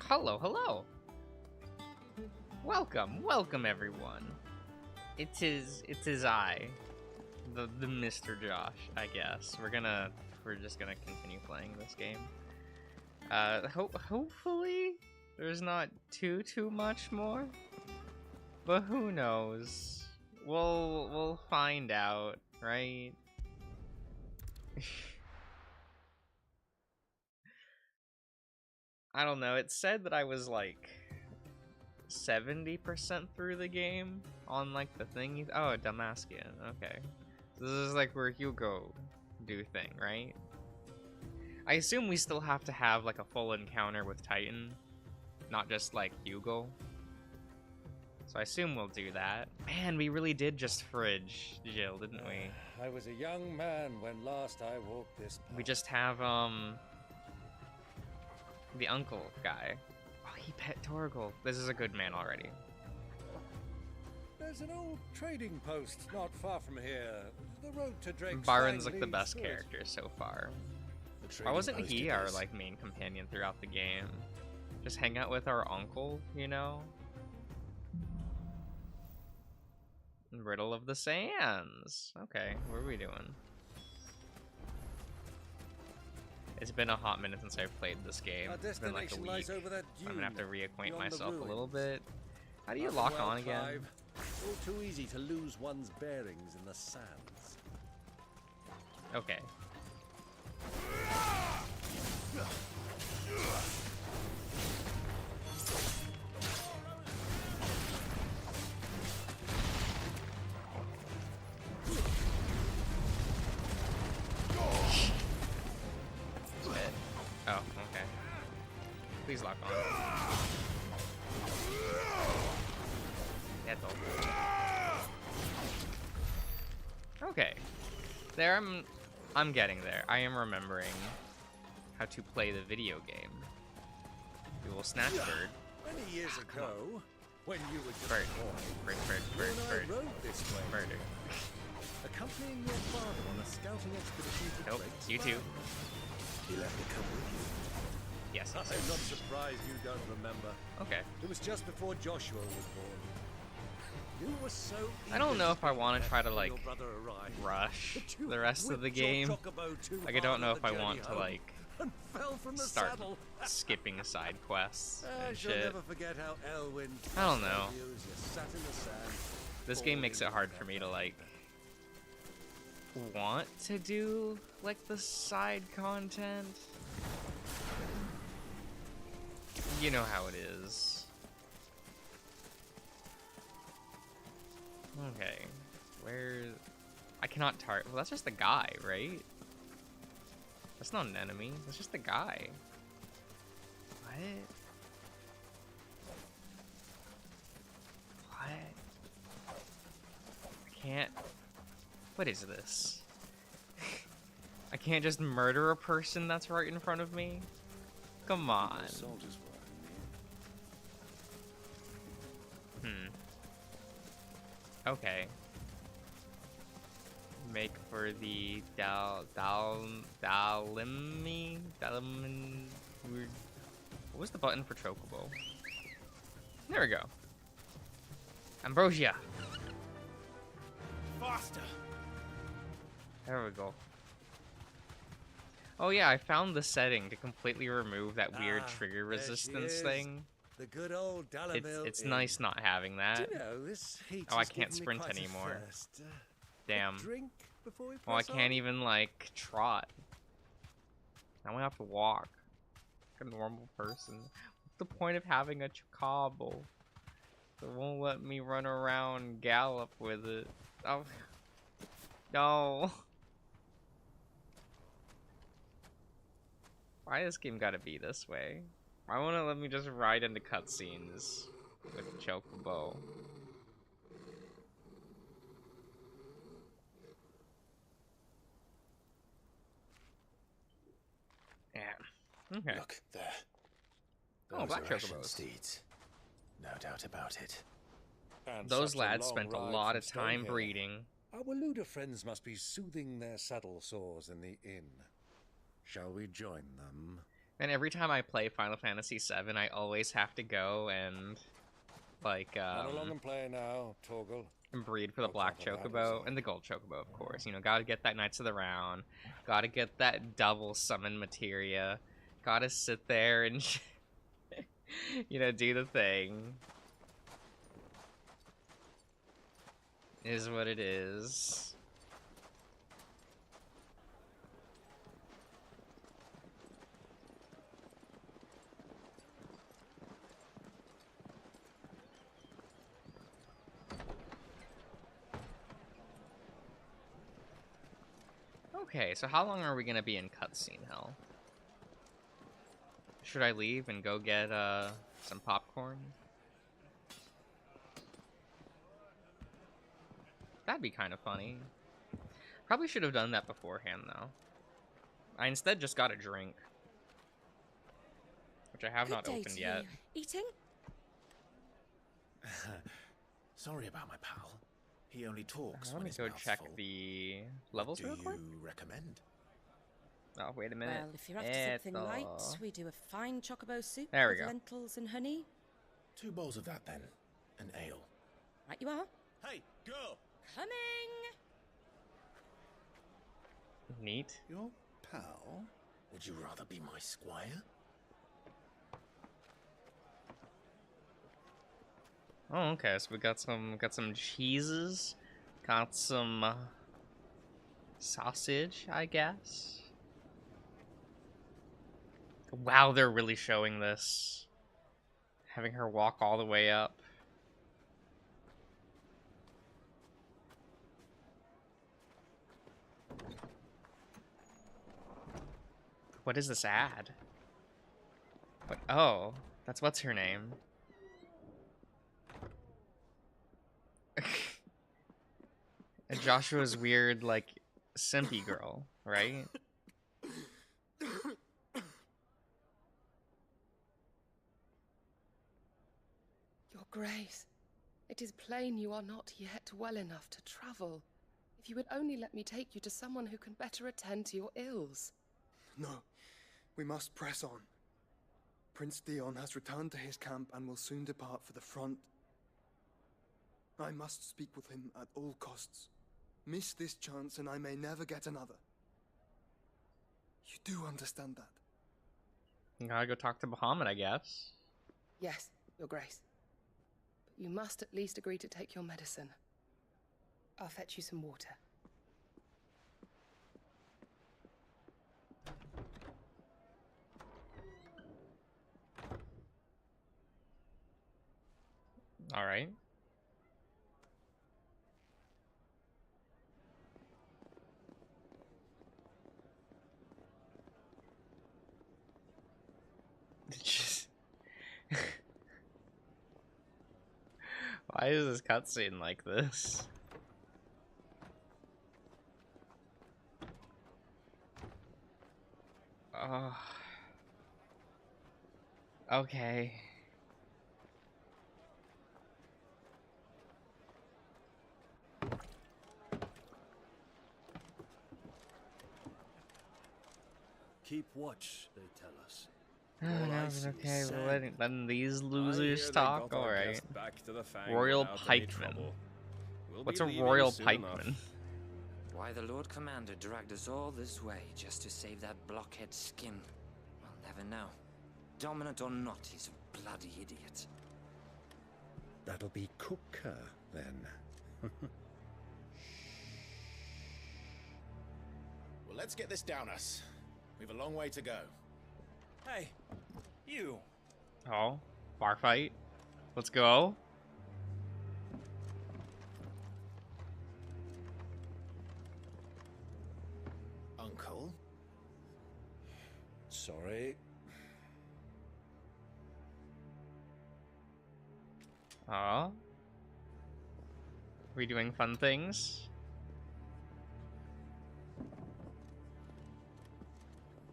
Hello, hello. Welcome everyone. It is I, the Mr. Josh, I guess. We're just gonna continue playing this game. Hopefully there's not too much more, but who knows? We'll find out, right? I don't know. It said that I was like 70% through the game on like the thing. Oh, Damaskian. Okay, this is like where Hugo do thing, right? I assume we still have to have like a full encounter with Titan, not just like Hugo. So I assume we'll do that. Man, we really did just fridge Jill, didn't we? I was a young man when last I walked this path. We just have the uncle guy. Oh, he pet Torgal. This is a good man already. There's an old trading post not far from here. The road to Drake's Byron's Fang like the leads best through it. character so far. The Why wasn't trading he post our is. like main companion throughout the game? Just hang out with our uncle, you know? Riddle of the Sands. Okay, what are we doing? It's been a hot minute since I've played this game. Our It's been like a destination week. lies over that I'm gonna have to dune reacquaint beyond the myself a little ruins. bit. How do you Nothing lock well, on again? Clive. All too easy to lose one's bearings in the sands. Okay. Oh, okay. Please lock on. Okay. There, I'm getting there. I am remembering how to play the video game. We will snatch bird. Many years ago, when you were just Bird. a boy, Bird. you and I Bird. rode this way, Murder. accompanying your father on a scouting expedition to Nope. Drake's You too. Fang. He let me come with you. Yes. I'm not surprised you don't remember. Okay. It was just before Joshua was born. You were so I don't know if I want want to try to like rush the rest of the game. Like I don't know if I want to like start skipping side quests and shit. Never forget how Elwyn I don't know. you as you sat in the sand, This game makes it falling hard in for me love. to like want to do like the side content. You know how it is. Okay, where I cannot target. Well, that's just the guy, right? That's not an enemy. That's just the guy. What? What? I can't. What is this? I can't just murder a person that's right in front of me? Come on. Soldiers were Okay. Make for the what was the button for Chocobo? There we go. Ambrosia. faster. There we go. Oh yeah, I found the setting to completely remove that weird trigger there she resistance is. thing. The good old Dalamil It's Inn. nice not having Do that. you know, this heat Oh, I has can't given me sprint quite a anymore. thirst. Damn. A drink before we Well, I press can't on? even like trot. Now I have to walk like a normal person. What's the point of having a Chocobo? It won't let me run around gallop with it. Oh no. Why this game gotta be this way? Why won't it let me just ride into cutscenes with Chocobo? Yeah. Okay. Look there. Oh, Those black are Ashen chocobos. steeds. No doubt about it. And Those such a lads long spent a ride lot from of time Stonehill. breeding. Our Luda friends must be soothing their saddle sores in the inn. Shall we join them? And every time I play Final Fantasy VII, I always have to go and, like, Run along and play now, Torgal. breed for the On Black top of that, Chocobo was and the Gold Chocobo, of course. You know, gotta get that Knights of the Round. Gotta get that double summon materia. Gotta sit there and, you know, do the thing. Is what it is. Okay, so how long are we gonna be in cutscene hell? Should I leave and go get some popcorn? That'd be kind of funny. Probably should have done that beforehand though. I instead just got a drink, which I have not opened yet. Eating? Sorry about my pal. He only talks Let when me his go mouth's check full. the What levels do real quick. you recommend? Oh, wait a minute. Well, if you're after something light, we do a fine chocobo soup There we with go. lentils and honey. 2 bowls of that then. An ale. Right you are. Hey, girl! Coming! Neat. Your pal? Would you rather be my squire? Oh, okay. So we got some cheeses, got some sausage, I guess. Wow, they're really showing this. Having her walk all the way up. What is this ad? What? Oh, that's what's her name. And Joshua's weird, like, simpy girl, right? Your Grace, it is plain you are not yet well enough to travel. If you would only let me take you to someone who can better attend to your ills. No, we must press on. Prince Theon has returned to his camp and will soon depart for the front. I must speak with him at all costs. Miss this chance and I may never get another. You do understand that? You gotta go talk to Bahamut, I guess. Yes, Your Grace. But you must at least agree to take your medicine. I'll fetch you some water. All right. Why is this cutscene like this? Oh. Okay. Keep watch, they tell us. Oh, All no, I it's see is okay. sand. We're letting these I losers hear they talk. got our Alright. guest back to the Fang Royal without any pikeman. trouble. We'll What's be a leaving royal soon pikeman? enough. Why the Lord Commander dragged us all this way just to save that blockhead skin, we'll never know. Dominant or not, he's a bloody idiot. That'll be Cooker, then. Well, let's get this down us. We've a long way to go. Hey, you. Oh, bar fight. Let's go. Uncle? Sorry. Oh. Are we doing fun things?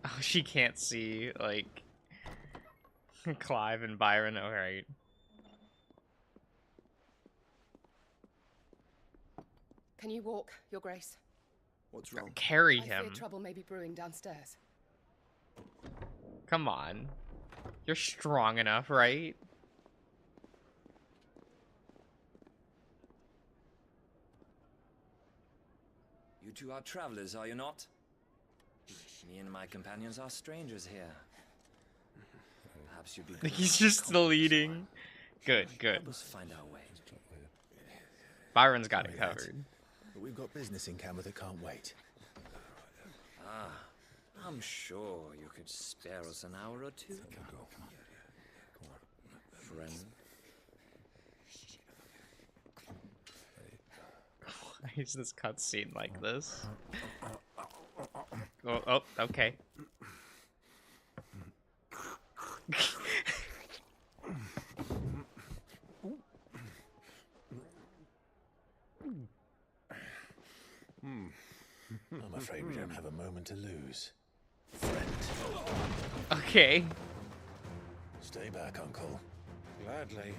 Oh, she can't see, like, Clive and Byron. Alright. Can you walk, Your Grace? What's wrong? Carry I fear him. trouble may be brewing downstairs. Come on. You're strong enough, right? You two are travelers, are you not? Me and my companions are strangers here. Perhaps you'd be good He's enough just to still accompany us eating. on. Good, good. Help us find our way. Byron's got it covered. But we've got business in camera that can't wait. Ah, I'm sure you could spare us an hour or two. Friend. Why is this cutscene like this? Oh, okay. I'm afraid we don't have a moment to lose. Friend. Okay. Stay back, Uncle. Gladly.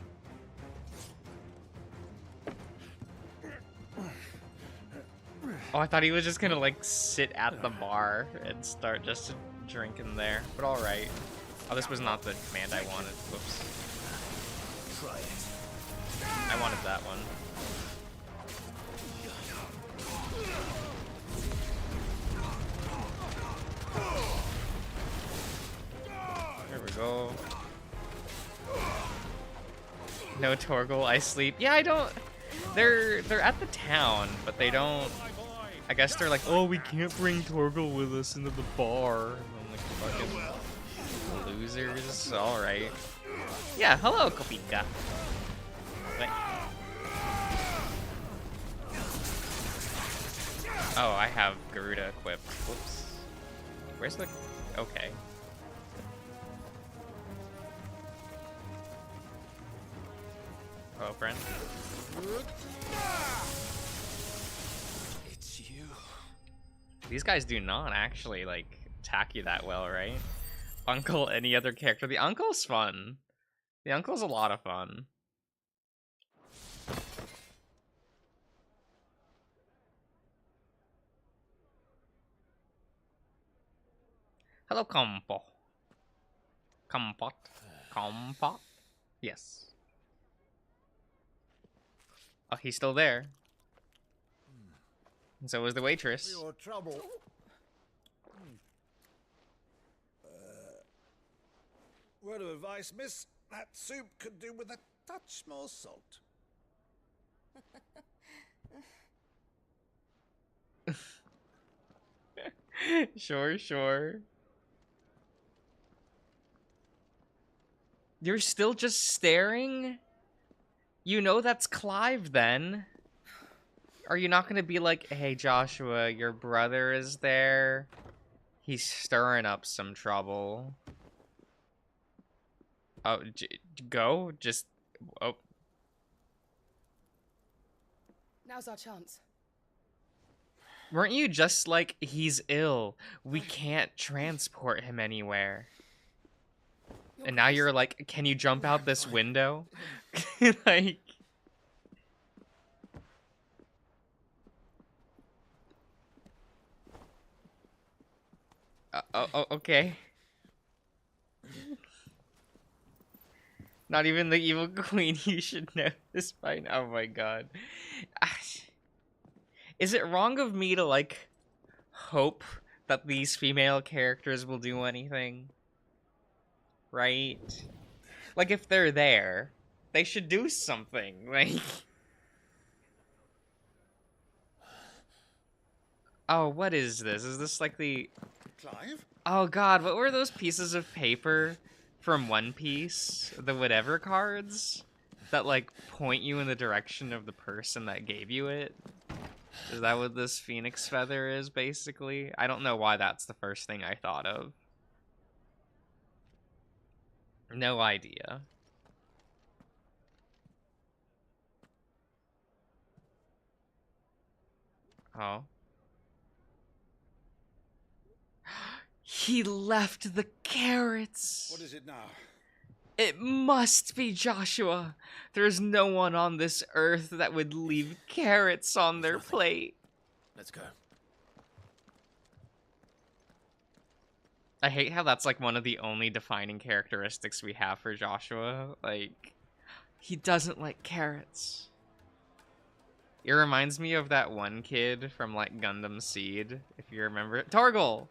Oh, I thought he was just gonna like sit at the bar and start just drinking there. But all right. Oh, this was not the command I wanted. Whoops. Try it. I wanted that one. There we go. No Torgal, I sleep. Yeah, I don't. They're at the town, but they don't. I guess they're like, oh, we can't bring Torgal with us into the bar. And I'm like, fucking losers. All right. Yeah. Hello, Kopika. Wait. Oh, I have Garuda equipped. Whoops. Where's the... Okay. Oh, friend. It's you. These guys do not actually, like, attack you that well, right? Uncle, any other character? The Uncle's fun. The Uncle's a lot of fun. Hello, Compo. Compot. Compot? Yes. Oh, he's still there. And so was the waitress. Your trouble. Word of advice, miss. That soup could do with a touch more salt. Sure, sure. You're still just staring? You know that's Clive, then. Are you not gonna be like, hey, Joshua, your brother is there. He's stirring up some trouble. Oh, go? Just... Oh. Now's our chance. Weren't you just like, he's ill. We can't transport him anywhere. And now you're like, can you jump out this window? Like... okay. Not even the evil queen, you should know this by now. Oh my god. Is it wrong of me to, like, hope that these female characters will do anything? Right? Like, if they're there, they should do something. Like... Oh, what is this? Is this like the... Clive? Oh god, what were those pieces of paper from One Piece? The whatever cards? That, like, point you in the direction of the person that gave you it? Is that what this phoenix feather is, basically? I don't know why that's the first thing I thought of. No idea. Oh. He left the carrots! What is it now? It must be Joshua. There's no one on this earth that would leave carrots on their plate. Let's go. I hate how that's like one of the only defining characteristics we have for Joshua. Like, he doesn't like carrots. It reminds me of that one kid from like Gundam Seed, if you remember it. Torgal!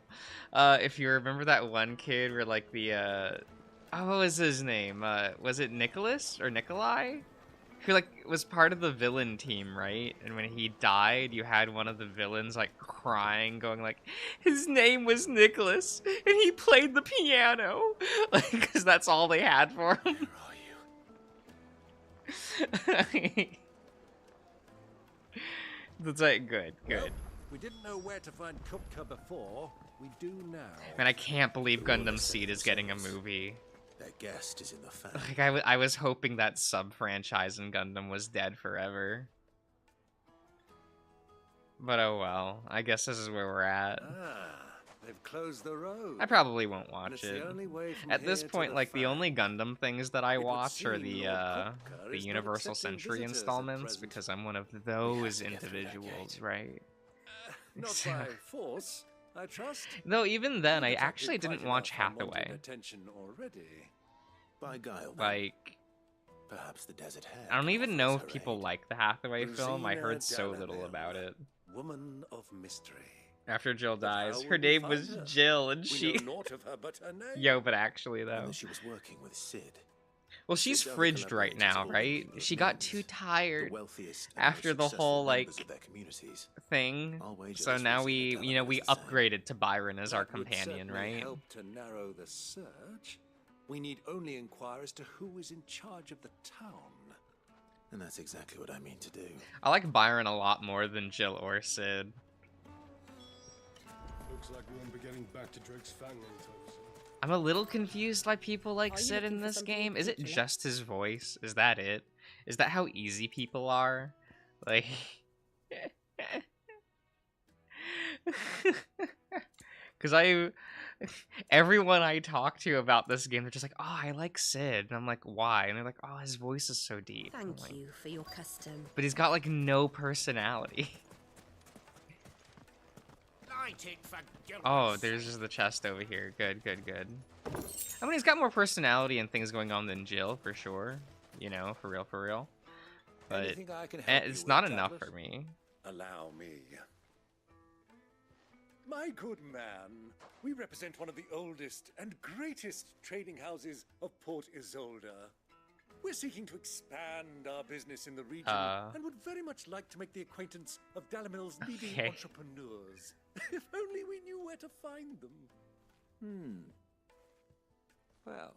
If you remember that one kid where like the, oh, what was his name? Was it Nicholas or Nikolai? Who like was part of the villain team, right? And when he died, you had one of the villains like crying, going like, his name was Nicholas, and he played the piano, like, because that's all they had for him. Where are you? That's like good. Well, we didn't know where to find Kupka before. We do now. Man, I can't believe Gundam Seed is getting a movie. Their guest is in the family. Like, I was hoping that sub-franchise in Gundam was dead forever. But oh well. I guess this is where we're at. They've closed the road. I probably won't watch it. The only way from At this here to point, like, the only farm. Gundam things that I It would watch are seem the Lord Kupka is not Universal accepting Century visitors at installments, present. because I'm one of those to get through that individuals, gate. right? Not So- by force, I trust. Though even then, I You've attracted actually didn't quite watch enough unwanted Hathaway. attention already. By guile, then. Like, Perhaps the desert hare. I don't can even offer know us if her people aid. like the Hathaway film. I heard so Rosina little Dallamel, about it. Woman of mystery. After Jill But how dies, will her we name was find her? Jill, and We she... know naught of her but her name. Yo, but actually, though. And that she was working with Sid. Well, she's Sid's other fridged right collaborators now, all right? include She got names, too the tired wealthiest and after most the successful whole, members like, of their communities. thing. I'll wager So this now Rosina we, you know, Dallamel we is the same. upgraded to Byron as our That would companion, certainly right? help to narrow the search. We need only inquire as to who is in charge of the town. And that's exactly what I mean to do. I like Byron a lot more than Jill or Sid. Looks like we won't be getting back to Drake's Fang anytime soon. I'm a little confused why people like Are you Sid in looking for this something in game. Is it particular? just his voice? Is that it? Is that how easy people are? Like... Because everyone I talk to about this game, they're just like, oh, I like Sid. And I'm like, why? And they're like, oh, his voice is so deep. I'm Thank like, you for your custom. but he's got like no personality. Oh, there's just the chest over here. Good. I mean, he's got more personality and things going on than Jill, for sure. You know, for real. But Anything I can help you it's with, not enough Tablet? for me. Allow me. My good man, we represent one of the oldest and greatest trading houses of Port Isolde. We're seeking to expand our business in the region and would very much like to make the acquaintance of Dallamel's leading Okay. entrepreneurs. If only we knew where to find them. Well,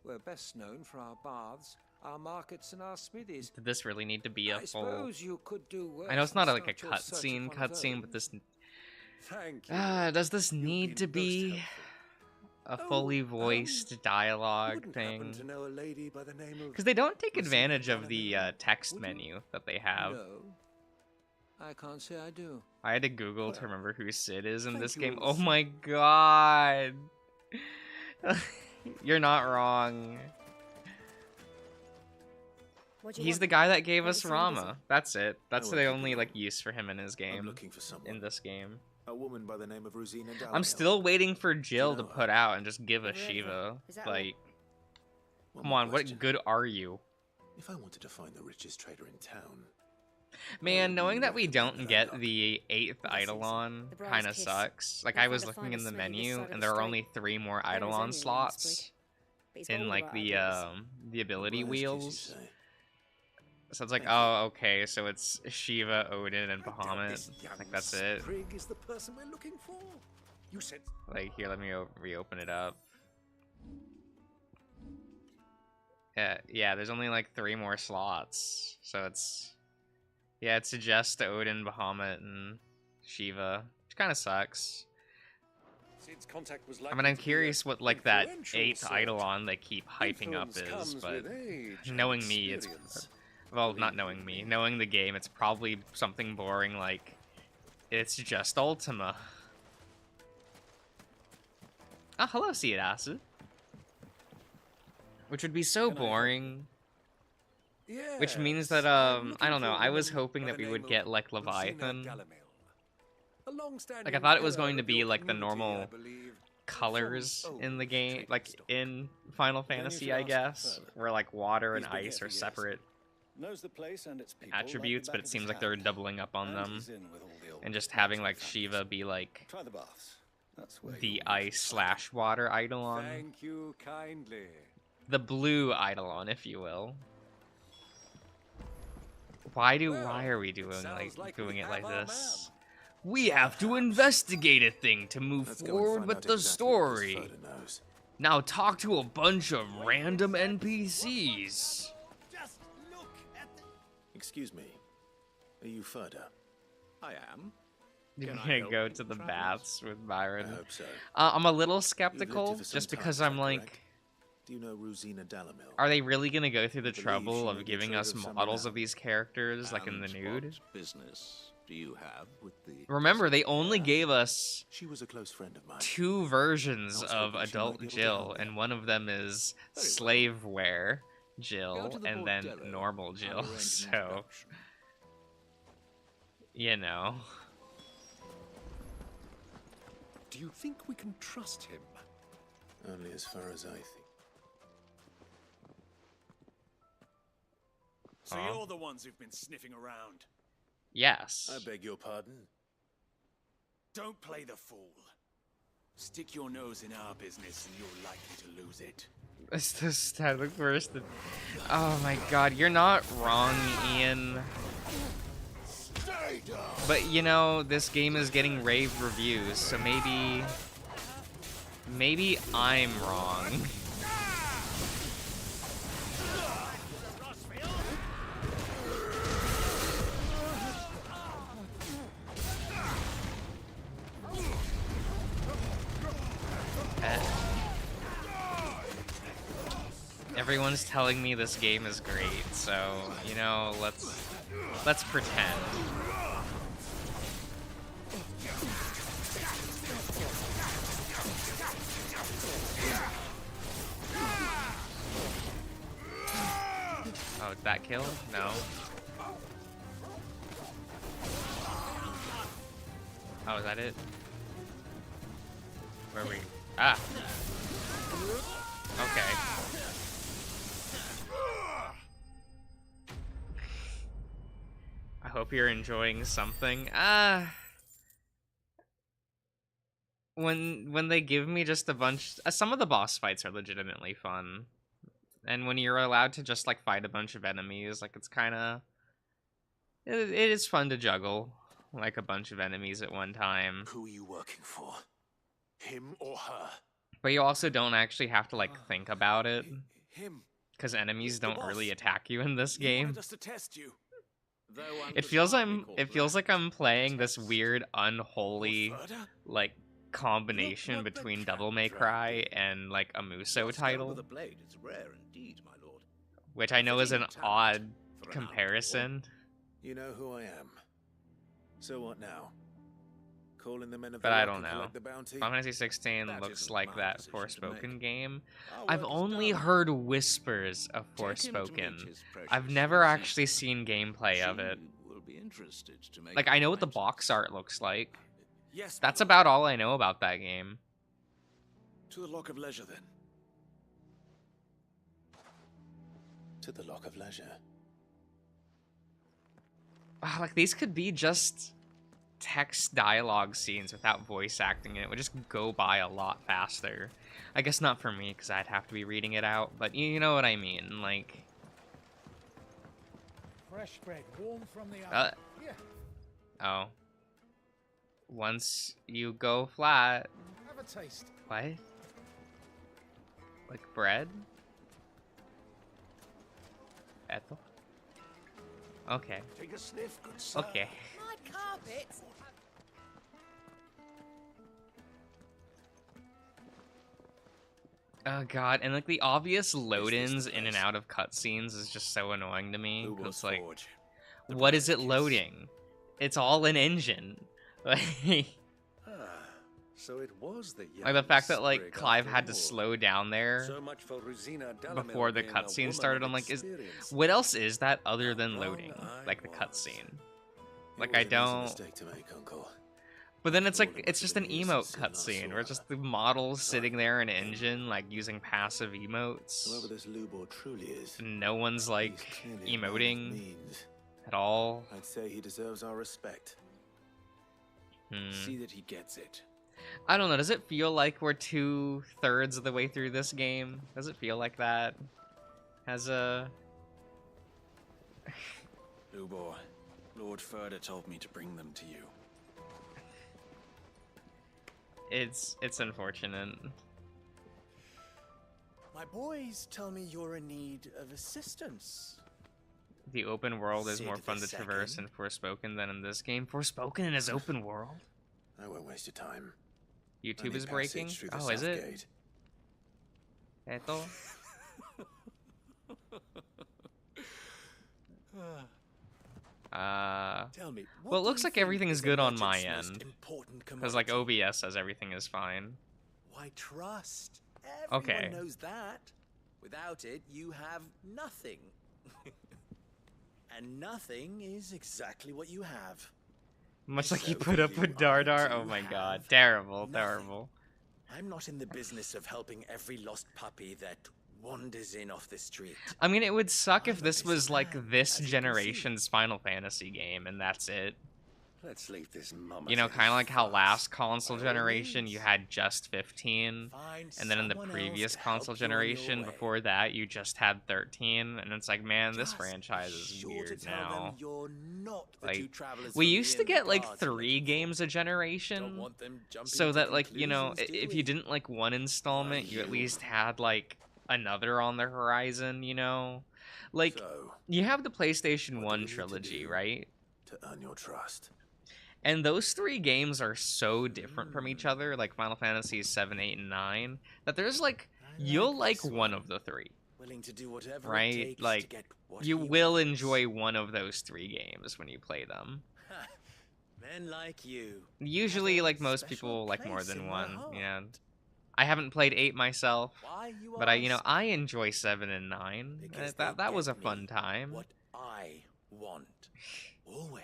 we're best known for our baths, our markets, and our smithies. Did this really need to be a I full... suppose you could do worse I know it's than not like a start your search cutscene, upon a but this... Thank you. does this You've need been to most be helpful. a fully voiced You dialogue wouldn't happen thing? to know a lady by the name of Because they don't take Rosina advantage of the Dallamel, text would you? menu that they have. No, I can't say I do. I had to Google to Well, remember who Sid is in thank this you, game. Will Oh my god! You're not wrong. What do you He's want? the guy that gave What us was someone busy? Rama. That's it. That's I the won't keep only you like long. use for him in his I'm game. looking for someone. In this game. A woman by the name of Rosina Dallamel. I'm still waiting for Jill to know her? put out and just give a Never heard of her. Shiva. Is that all? Like, One come more on, what question. good are you? If I wanted to find the richest trader in town, Man, would knowing you that we recommend don't that I get look? the 8th Well, that's Eidolon easy. The Briar's kind of Kiss. sucks. Like, You'll I was find the looking in the finest lady this menu, side of and the there are street. only 3 more There was Eidolon anyone in this slots brig. But he's got in, all like, the right ideas. the ability Briar's Kiss, you wheels. say? So it's like, Thank you. oh, okay, so it's Shiva, Odin, and I doubt Bahamut. this young Like, that's it. sprig is the person we're looking for. You said Like, here, let me reopen it up. Yeah, there's only like 3 more slots. So it's... Yeah, it suggests Odin, Bahamut, and Shiva. Which kind of sucks. Sid's contact was I mean, likely I'm to be curious a what, like, that influential 8th sort. Eidolon they keep hyping up Influence is, comes but... with age and Knowing me, it's... experience. Well, not knowing me. Knowing the game, it's probably something boring like... It's just Ultima. Oh, hello, Siadasu. Which would be so Can I help boring. Which means Yes, that, I'm I don't looking know, for I a was woman hoping by that the we would name get, of like, Rosina Leviathan. Dallamel. A long-standing Like, I thought it was pillar going to of be, your like, the community, I normal believe. colors in the game, like in Final Fantasy, I guess, where like water and ice are separate Knows the place and its people attributes, like but it seems like they're doubling up on them, and just having like Shiva be like Try the baths. That's where the ice/water Eidolon, Thank you kindly. the blue Eidolon, if you will. Why are we doing it like this? We have to investigate a thing to move forward with the story. Now talk to a bunch of random NPCs. Just look at the... Excuse me. Are you Furder? I am. You're gonna go to the baths with Byron. I hope so. I'm a little skeptical, just because I'm like, do you know Rosina Dalamil? are they really gonna go through the trouble of giving us models of these characters, like in the nude? Business do you have with the... Remember, they only gave us She was a close friend of mine. 2 versions of adult Jill, and one of them is slave wear Jill, and then normal Jill, so... You know. Do you think we can trust him? Only as far as I think. So you're the ones who've been sniffing around? Yes. I beg your pardon? Don't play the fool. Stick your nose in our business and you're likely to lose it. It's the static first. Oh my god, you're not wrong, Ian. But you know, this game is getting rave reviews, so maybe I'm wrong. Everyone's telling me this game is great, so you know, let's pretend. Oh, did that kill? No. Oh, is that it? Where are we? Ah! Okay. I hope you're enjoying something. When they give me just a bunch... some of the boss fights are legitimately fun. And when you're allowed to just, like, fight a bunch of enemies, like, it's kind of... It is fun to juggle, like, a bunch of enemies at one time. Who are you working for? Him or her? But you also don't actually have to, like, think about it. Him. Because enemies don't really attack you in this game. Just to test you. It feels like I'm playing this weird, unholy, like, combination between Devil May Cry and, like, a Muso title. Which I know is an odd comparison. You know who I am. So what now? Calling the men of but the I Rock don't and know. collect the bounty? Final Fantasy 16 looks like that Forspoken game. I've work is only done. heard whispers of Take him to meet Forspoken. his precious I've never Lucy. actually seen gameplay of it. She will be interested to make Like, I know what the box art looks like. Yes. That's about all I know about that game. To the Lock of Leisure, then. To the Lock of Leisure. Like, these could be just text dialogue scenes without voice acting, and it would just go by a lot faster. I guess not for me, because I'd have to be reading it out, but you know what I mean, like... Fresh bread, warm from the oven. Yeah. Oh. Once you go flat... Have a taste. What? Like bread? Ethel? Okay. Take a sniff, good sir. Okay. My carpet. Oh god, and like the obvious load-ins in and out of cutscenes is just so annoying to me. It's like, what is it loading? It's all an engine. Like, So it was the like the fact that like sprig Clive after had to all. slow down there So much for Rosina Dalamil before the being a cutscene woman started. of I'm like, experience. what else is that other than How wrong loading? I Like the was. cutscene. It Like was I an easy don't. mistake to make, Uncle. But then it's like, it's just an emote cutscene, where it's just the models sitting there in engine, like, using passive emotes. Whoever this Lubor truly is, And no one's, like, he's clearly a man of emoting means. at all. I'd say he deserves our respect. See that he gets it. I don't know, does it feel like we're 2/3 of the way through this game? Does it feel like that? Has a... Lubor, Lord Furder told me to bring them to you. It's unfortunate. My boys tell me you're in need of assistance. The open world is Sid more fun the to traverse in second. Forspoken than in this game. Forspoken in his open world? I won't waste your time. YouTube Only is breaking? passage through the Oh, is south it? gate. Eto? Tell me, what Well, it do looks you like think everything is is a good on my merchant's most end. important Because, like, commodity? OBS says everything is fine. Why trust? Okay. Everyone knows that. Without it, you have nothing. And nothing is exactly what you have. Much like you So put up you with are Dardar? to Oh my god. have Terrible, nothing. terrible. I'm not in the business of helping every lost puppy that wanders in off the street. I mean, it would suck if this was, like, this generation's Final Fantasy game, and that's it. Let's leave this mama. You know, kind of like how last console generation you had just 15, and then in the someone previous else to help console you on your generation way. before that you just had 13, and it's like, man, this Just franchise is sure to weird tell now. them you're not the two Like, travelers we from the used to inn the get like guards are 3 looking games a Don't generation, want them jumping so to that, like, you know, conclusions, do if we? you didn't like one installment, you at least had like another on the horizon, you know? Like, So, you have the PlayStation what do 1 we need to trilogy, do? right? to earn your trust. And those 3 games are so different from each other, like Final Fantasy 7, 8, and 9, that there's like, you'll like this one one. of the 3, Willing to do whatever it right? takes to Like, get what you he will wants. enjoy one of those 3 games when you play them. Men like you. Usually, have a like, most special people like more place than in my one, heart. you know? I haven't played 8 myself, Why you but you know, ask? I enjoy 7 and 9. Because That they was a get fun me time. What I want. Always.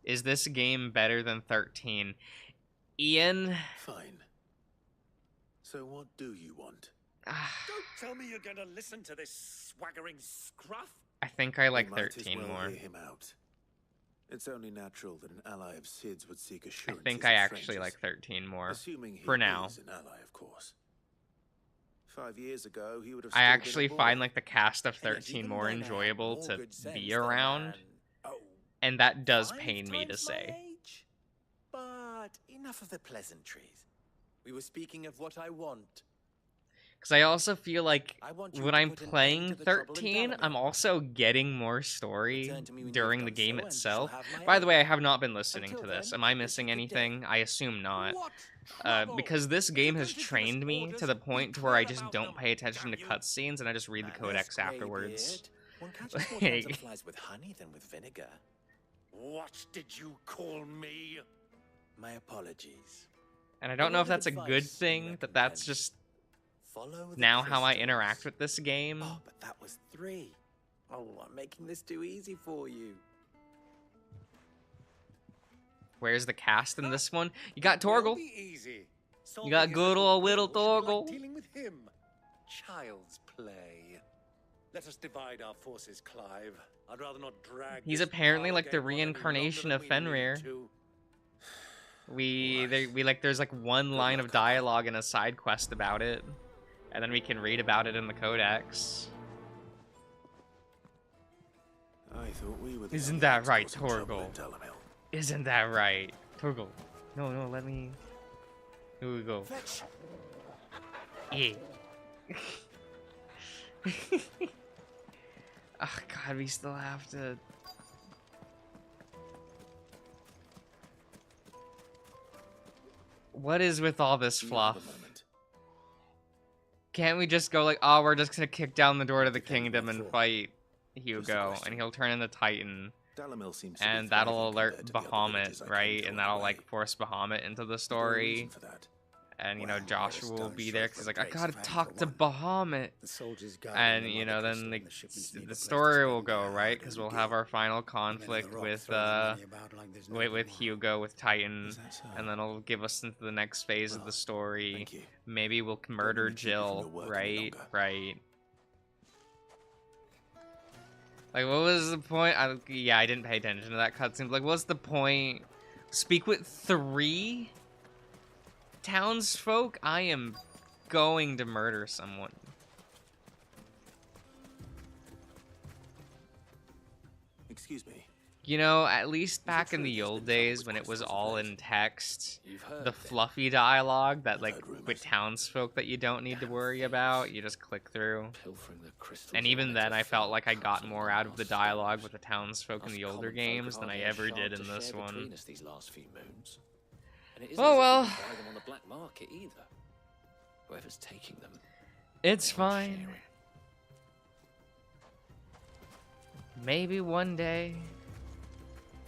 Is this game better than 13? Ian? Fine. So what do you want? Don't tell me you're going to listen to this swaggering scruff. I think I like We might as 13 well more. hear him out. It's only natural that an ally of Sid's would seek I assurances think of I actually strangers, like 13 more. assuming he For now. is an ally, of course. 5 years ago, he would have. I still been a actually boy. find like the cast of And yet 13 even more then I had enjoyable more to good sense be than around, man. Oh, and that does 5 pain me to times my say. age? But enough of the pleasantries. We were speaking of what I want. Because I also feel like I want you when to I'm put an end playing to the trouble in 13, Dalamir. I'm also getting more story Return to me when you during have the done game so, and you itself. shall have my By the aid. way, I have not been listening Until to this. then, Am I wish missing you good day. anything? I assume not. What trouble? Because this If game you're has going to give us trained me to orders, the be point to where I clear just about don't them, pay attention to damn you. cutscenes and I just read the Madness, codex grey afterwards. beard. One catches more Like- dragonflies with honey than with vinegar. What did you call me? My apologies. And I don't know if Word of that's a good advice and thing, that that's recompense. just Follow the now how I crystals. interact with this game. Oh, but that was 3. Oh, I'm making this too easy for you. Where's the cast in this one? You got Will Torgal. be easy. You got Solving his good old little riddle should be like Torgal. dealing with him. Child's play. Let us divide our forces, Clive. I'd rather not drag. He's this apparently power like the game on any reincarnation longer of than we need Fenrir. to. There's like one line of dialogue in a side quest about it, and then we can read about it in the codex. I thought we were the Isn't only that ones right, causing trouble in Torgal? Dalamir. Isn't that right, Torgal? No, let me. Here we go. Fetch. Yeah. Oh God, we still have to. What is with all this fluff? Can't we just go like, oh, we're just gonna kick down the door to the kingdom and fight Hugo, and he'll turn into Titan, Dalamir seems to be and that'll thriving alert compared to the other Bahamut, villages I came right? to And on that'll the like way. force Bahamut into the Is there a story, reason for that? and you know Joshua will be there because like I gotta talk to Bahamut, and you know then the story will go right because we'll have our final conflict with Hugo with Titan, and then it'll give us into the next phase of the story. Maybe we'll murder Jill, right? Right. Like, what was the point? Yeah, I didn't pay attention to that cutscene. Like, what's the point? Speak with 3 townsfolk? I am going to murder someone. Excuse me. You know, at least back in the old days when it was all in text, the fluffy dialogue that, like, with townsfolk that you don't need to worry about, you just click through. And even then, I felt like I got more out of the dialogue with the townsfolk in the older games than I ever did in this one. Oh well. It's fine. Maybe one day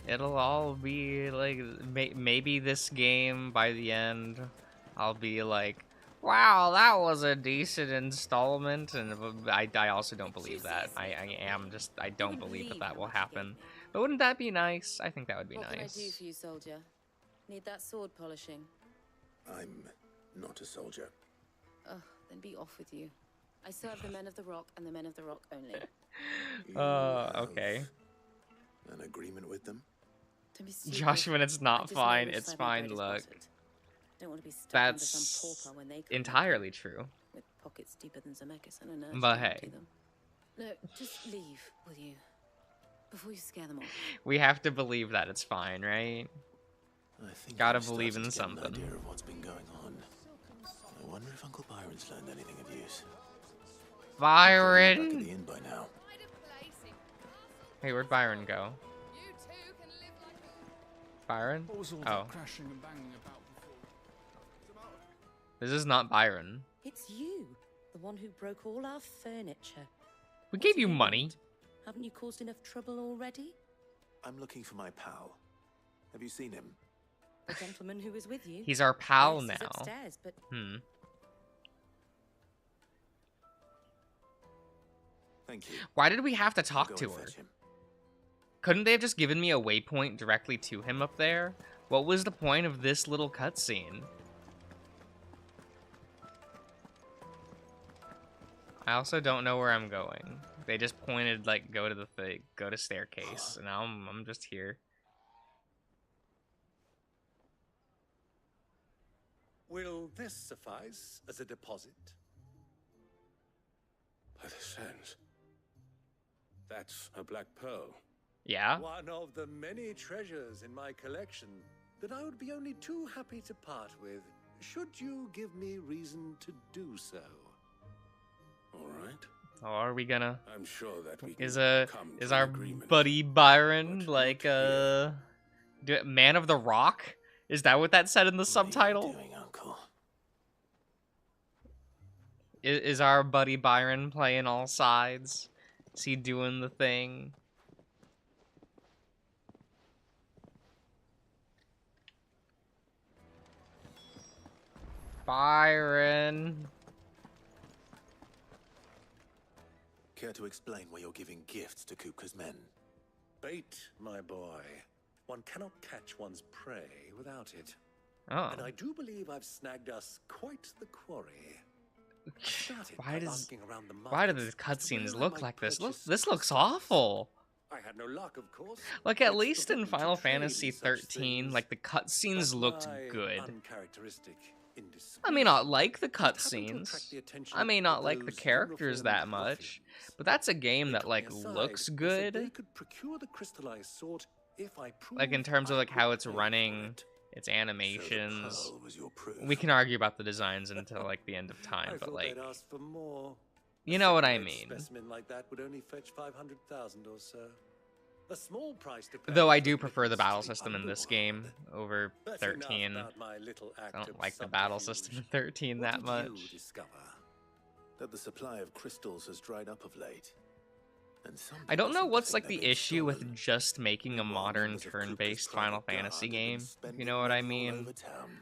it'll all be like, maybe this game by the end I'll be like, wow, that was a decent installment, and I also don't believe that. I don't believe that will happen. But wouldn't that be nice? I think that would be nice. What can I do for you, soldier? Need that sword polishing? I'm not a soldier. Ugh, then be off with you. I serve the men of the Rock and the men of the Rock only. Okay. An agreement with them? Josh, when it's not fine, it's fine. Look, don't want to be stuck that's under some pauper when they come entirely true. With pockets deeper than Zemeckis and a nurse. But hey, no, just leave, will you? Before you scare them off. We have to believe that it's fine, right? I think gotta believe in something. An idea of what's been going on. I wonder if Uncle Byron's learned anything of use. Byron. Back at the inn by now. Hey, where'd Byron go? Byron? Oh. This is not Byron. It's you, the one who broke all our furniture. We gave you money. Haven't you caused enough trouble already? I'm looking for my pal. Have you seen him? The gentleman who was with you. He's our pal yes, now. He's upstairs, but... Thank you. Why did we have to talk to her? Couldn't they have just given me a waypoint directly to him up there? What was the point of this little cutscene? I also don't know where I'm going. They just pointed, like, go to the thing, go to staircase, and now I'm just here. Will this suffice as a deposit? By the sands. That's a black pearl. Yeah? One of the many treasures in my collection that I would be only too happy to part with, should you give me reason to do so. All right. Oh, are we gonna? I'm sure that we is our buddy Byron like Man of the Rock? Is that what that said in the subtitle? What are you doing, Uncle? Is our buddy Byron playing all sides? Is he doing the thing? Byron. Care to explain why you're giving gifts to Kupka's men? Bait, my boy. One cannot catch one's prey without it. Oh. And I do believe I've snagged us quite the quarry. Why do the cutscenes look like this? This looks awful. I had no luck, of course. Like, at least in Final Fantasy 13, like, the cutscenes looked good. I may not like the cutscenes. I may not like the characters that much. But that's a game that, like, looks good. Like, in terms of, like, how it's running, its animations. We can argue about the designs until, like, the end of time, but, like, you know what I mean. Like that would only fetch 500,000 or so. A small price to pay. Though I do prefer the battle system in this game over 13. I don't like the battle system in 13 that much. That the supply of crystals has dried up of late. I don't know what's like the issue with just making a modern turn-based Final Fantasy game, if you know what I mean.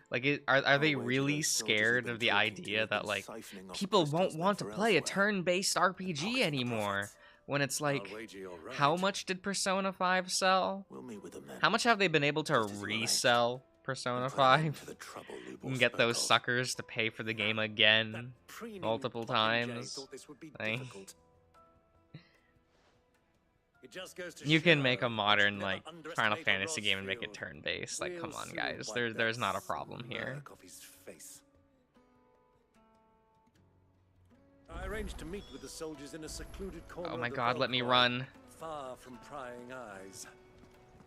Like, are they really scared of the idea that like people won't want to play a turn-based RPG anymore? When it's like, how much did Persona 5 sell? How much have they been able to resell Persona 5? And get those suckers to pay for the game again multiple times. Like, you can make a modern like Final Fantasy game and make it turn-based. Like, come on, guys. There's not a problem here. I arranged to meet with the soldiers in a secluded corner. Oh my god, let me run. Far from prying eyes.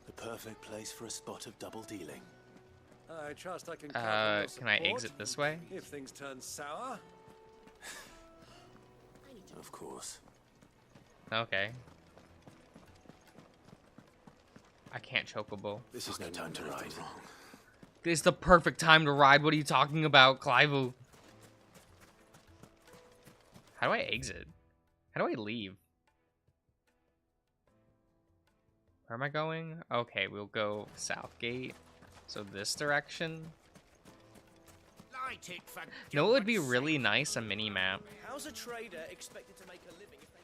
The perfect place for a spot of double dealing. I trust I can can I exit this way? If things turn sour. Of course. Okay. I can't chocobo. This is no time to ride. This is the perfect time to ride. What are you talking about, Clive? How do I exit? How do I leave? Where am I going? Okay, we'll go Southgate. So this direction. You know, it would be really nice, a mini-map. How's a trader expected to make a living if they...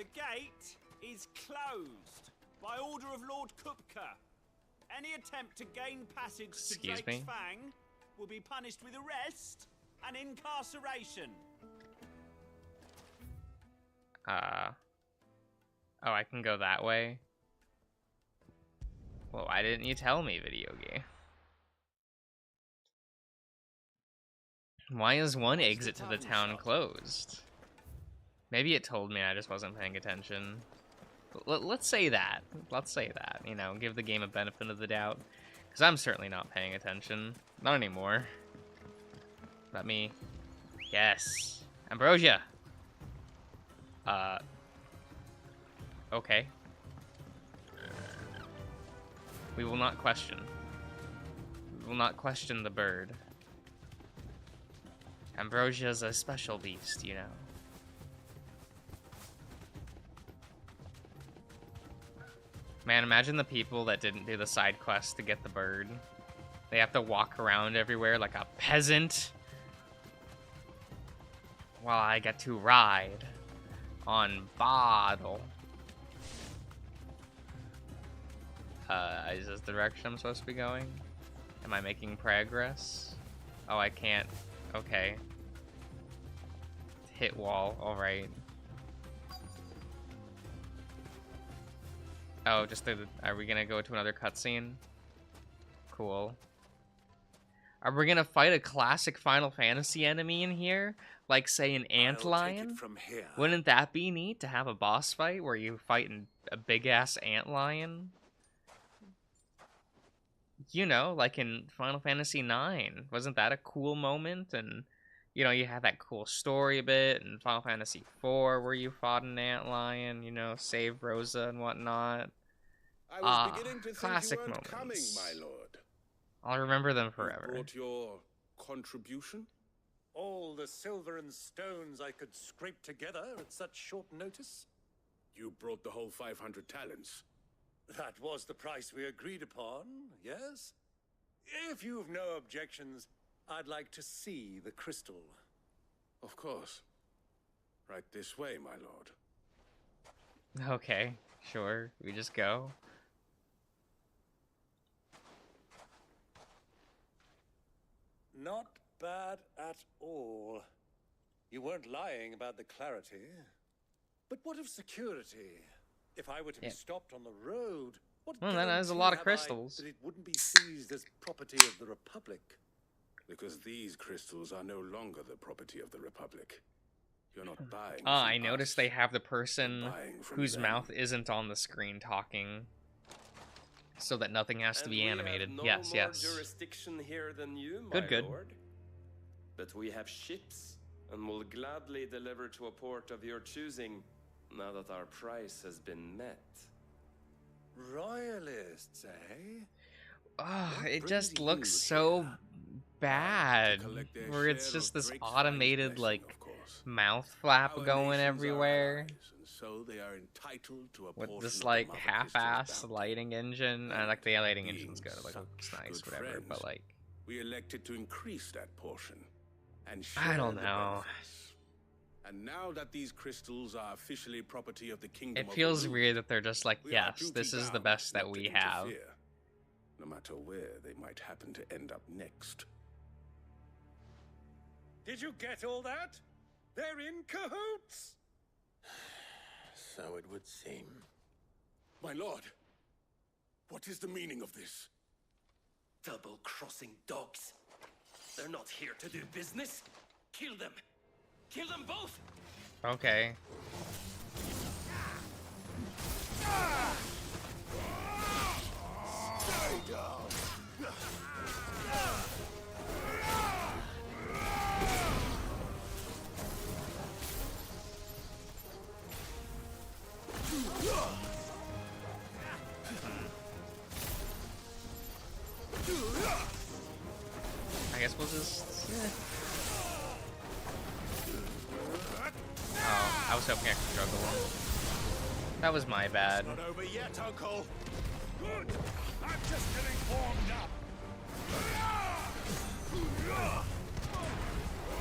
The gate is closed by order of Lord Kupka. Any attempt to gain passage to Drake's Fang will be punished with arrest and incarceration. Oh, I can go that way? Well, why didn't you tell me, video game? Why is one exit to the town closed? Maybe it told me, I just wasn't paying attention. Let's say that. Let's say that, you know, give the game a benefit of the doubt. Because I'm certainly not paying attention. Not anymore. Let me... Yes. Ambrosia! Okay. We will not question. We will not question the bird. Ambrosia's a special beast, you know. Man, imagine the people that didn't do the side quest to get the bird. They have to walk around everywhere like a peasant. While I get to ride on Bottle. Is this the direction I'm supposed to be going? Am I making progress? Oh, I can't. Okay. Hit wall, alright. Oh, just the... Are we gonna go to another cutscene? Cool. Are we gonna fight a classic Final Fantasy enemy in here? Like, say, an antlion? Wouldn't that be neat to have a boss fight where you fight a big-ass antlion? You know, like in Final Fantasy IX. Wasn't that a cool moment? And, you know, you had that cool story bit in Final Fantasy IV where you fought an antlion, you know, saved Rosa and whatnot. I was beginning to classic think you weren't moments. coming, my lord. I'll remember them forever. You brought your contribution? All the silver and stones I could scrape together at such short notice? You brought the whole 500 talents. That was the price we agreed upon, yes? If you've no objections, I'd like to see the crystal. Of course. Right this way, my lord. Okay, sure. We just go. Not bad at all. You weren't lying about the clarity. But what of security? If I were to be stopped on the road, what well, then there's a lot of crystals. That it wouldn't be seized as property of the Republic? Because these crystals are no longer the property of the Republic. You're not buying. I noticed they have the person whose mouth isn't on the screen talking, so that nothing has to be animated. No yes, more yes. Jurisdiction here than you, my good. lord. But we have ships, and will gladly deliver to a port of your choosing, now that our price has been met. Royalists, eh? Oh, it just looks so bad. Where it's just this automated, like, mouth flap Our going nations are everywhere allies, and so they are entitled to a with portion this of the like Mother half-ass Crystal's bounty. lighting engine. And Like the lighting being engine's good, like looks nice, good whatever. But friends, like, we elected to increase that portion and I share don't the know. benefits. And now that these crystals are officially property of the kingdom, It feels of the weird that they're just like, we are yes, this duty is the bound best that not to we have. interfere, no matter where they might happen to end up next. Did you get all that? They're in cahoots! So it would seem. My lord, what is the meaning of this? Double-crossing dogs. They're not here to do business. Kill them. Kill them both. Okay. Stay down. I guess we'll just. Oh, I was hoping I could juggle him. That was my bad. Not over yet, Uncle. Good. I'm just getting warmed up.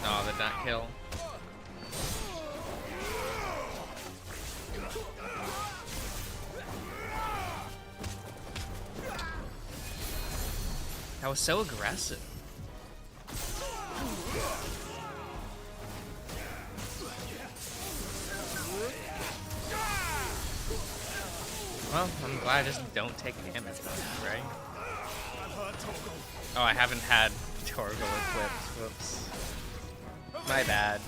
Oh, did not kill. That was so aggressive. Well, I'm glad I just don't take damage from it, right? Oh, I haven't had Torgal equipped. Whoops. My bad.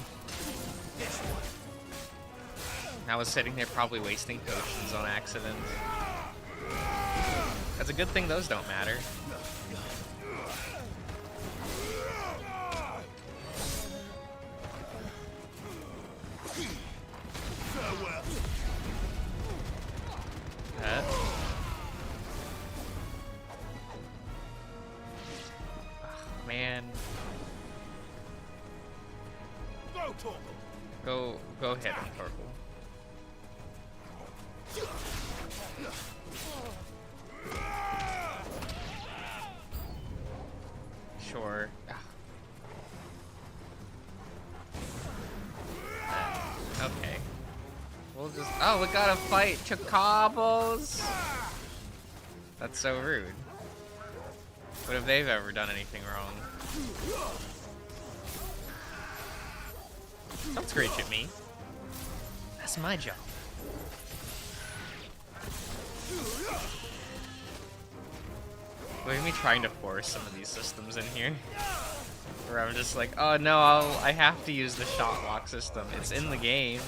I was sitting there probably wasting potions on accident. That's a good thing those don't matter. Oh, man. Go hit him, Torgal. Sure. Okay. We'll just. Oh, we gotta fight Chocobos! That's so rude. What if they've ever done anything wrong? Don't screech at me. That's my job. Look at me trying to force some of these systems in here. Where I'm just like, oh no, I have to use the shot lock system. It's in the game.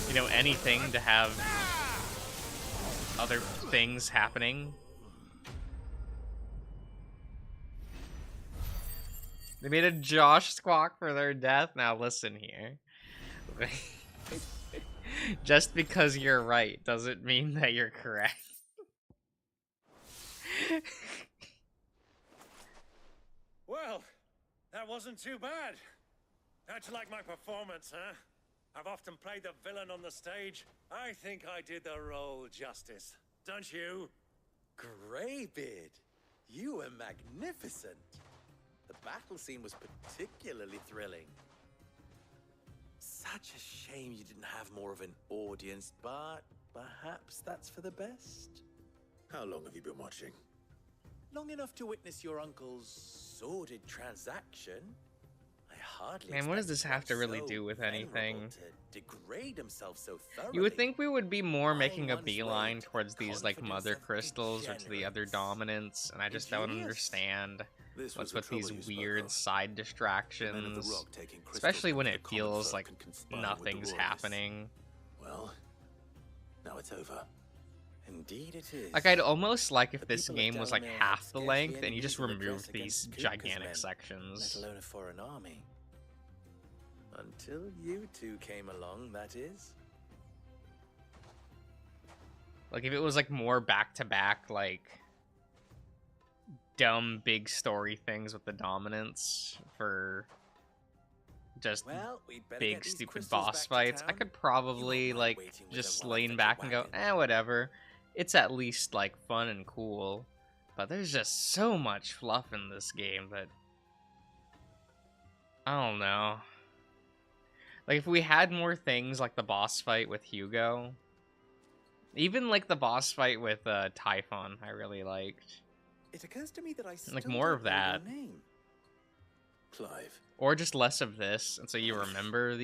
You know, anything to have other things happening. They made a Josh squawk for their death. Now listen here. Just because you're right doesn't mean that you're correct. Well, that wasn't too bad. How'd you like my performance, huh? I've often played the villain on the stage. I think I did the role justice. Don't you? Greybeard, you were magnificent. The battle scene was particularly thrilling. Such a shame you didn't have more of an audience, but perhaps that's for the best. How long have you been watching? Long enough to witness your uncle's sordid transaction. I hardly. Man, what does this have to really so do with anything? to degrade himself so thoroughly. You would think we would be more making a beeline towards these like mother crystals or to the other dominants, and I just don't understand what's with these weird side distractions, especially when it feels like nothing's happening. Well, now it's over. Indeed it is. Like, I'd almost like if this game was like half the length and you just removed these gigantic sections. Let alone a foreign army. Until you two came along, that is. Like, if it was like more back-to-back, like dumb big story things with the dominants for just Well, we'd better big get these stupid crystals boss back to fights. I town. could probably You won't mind like waiting with just them while I lean fetch a back and go, wagon. whatever. It's at least like fun and cool. But there's just so much fluff in this game that I don't know. Like if we had more things like the boss fight with Hugo, even like the boss fight with Typhon, I really liked. It occurs to me that I still Like more don't of know that. your name. Clive. Or just less of this, and so you remember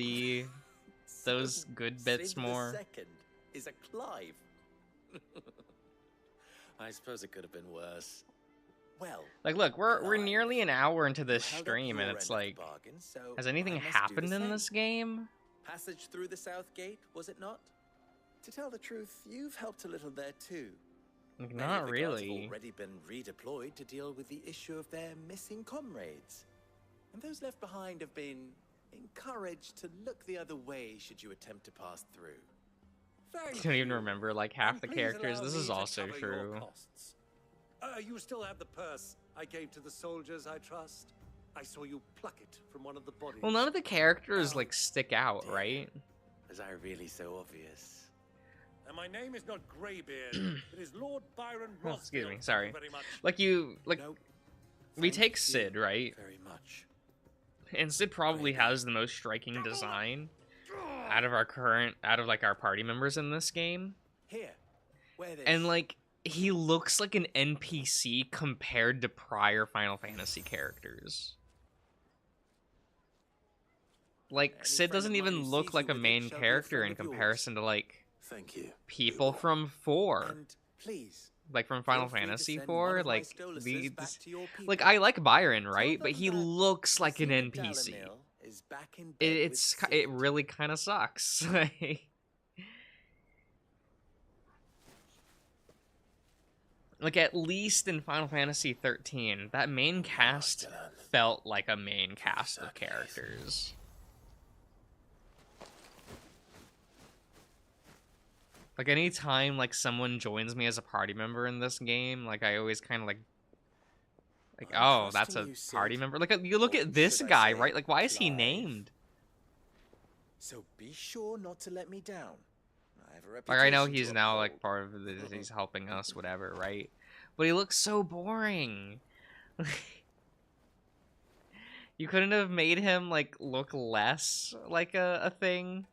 those good bits Sid more. the second is a Clive. I suppose it could have been worse. Well, Like, look, we're Clive, nearly an hour into this you held up stream, and your it's end of the like, bargain, so has anything I must do happened the in same. this game? Passage through the south gate, was it not? To tell the truth, you've helped a little there too. Like, Many not of the guards really. have already been redeployed to deal with the issue of their missing comrades. And those left behind have been encouraged to look the other way should you attempt to pass through. I don't even remember like half the Please characters. allow This me is to also cover your true. costs. You still have the purse I gave to the soldiers, I trust? I saw you pluck it from one of the bodies. Well, none of the characters like stick out, right? Was I really so obvious? And my name is not Greybeard. It is Lord Byron Oh, Rothfield. excuse me, Thank you sorry. very much. Like No, we thank take you Sid, right? very much. And Sid probably has the most striking design out of our party members in this game. Here, wear this. And like he looks like an NPC compared to prior Final Fantasy characters. Like Any Sid friend of doesn't mine even who look sees like you a with it main shall be a character friend in of yours. comparison to like Thank you. people from 4. And please, Like from Final feel free to Fantasy send 4, one of my like stoluses these, back to your like people. I like Byron, right? Tell But them he that looks like an Senior NPC. Dalamil is back in bed It's with it Sid. really kind of sucks. Like at least in Final Fantasy 13, that main cast felt like a main cast of characters. Like anytime like someone joins me as a party member in this game, like I always kind of like oh, that's a trusting you, party Sid. member. Like you look Or at this should I guy, say, right? Like why is he Clive? named? So be sure not to let me down. I have a Like I know reputation he's to now uphold. like part of the he's helping us, whatever, right? But he looks so boring. You couldn't have made him like look less like a thing.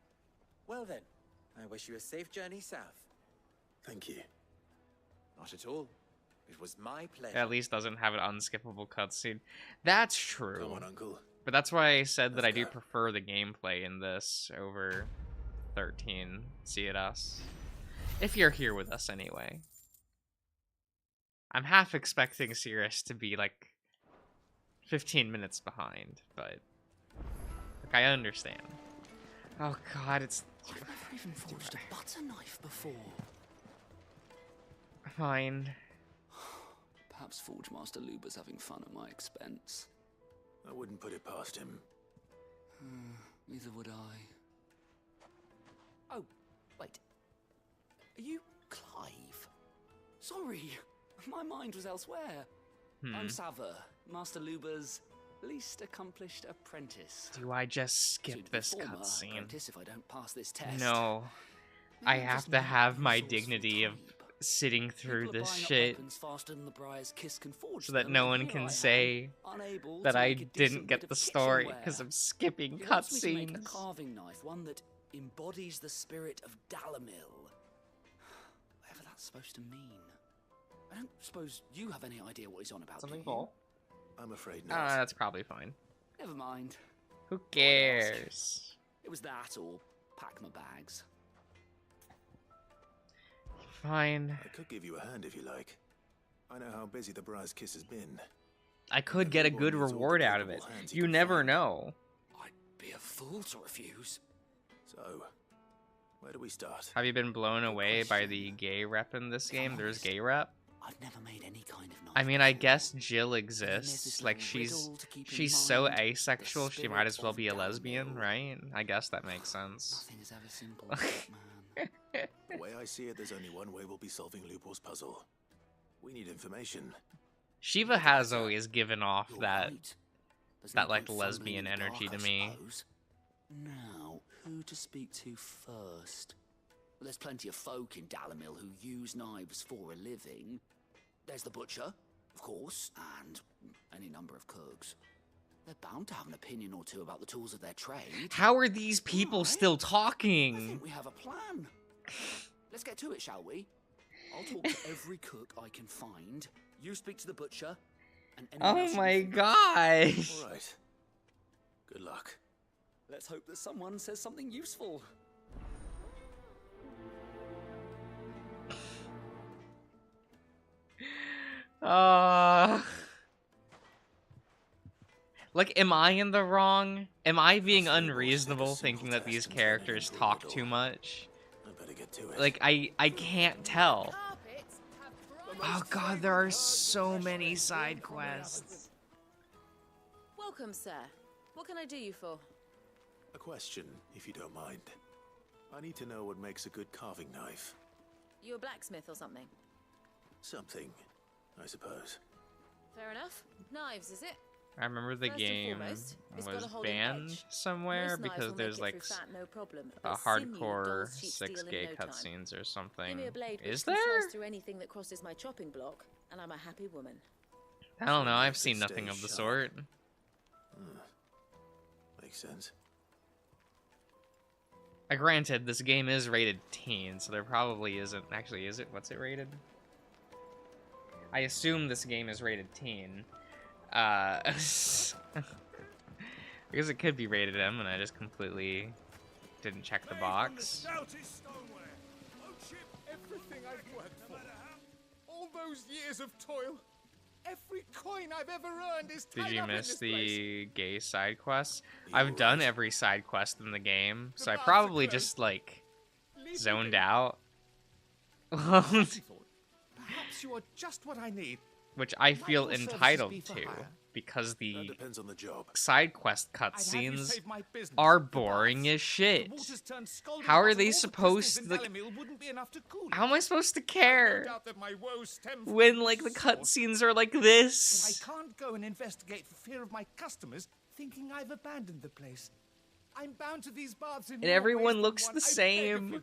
Well then, I wish you a safe journey south. Thank you. Not at all. It was my pleasure. At least doesn't have an unskippable cutscene. That's true. Come on, Uncle. But that's why I said that Let's I do go. prefer the gameplay in this over 13 CS. If you're here with us anyway. I'm half expecting Cirrus to be like 15 minutes behind, but like, I understand. Oh god, it's I've never even forged a butter knife before. fine. Perhaps Forge Master Luber's having fun at my expense. I wouldn't put it past him. Neither would I. Oh, wait. Are you Clive? Sorry, my mind was elsewhere. I'm Sava, Master Luber's least accomplished apprentice. Do I just skip Soon to be this former cutscene? apprentice if I don't pass this test. No. Maybe I I'm have just to not have the my resourceful dignity of type. sitting through People are this buying up shit weapons faster than the Briar's Kiss can forge so that them, no and one here can I am, say unable that to I make a decent didn't bit get of the story kitchenware. because I'm skipping He wants me to make a cutscenes. carving knife, one that embodies the spirit of Dalamil. Whatever that's supposed to mean. I don't suppose you have any idea what he's on about, Something do you? cool? I'm afraid not. Ah, that's probably fine. Never mind. Who cares? It was that or pack my bags. Fine. I could give you a hand if you like. I know how busy the Briar's Kiss has been. I could get a good reward out of it. You never know. I'd be a fool to refuse. So, where do we start? Have you been blown away by the gay rep in this game? There's gay rep? I've never made any kind of knife. I mean, I guess Jill there's exists. this Like, little she's riddle to keep in she's so mind, the asexual, she might spirit as well of be a Dalamil. lesbian, right? I guess that makes sense. Nothing is ever simple, man. The way I see it, there's only one way we'll be solving Lupul's puzzle. We need information. Shiva has always given off You're that right. that like lesbian energy to me. Now, who to speak to first? Well, there's plenty of folk in Dalamil who use knives for a living. There's the butcher, of course, and any number of cooks. They're bound to have an opinion or two about the tools of their trade. How are these people still talking? I think we have a plan. Let's get to it, shall we? I'll talk to every cook I can find. You speak to the butcher. And oh my gosh. All right. Good luck. Let's hope that someone says something useful. Like, am I in the wrong? Am I being unreasonable thinking that these characters talk too much? Like, I can't tell. Oh god, there are so many side quests. Welcome, sir. What can I do you for? A question, if you don't mind. I need to know what makes a good carving knife. You a blacksmith or something? Something, I suppose. Fair enough. Knives, is it? I remember the game was banned somewhere because there's like a hardcore 6K cutscenes or something. Is there? Through anything that crosses my chopping block, and I'm a happy woman. I don't know. I've seen nothing of the sort. Makes sense. Granted, this game is rated teen, so there probably isn't. Actually, is it? What's it rated? I assume this game is rated teen. Because it could be rated M, and I just completely didn't check the box. Everything I've worked for, all those years of toil, every coin I've ever earned is tied Did you up in miss this the place. gay side quests? I've done every side quest in the game, so I probably just like zoned out. Perhaps you are just what I need. Which I feel entitled to, because the side quest cutscenes are boring as shit. How are they supposed to? How am I supposed to care when like the cutscenes are like this? I can't go and investigate for fear of my customers thinking I've abandoned the place. I'm bound to these baths in And everyone looks the same.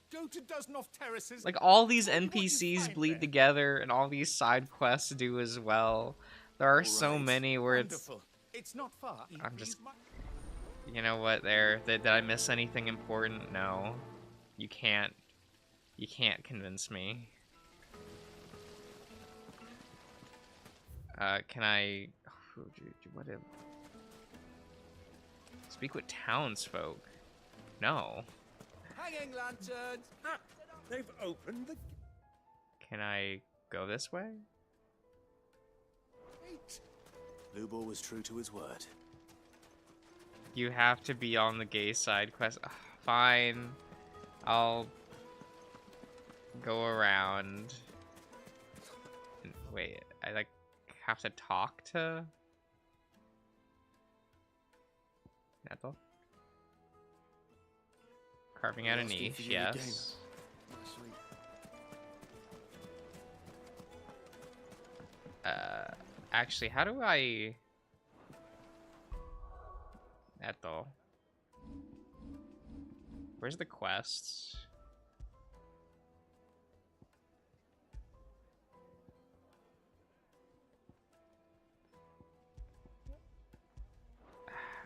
Go to Dozenhof Terraces. Like, all these NPCs bleed together, and all these side quests do as well. There are so many where it's not far. I'm just... You know what, did I miss anything important? No. You can't convince me. Can I... What if... Speak with townsfolk? No. Hanging lanterns. Ah, they've opened the... Can I go this way? Wait. Lubor was true to his word. You have to be on the gay side quest. Ugh, fine. I'll go around. Wait, I like have to talk to Neto? Carving out a niche, yes. Actually, how do I... Neto. Where's the quests?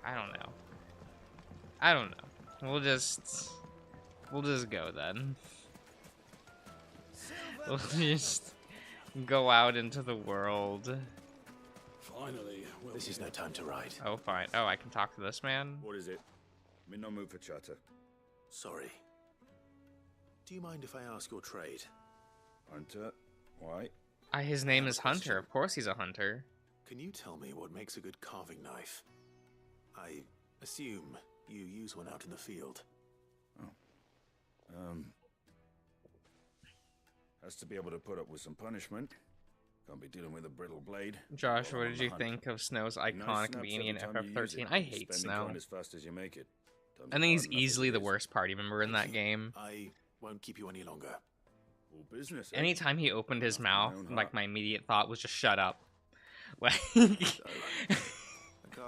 I don't know. I don't know. We'll just go then. We'll just go out into the world. Finally, this is no time to ride. Oh, fine. Oh, I can talk to this man? What is it? I'm in no mood for chatter. Sorry. Do you mind if I ask your trade? Hunter? Why? His name is Hunter. Of course he's a hunter. Can you tell me what makes a good carving knife? I assume you use one out in the field. Has to be able to put up with some punishment. Can't be dealing with a brittle blade. Josh, what did you think of Snow's iconic beanie in FF13? I hate Snow. As fast as you make it. I think he's easily the worst party member in that game. I won't keep you any longer. All business. Anytime he opened his mouth, like my immediate thought was just shut up. Like,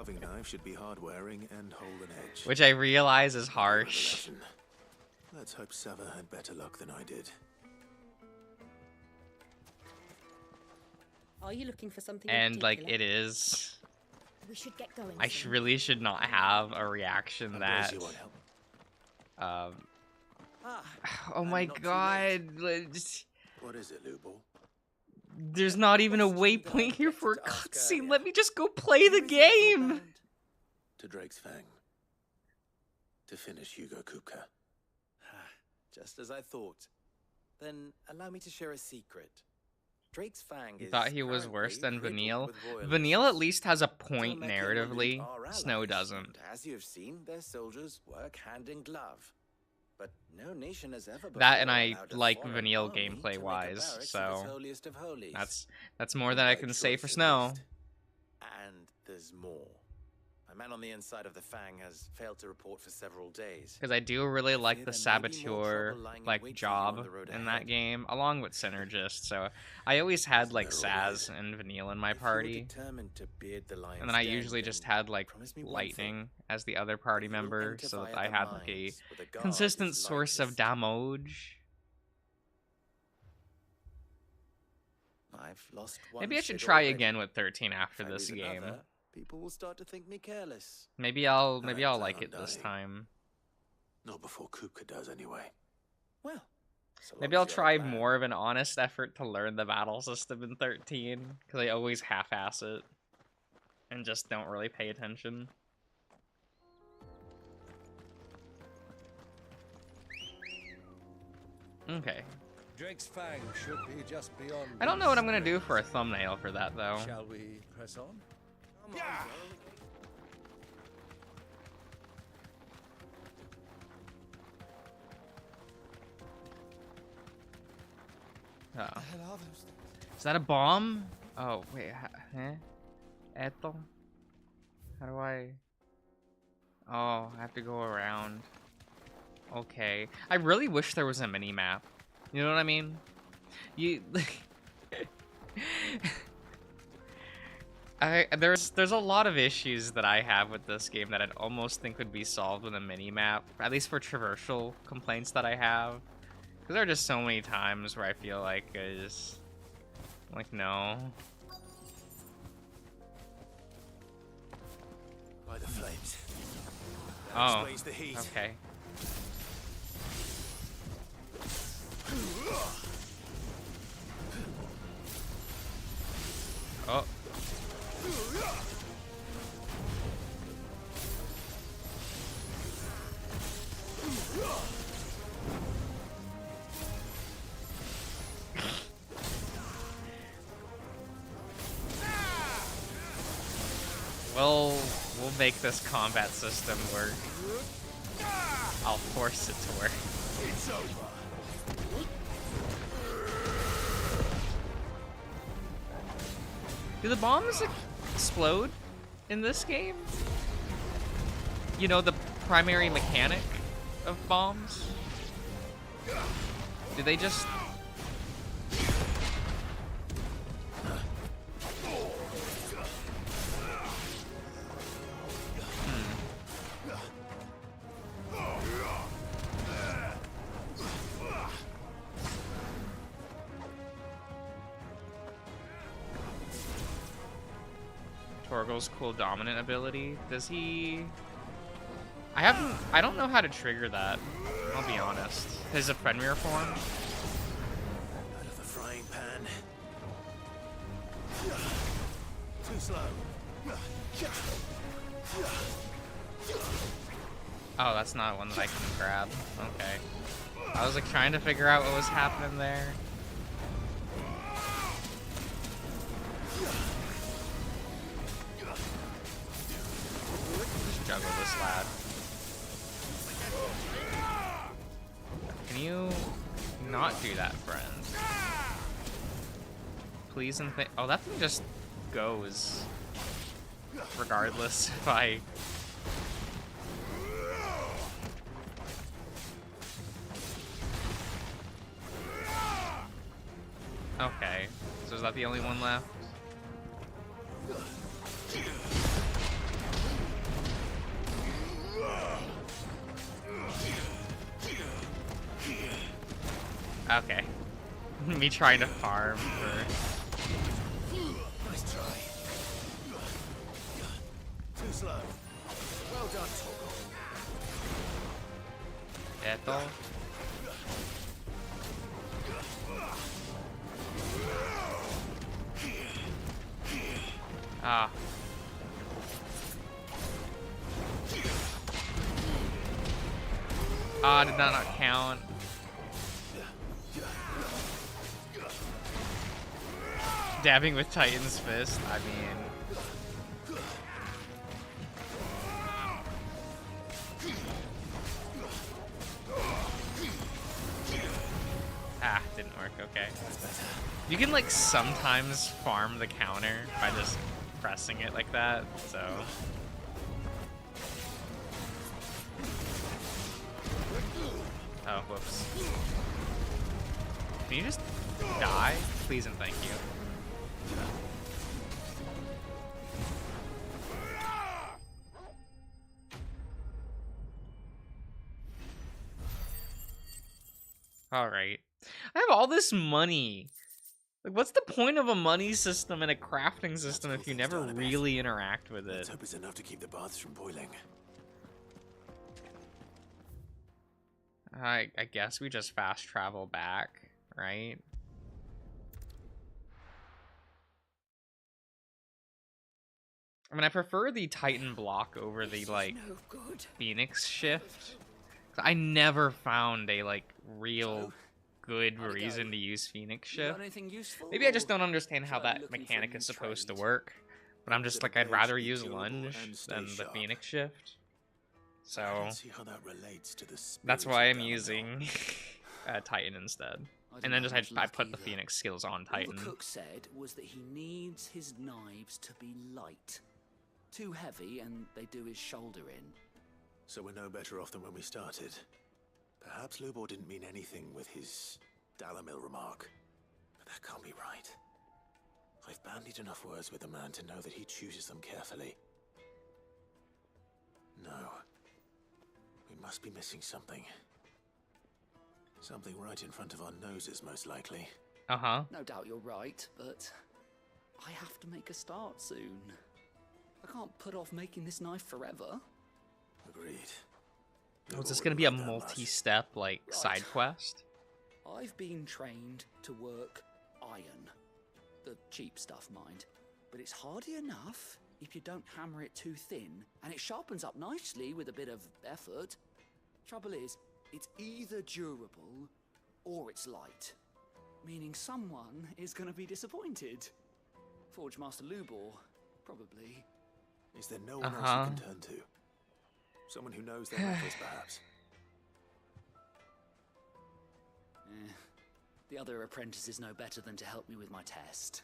carving knife should be hard-wearing and hold an edge. Which I realize is harsh. Let's hope Sava had better luck than I did. Are you looking for something? And like it is. We should get going. I really should not have a reaction that. Oh my god. What is it, Lubo? There's not even a waypoint here for a cutscene. Let me just go play the game. To Drake's Fang. To finish Hugo Kupka. Just as I thought. Then allow me to share a secret. Drake's Fang You is thought he was worse than Vanille? royalists. Vanille at least has a point Don't make it elude narratively. our Snow allies, doesn't. and as you have seen, their soldiers work hand in glove. But no nation has ever That and before I allowed a like foreign Vanille army to gameplay make a wise, barracks of its so holiest of holies. that's more than I can say for Snow. And there's more. A man on the inside of the Fang has failed to report for several days. Because I do really like the saboteur like job in that game, along with Synergist. So I always had like Saz and Vanille in my party, Determined to beard the lion's and then I den, usually then just had like me one Lightning as the other party member, enter so that via I the had like a mines, where the guard consistent is source of damage. I've lost one Maybe I should shit try already. again with 13 after If I this lose game. another, people will start to think me careless. Maybe I'll I like plan it on this dying. time. Not before Kupka does, anyway. Well, so Maybe long I'll as you have a try plan. more of an honest effort to learn the battle system in 13, because I always half-ass it and just don't really pay attention. Okay. Drake's Fang should be just beyond. I don't know what I'm gonna these do for a thumbnail for that though. Shall we press on? Oh. Is that a bomb? Oh, wait. Eto? How do I... Oh, I have to go around. Okay. I really wish there was a mini-map. You know what I mean? You... There's a lot of issues that I have with this game that I'd almost think would be solved with a mini-map. At least for traversal complaints that I have. Because there are just so many times where I feel like I just... Like, no. By the flames. That Oh, explains the heat. okay. Oh. We'll make this combat system work. I'll force it to work. It's over. Do the bombs explode in this game? You know, the primary mechanic of bombs? Do they just... Torgal's cool dominant ability. Does he... I don't know how to trigger that. I'll be honest. His Fenrir form? Out of the frying pan. Too slow. Oh, that's not one that I can grab. Okay. I was like trying to figure out what was happening there. Just juggle this lad. Can you not do that, friend? Please and thank. Oh, that thing just goes. Regardless if I. Okay, so is that the only one left? Okay. Me trying to farm for... Nice try. Too slow. Well done, Torgal. Ethel? Ah. Ah, did that not count? Dabbing with Titan's Fist, I mean... Ah, didn't work, okay. You can, like, sometimes farm the counter by just pressing it like that, so... Oh, whoops. Can you just die? Please and thank you. Alright. I have all this money. Like, what's the point of a money system and a crafting system if you never really interact with it? Let's hope it's enough to keep the baths from boiling. I guess we just fast travel back, right? I mean, I prefer the Titan block over the, like, Phoenix shift. I never found a, like, real good reason to use Phoenix shift. Maybe I just don't understand how that mechanic is supposed to work. But I'm just like, I'd rather use lunge than the Phoenix shift. So that's why I'm using Titan instead. And then just I put the Phoenix skills on Titan. All the cook said was that he needs his knives to be light. Too heavy and they do his shoulder in. So we're no better off than when we started. Perhaps Lubor didn't mean anything with his Dalamil remark. But that can't be right. I've bandied enough words with the man to know that he chooses them carefully. No. We must be missing something. Something right in front of our noses, most likely. Uh-huh. No doubt you're right, but I have to make a start soon. I can't put off making this knife forever. Agreed. Oh, is this gonna be a multi-step, like, side quest? I've been trained to work iron. The cheap stuff, mind. But it's hardy enough if you don't hammer it too thin, and it sharpens up nicely with a bit of effort. Trouble is, it's either durable or it's light. Meaning someone is gonna be disappointed. Forge Master Lubor, probably. Is there no one else you can turn to? Someone who knows their methods, perhaps? The other apprentices know better than to help me with my test.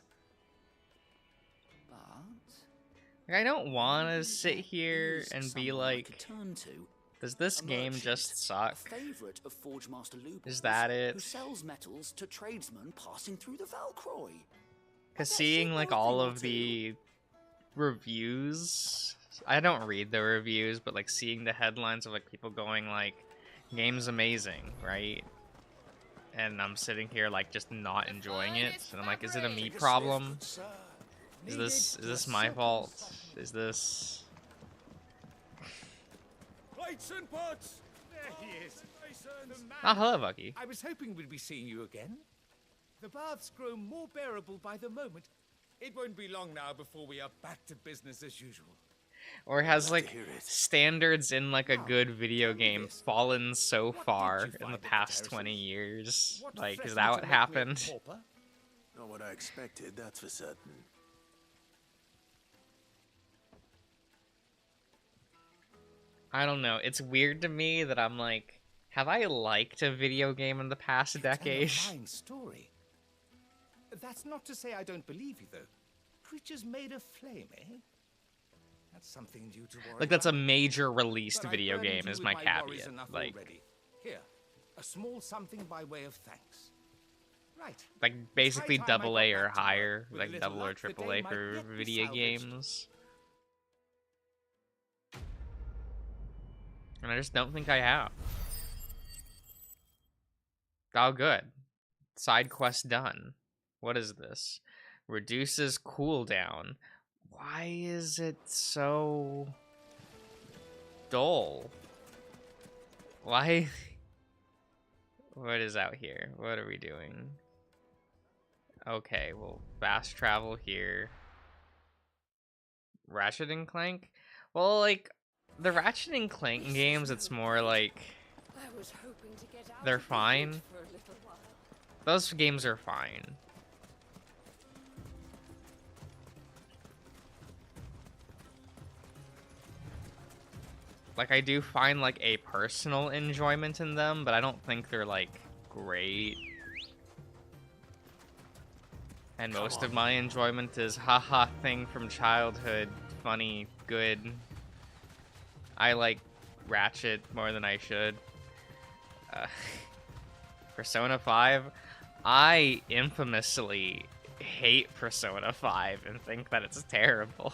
But I don't want to sit here and be like, does this game just suck? Favorite of Forge Master Lubor, Is that it? who sells metals to tradesmen passing through the Valcroy. Because seeing like all of the reviews, I don't read the reviews, but like seeing the headlines of like people going like, game's amazing, right? And I'm sitting here like just not enjoying it, and I'm like, is it a me problem? Is this my fault? Is this... Plates and pots! There he is. Oh, hello, Bucky. I was hoping we'd be seeing you again. The baths grow more bearable by the moment. It won't be long now before we are back to business as usual. Or has like standards in like a good video game fallen so far in the past 20 years? Like, is that what happened? Not what I expected, that's for certain. I don't know. It's weird to me that I'm like, have I liked a video game in the past decade? It's a fine story. That's not to say I don't believe you, though. Creatures made of flame, eh? That's something new to worry Like, that's a about. major released But video I've burdened game you is with my worries caveat. enough Like, already. Here, a small something by way of thanks. Right. basically It's high time I double got A or back to higher, work. With a like little double or luck, the triple day A might for yet be video salvaged. games. And I just don't think I have. Oh, good. Side quest done. What is this? Reduces cooldown. Why is it so dull? Why? What is out here? What are we doing? Okay, well, fast travel here. Ratchet and Clank? Well, like, the Ratchet and Clank games, it's more like they're fine. Those games are fine. Like, I do find, like, a personal enjoyment in them, but I don't think they're, like, great. And most of my enjoyment is haha thing from childhood, funny, good. I like Ratchet more than I should. Persona 5, I infamously hate Persona 5 and think that it's terrible.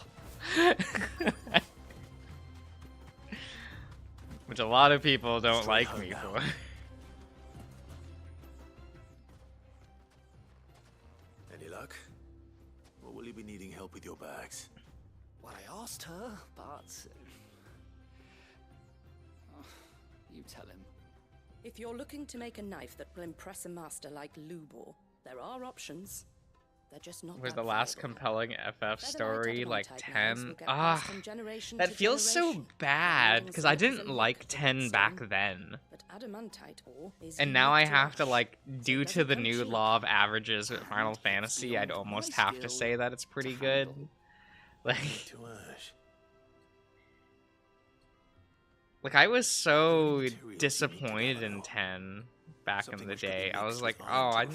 Which a lot of people don't like me for. Any luck? Or will you be needing help with your bags? Well, I asked her, but... you tell him. If you're looking to make a knife that will impress a master like Lubor, there are options. They're just not Was that the last viable. compelling FF story like Adamantite 10? will get Ah, passed from generation that to feels so generation. bad because I Findings didn't look like the 10 same, back then. But adamantite ore is And now I unique to have to, ash, like, so due it to doesn't the come new cheap. law of averages with Final Fantasy, I'd almost have to say that it's pretty good. Like, I was so disappointed in 10 back in the day. I was like, oh,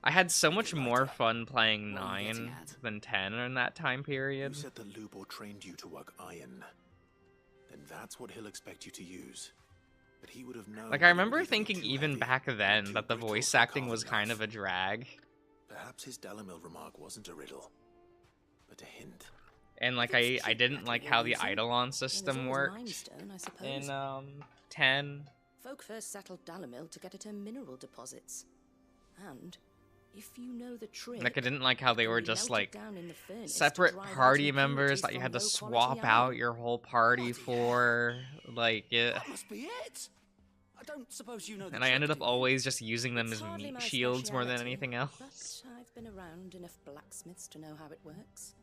I had so much more fun playing 9 than 10 in that time period. You said that Lubor trained you to work iron. Then that's what he'll expect you to use. But he would have known. Like, I remember thinking even back then that the voice acting was kind of a drag. Perhaps his Dalamil remark wasn't a riddle, but a hint. And, like, I didn't like how the Eidolon system worked Limestone, I suppose. in 10. Folk first settled Dalamil to get at her mineral deposits. And if you know the trick, Like, I didn't like how they it were can be just, melted like, down in the furnace to separate drive out party impurities members that you from had to low-quality swap iron. out your whole party for. Like, it. That must be it. I don't suppose you know the And I ended trick, up always just using them It's as hardly meat my shields more than speciality, anything else. But I've been around enough blacksmiths to know how it works.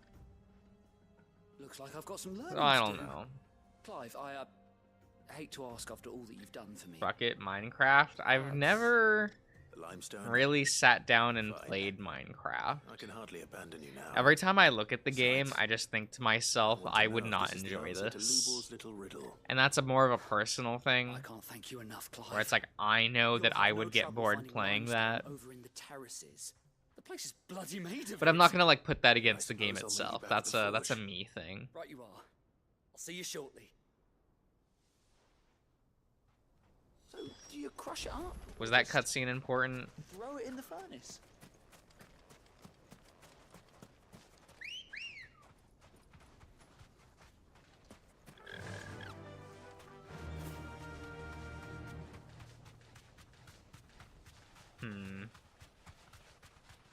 Looks like I've got some learning I to don't do. know. Clive, I hate to ask after all that you've done for me. Fuck it, Minecraft. I've never Limestone. really sat down and played Minecraft. I can hardly abandon you now. Every time I look at the game, I just think to myself, want to I know would if not this is the enjoy answer to this. Lubor's little riddle. And that's a more of a personal thing. I can't thank you enough, Clive. Where it's like, I know that You'll I have would no get trouble bored finding playing limestone that. Over in the terraces. The place is bloody made of But I'm it. not gonna, like, put that against the game suppose I'll leave you itself. back to the That's a forge. me thing. Right you are. I'll see you shortly. So, do you crush it up? Was that cutscene important? Throw it in the furnace.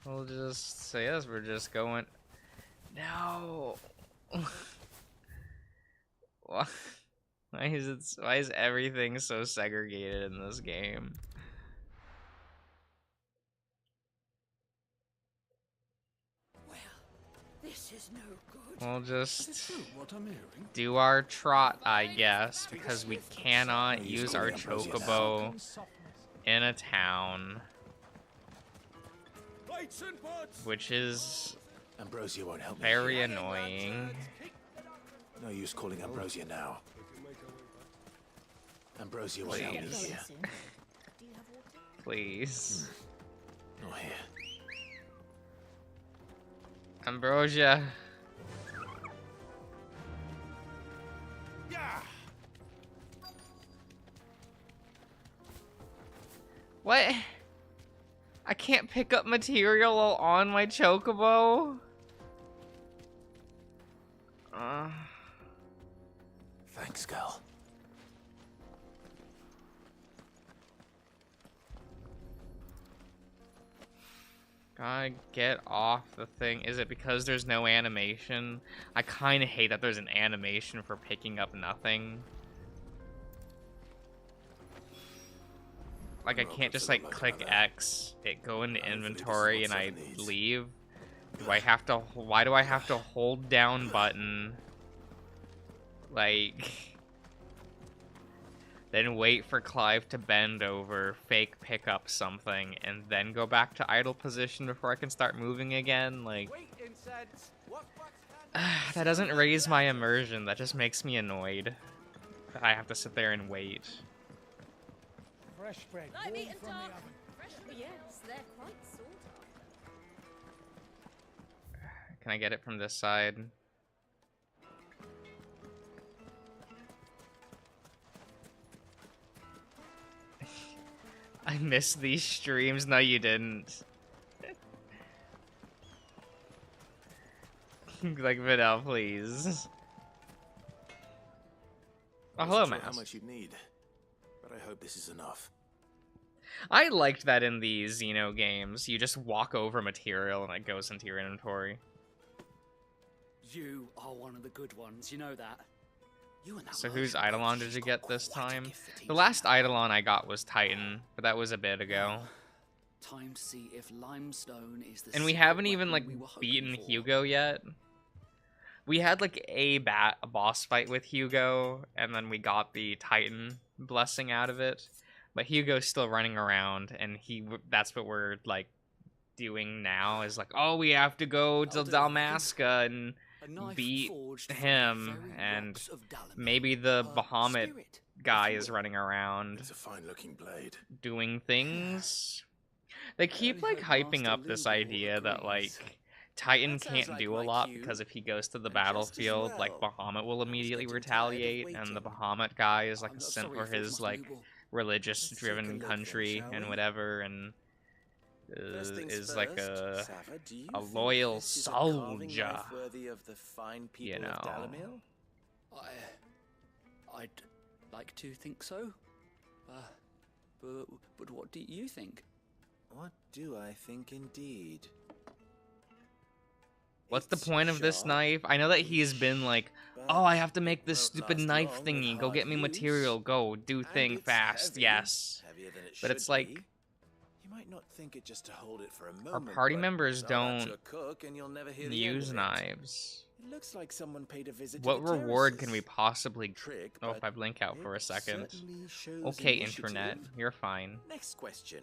We'll just say yes, we're just going. No. Why is everything so segregated in this game? This is no good. We'll just What I'm hearing? do our trot, I guess, because we cannot use our chocobo in a town, which is Ambrosia won't help me. very annoying. No use calling Ambrosia now. Ambrosia won't help me Please. here. Please. Not here. Ambrosia. What? I can't pick up material on my chocobo? Thanks, girl. Gotta get off the thing. Is it because there's no animation? I kind of hate that there's an animation for picking up nothing. Like, I can't just, like, click X, it go into inventory, and I leave. Do I have to... Why do I have to hold down button? Like... Then wait for Clive to bend over, fake pick up something, and then go back to idle position before I can start moving again? Like... that doesn't raise my immersion, that just makes me annoyed. That I have to sit there and wait. Fresh bread, Like meat and from the duck. oven. Fresh, yes, they're quite sought after. Can I get it from this side? I missed these streams. No, you didn't. Like, Vidal, please. Oh, hello, How Mass. much you'd need, but I hope this is enough. I liked that in the Xeno games. You just walk over material and it goes into your inventory. You are one of the good ones, you know that. So whose Eidolon did you get this time? The last Eidolon I got was Titan, but that was a bit ago. Time to see if limestone is the And we secret haven't even, like, weapon we were hoping beaten for. Hugo yet. We had, like, a boss fight with Hugo, and then we got the Titan blessing out of it. But Hugo's still running around, and that's what we're, like, doing now, is like, oh, we have to go to Dalmasca and beat him, and maybe the Bahamut guy is running around It's a fine-looking blade. doing things. They keep, like, hyping up this idea that, like, Titan can't do a lot because if he goes to the battlefield, like, Bahamut will immediately retaliate, and the Bahamut guy is, like, a simp for his, like, religious-driven country and whatever, and is like a loyal soldier, you know. I'd like to think so, but what do you think? What do I think indeed? What's the point of this knife? I know that he's been like, oh, I have to make this stupid knife thingy. Go get me material. Go, do thing fast. Yes. But it's like, You might not think it just to hold it for a moment. our party but members throw that don't to a cook and you'll never hear the use end of it. knives. It looks like someone paid a visit What to the reward terraces. can we possibly... Oh, if but I blink out for a second. certainly shows Okay, initiative. internet. You're fine. Next question.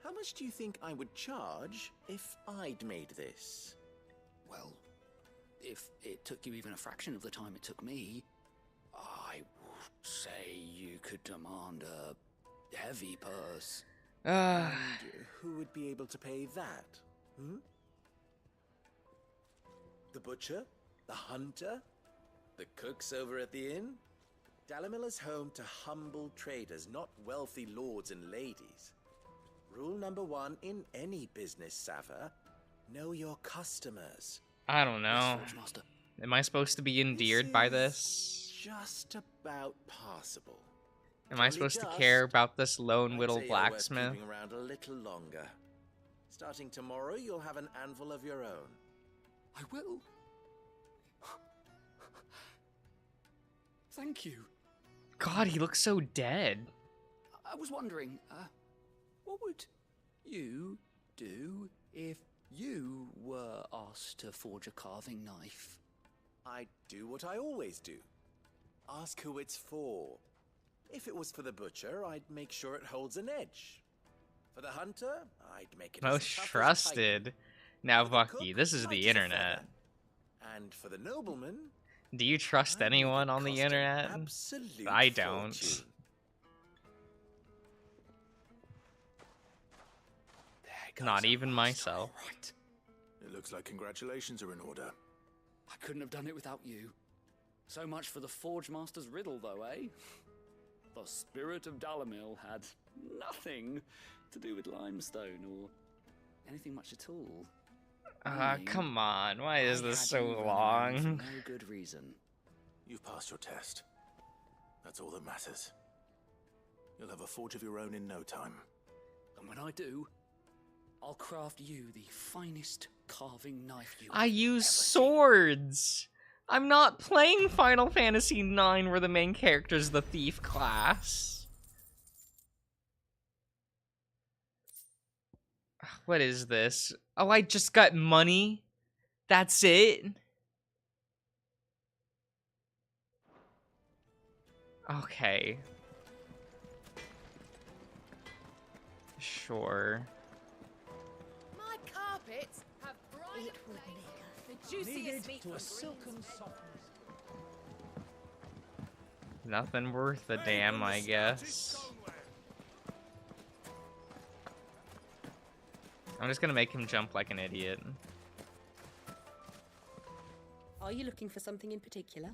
How much do you think I would charge if I'd made this? Well, if it took you even a fraction of the time it took me, I would say you could demand a heavy purse. And who would be able to pay that? Hmm? The butcher? The hunter? The cooks over at the inn? Dalamil is home to humble traders, not wealthy lords and ladies. Rule number 1 in any business, Sava: know your customers. I don't know. Am I supposed to be endeared by this? Just about possible. Am I supposed to care about this lone I'd little say you're worth blacksmith? keeping around a little longer. Starting tomorrow, you'll have an anvil of your own. I will. Thank you. God, he looks so dead. I was wondering, what would you do if you were asked to forge a carving knife? I'd do what I always do. Ask who it's for. If it was for the butcher, I'd make sure it holds an edge. For the hunter, I'd make it Most as tough as trusted. Now, Bucky, this is the internet. titan. And for the nobleman, Do you trust anyone on the internet? absolute I don't. fortune. Not even myself. It looks like congratulations are in order. I couldn't have done it without you. So much for the Forge Master's riddle, though, eh? The spirit of Dalamil had nothing to do with limestone or anything much at all. Come on. Why is this had so you running long? around for no good reason. You've passed your test. That's all that matters. You'll have a forge of your own in no time. And when I do, I'll craft you the finest carving knife you I have use ever swords. I'm not playing Final Fantasy IX where the main character is the thief class. What is this? Oh, I just got money. That's it? Okay. Sure. My carpets have bright the juiciest meat to a silken softness. Nothing worth a damn, I guess. I'm just gonna make him jump like an idiot. Are you looking for something in particular?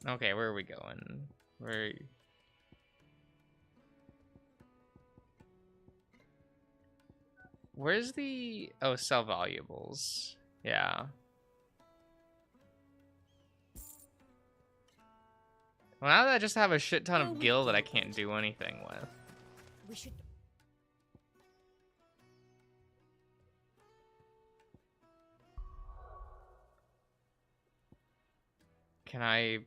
Okay, where are we going? Where's the... Oh, sell valuables. Yeah. Well, now that I just have a shit ton of gil that I can't do anything with. We should. Can I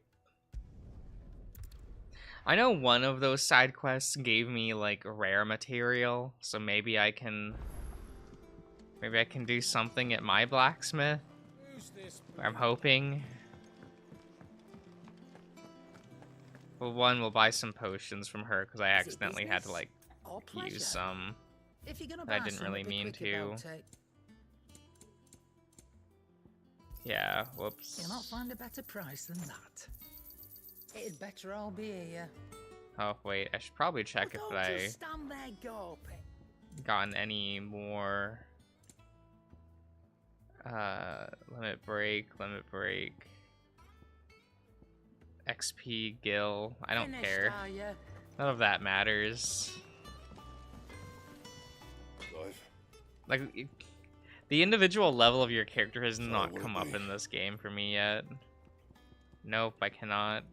know one of those side quests gave me like rare material, so maybe I can do something at my blacksmith. I'm hoping. Well, one, we'll buy some potions from her because I accidentally had to like use some that I didn't really mean to. Yeah, whoops. You'll not find a better price than that. It'd better all be here. Oh wait, I should probably check if I stand there gawping. gotten any more limit break, XP gil. I don't care. None of that matters. Like the individual level of your character has not come up in this game for me yet. Nope, I cannot.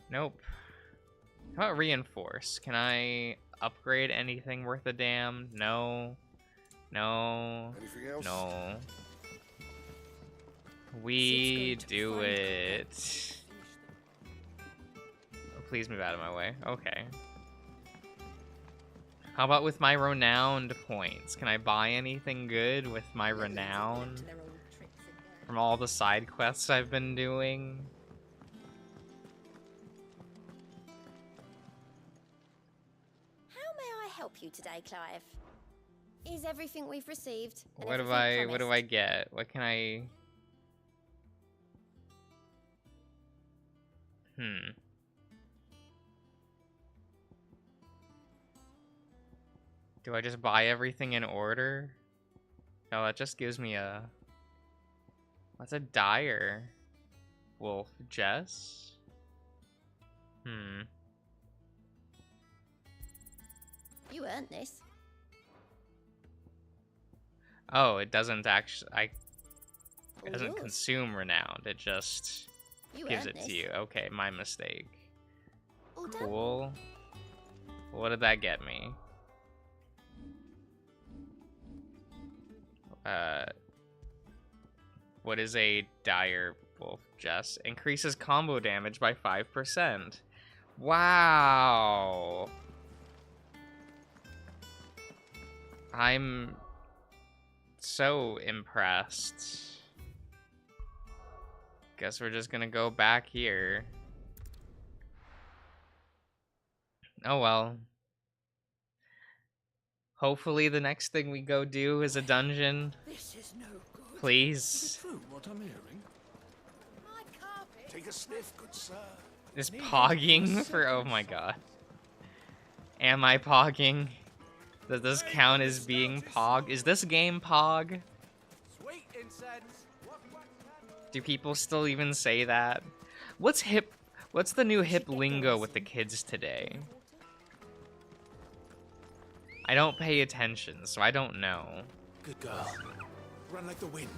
Nope. How about reinforce? Can I upgrade anything worth a damn? No. No. Anything else? No. We do it. Oh, please move out of my way. Okay. How about with my renowned points? Can I buy anything good with my renown? From all the side quests I've been doing? How may I help you today, Clive? Is everything we've received? And What do everything I get? What can I... Do I just buy everything in order? No, that just gives me a... What's a dire? Wolf Jess? You earned this. Oh, it doesn't actually... It doesn't yours. consume renowned, it just You gives earned it to this. you. Okay, my mistake. All done. Cool. What did that get me? What is a dire wolf, Jess? Increases combo damage by 5%. Wow. I'm so impressed. Guess we're just gonna go back here. Oh well. Hopefully the next thing we go do is a dungeon. This is no good. Please. Is it true what I'm hearing? Take a sniff, good sir. Is pogging for... Oh my god. Am I pogging? Does this count as being pog? Is this game pog? Sweet incense. Do people still even say that? What's hip? What's the new hip lingo with the kids today? I don't pay attention, so I don't know. Good girl. Run like the wind.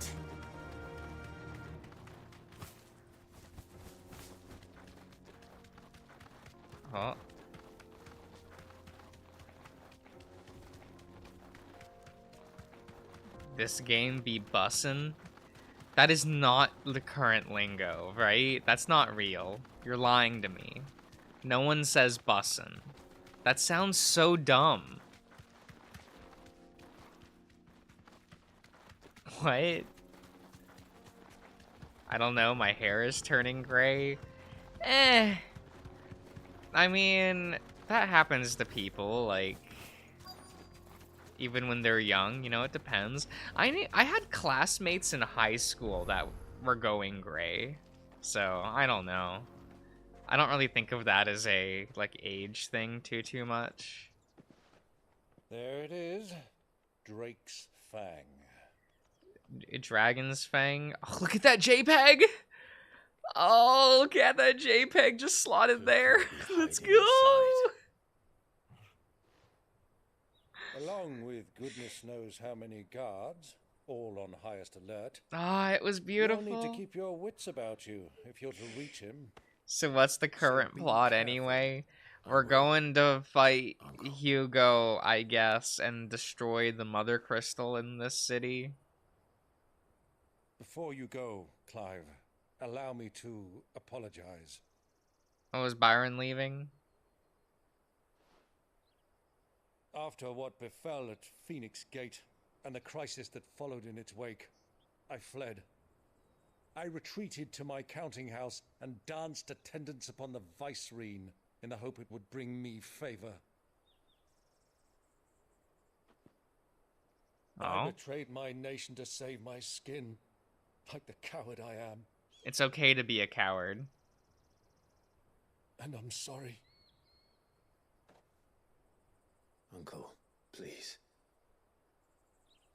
Oh. this game be bussin'? That is not the current lingo, right? That's not real. You're lying to me. No one says bussin'. That sounds so dumb. What? I don't know, my hair is turning gray. I mean, that happens to people, like, even when they're young, you know, it depends. I had classmates in high school that were going gray, so I don't know. I don't really think of that as a, like, age thing too much. There it is. Drake's Fang. Dragon's Fang. Oh, look at that JPEG! Oh, look at that JPEG just slotted there. Let's go! Along with goodness knows how many guards, all on highest alert. Ah, it was beautiful. You'll need to keep your wits about you if you're to reach him. So what's the current plot anyway? We're going to fight Hugo, I guess, and destroy the Mother Crystal in this city. Before you go, Clive, allow me to apologize. Oh, is Byron leaving? After what befell at Phoenix Gate and the crisis that followed in its wake, I fled. I retreated to my counting house and danced attendance upon the vicereine in the hope it would bring me favor. I betrayed my nation to save my skin, like the coward I am. It's okay to be a coward. And I'm sorry. Uncle, please.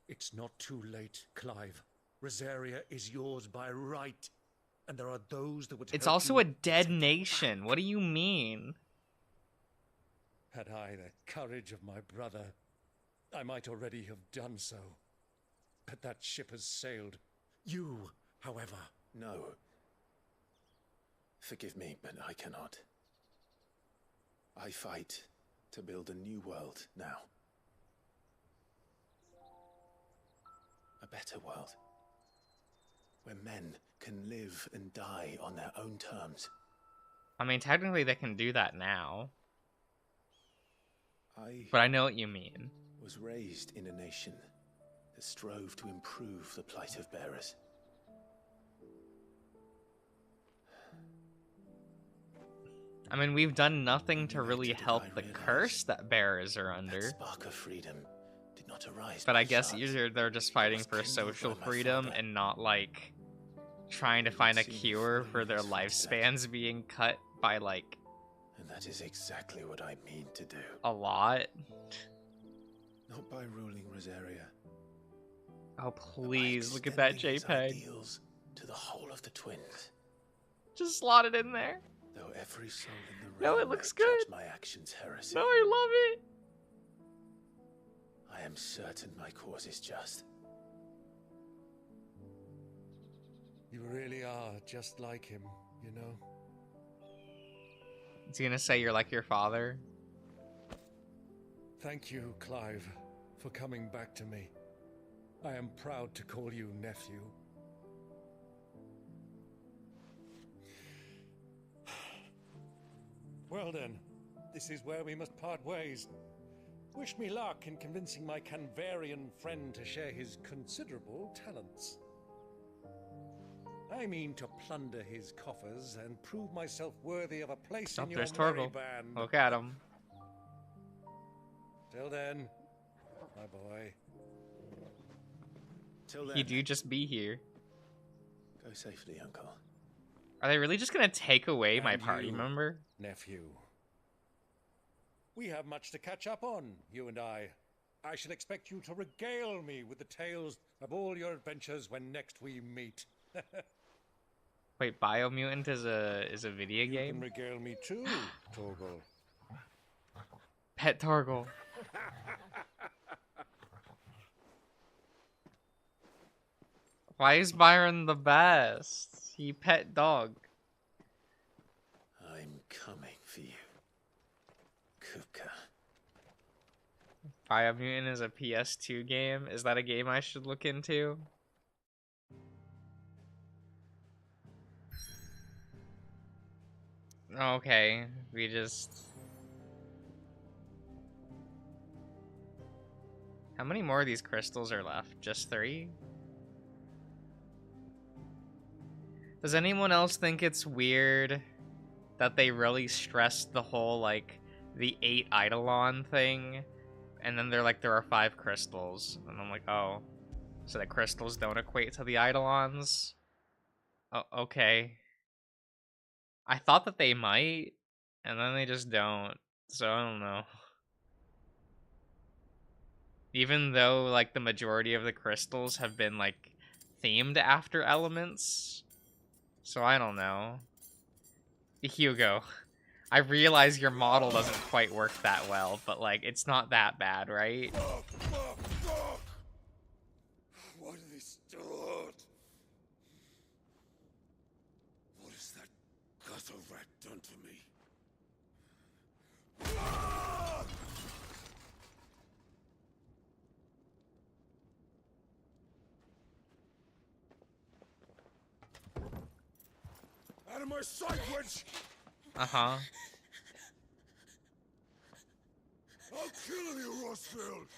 It's not too late, Clive. Rosaria is yours by right. And there are those that would It's help also you a dead nation. What do you mean? Had I the courage of my brother, I might already have done so. But that ship has sailed. You, however... No. Forgive me, but I cannot. I fight to build a new world now. A better world. Where men can live and die on their own terms. I mean, technically they can do that now. But I know what you mean. Was raised in a nation that strove to improve the plight of bearers. I mean, we've done nothing to really help the curse that bearers are under. That spark of freedom did not arise. But I guess they're just fighting for social freedom and not, like, trying to find a cure for their lifespans being cut by, like... And that is exactly what I mean to do. A lot. Not by ruling Rosaria. Oh, please, look at that JPEG. To the whole of the twins. Just slot it in there. Though every soul in the No, realm it looks may good. judge my actions heresy. No, I love it. I am certain my cause is just. You really are just like him, you know? Is he gonna say you're like your father? Thank you, Clive, for coming back to me. I am proud to call you nephew. Well then, this is where we must part ways. Wish me luck in convincing my Canvarian friend to share his considerable talents. I mean to plunder his coffers and prove myself worthy of a place in your There's merry Torgal. band. Look at him. Till then, my boy. Till then. He do just be here. Go safely, Uncle. Are they really just gonna take away my And party you, member? nephew. We have much to catch up on, you and I. I shall expect you to regale me with the tales of all your adventures when next we meet. Wait, Biomutant is a video You game? can regale me too, Torgal. Pet Torgal. Why is Byron the best? He pet dog. I'm coming for you, Kupka. Biomutant is a PS2 game. Is that a game I should look into? Okay, we just... How many more of these crystals are left? Just 3? Does anyone else think it's weird that they really stressed the whole, like, the 8 Eidolon thing? And then they're like, there are 5 crystals. And I'm like, oh. So the crystals don't equate to the Eidolons? Oh, okay. I thought that they might, and then they just don't. So I don't know. Even though, like, the majority of the crystals have been, like, themed after elements. So I don't know. Hugo, I realize your model doesn't quite work that well, but, like, it's not that bad, right? Why do they start? What has that gutter rat done to me? Out of my sight, wench! Uh-huh. I'll kill you, Rossfield!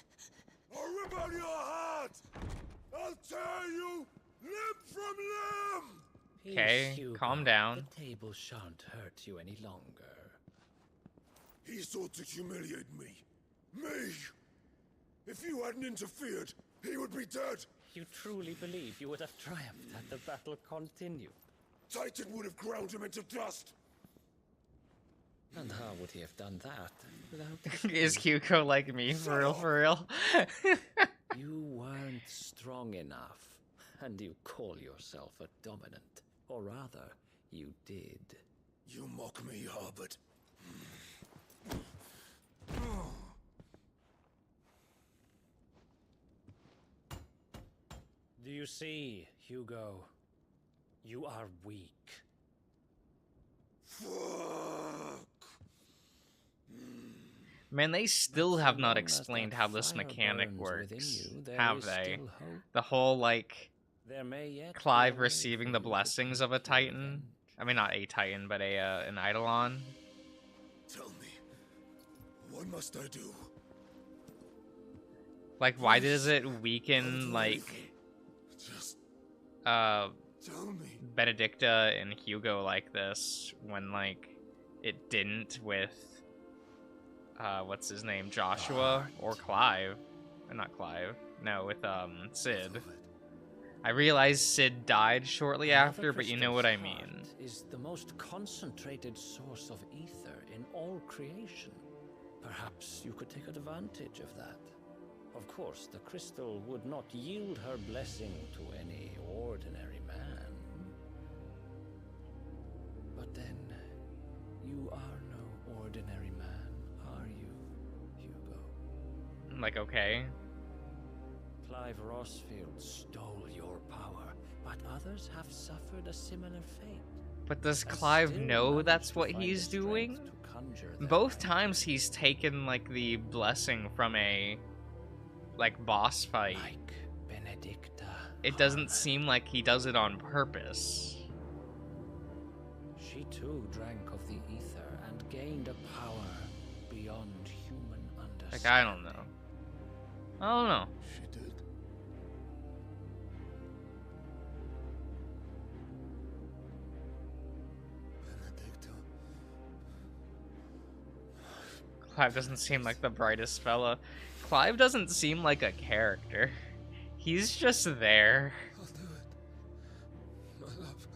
I'll rip out your heart! I'll tear you limb from limb! Okay, calm down. The table shan't hurt you any longer. He sought to humiliate me. Me! If you hadn't interfered, he would be dead! You truly believe you would have triumphed had the battle continued? Titan would have ground him into dust! And how would he have done that without... Is Hugo like me, for real, for real? You weren't strong enough, and you call yourself a dominant. Or rather, you did. You mock me, Harbert. Do you see, Hugo? You are weak. Man, they still have not explained how this mechanic works, have they? The whole, like, Clive receiving the blessings of a Titan. I mean, not a Titan, but an Eidolon. Tell me, what must I do? Like, why does it weaken, like, Benedicta and Hugo like this when, like, it didn't with what's his name, Joshua or Clive? Not Clive. No, with Sid. I realize Sid died shortly after, but you know what I mean. Is the most concentrated source of ether in all creation. Perhaps you could take advantage of that. Of course, the crystal would not yield her blessing to any ordinary man. But then, you are no ordinary man, are you, Hugo? Like, okay. Clive Rossfield stole your power, but others have suffered a similar fate. But does Clive know that's what he's doing? Both times he's taken, like, the blessing from a, like, boss fight. Like Benedicta. It doesn't seem like he does it on purpose. She too drank of the ether and gained a power beyond human understanding. Like, I don't know. I don't know. She did. Benedicta. Clive doesn't seem like the brightest fella. Clive doesn't seem like a character. He's just there. I'll do it. My love.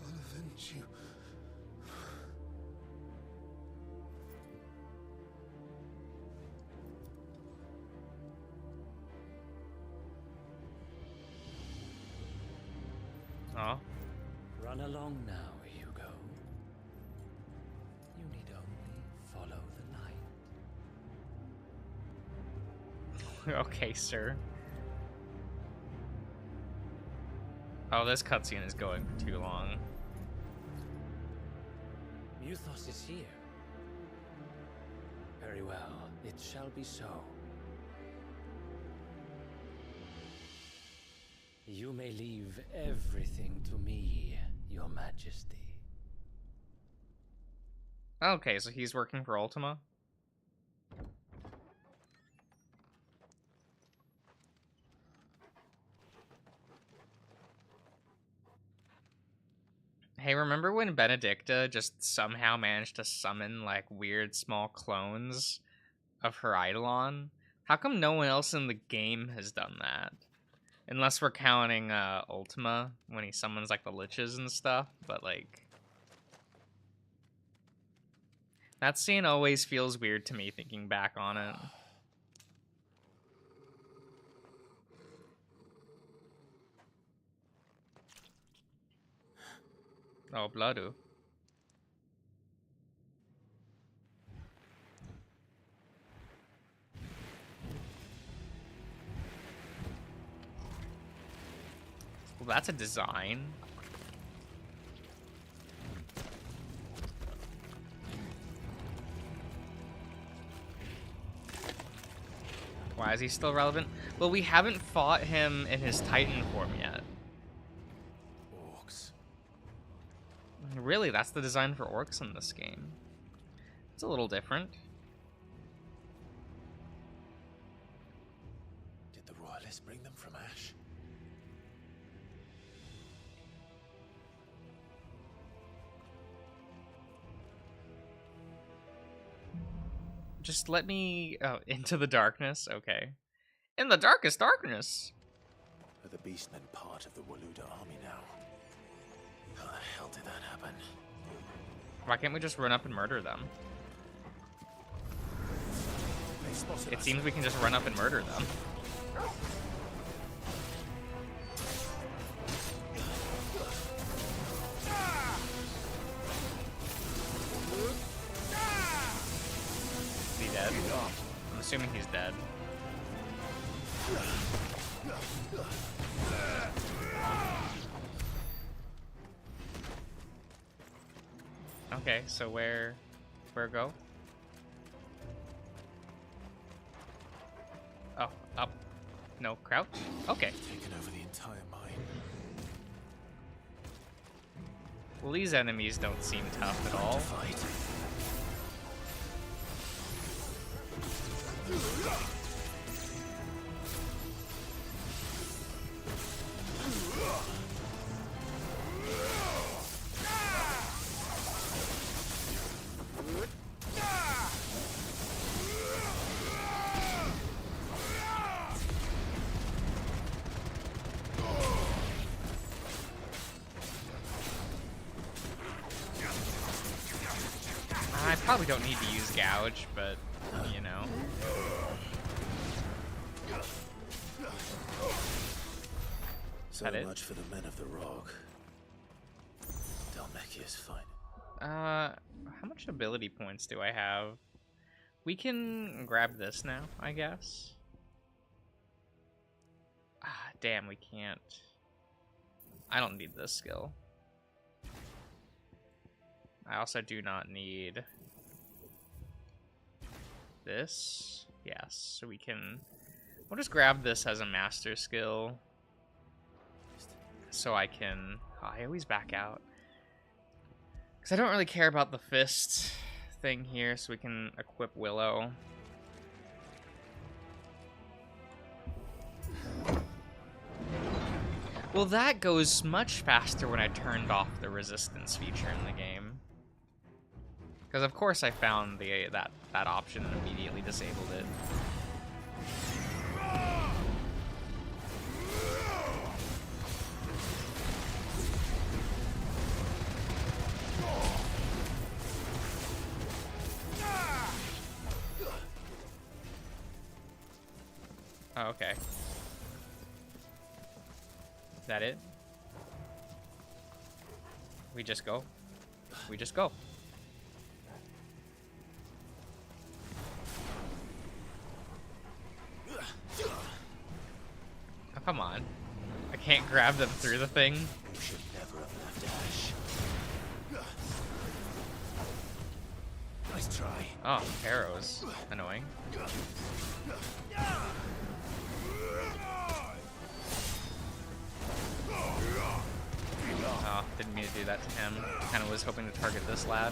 I'll avenge you. Oh. Run along now, Hugo. You need only follow the light. Okay, sir. Oh, this cutscene is going for too long. Muthos is here. Very well. It shall be so. You may leave everything to me, Your Majesty. Okay, so he's working for Ultima? Hey, remember when Benedicta just somehow managed to summon, like, weird small clones of her Eidolon? How come no one else in the game has done that? Unless we're counting Ultima, when he summons, like, the liches and stuff, but, like... that scene always feels weird to me, thinking back on it. Oh, Bloodu. Well, that's a design. Why is he still relevant? Well, we haven't fought him in his Titan form yet. Orcs. Really, that's the design for orcs in this game. It's a little different. Did the royalists bring them from Ash? Just let me... oh, into the darkness? Okay. In the darkest darkness! Are the beastmen part of the Waluda army now? How the hell did that happen? Why can't we just run up and murder them? It seems we can just run up and murder them. Is he dead? I'm assuming he's dead. Okay, so where go? Oh, up. No, crouch? Okay. Taken over the entire mine. Well, these enemies don't seem tough at all. I probably don't need to use Gouge, but, you know. So much for the men of the Rock. Dalmekia's fine. How much ability points do I have? We can grab this now, I guess. Ah, damn, we can't. I don't need this skill. I also do not need this. Yes, so we can... we'll just grab this as a master skill. So I can... oh, I always back out. Because I don't really care about the fist thing here, so we can equip Willow. Well, that goes much faster when I turned off the resistance feature in the game. Because of course I found that option and immediately disabled it. Oh, okay. Is that it? We just go. We just go. Oh, come on. I can't grab them through the thing. We should never have left Ash. Nice Nice try. Oh, arrows. Annoying. Oh, didn't mean to do that to him. Kind of was hoping to target this lad.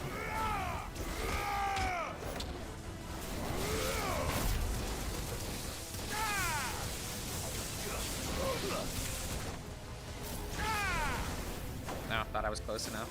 No, thought I was close enough.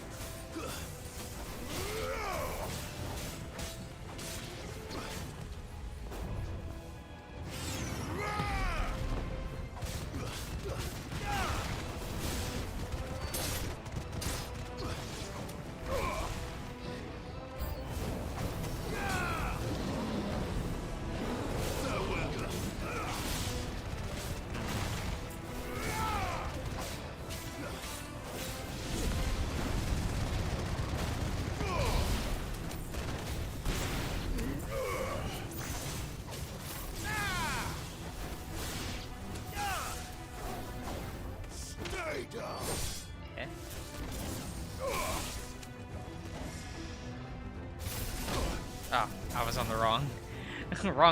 Oh, I was on the wrong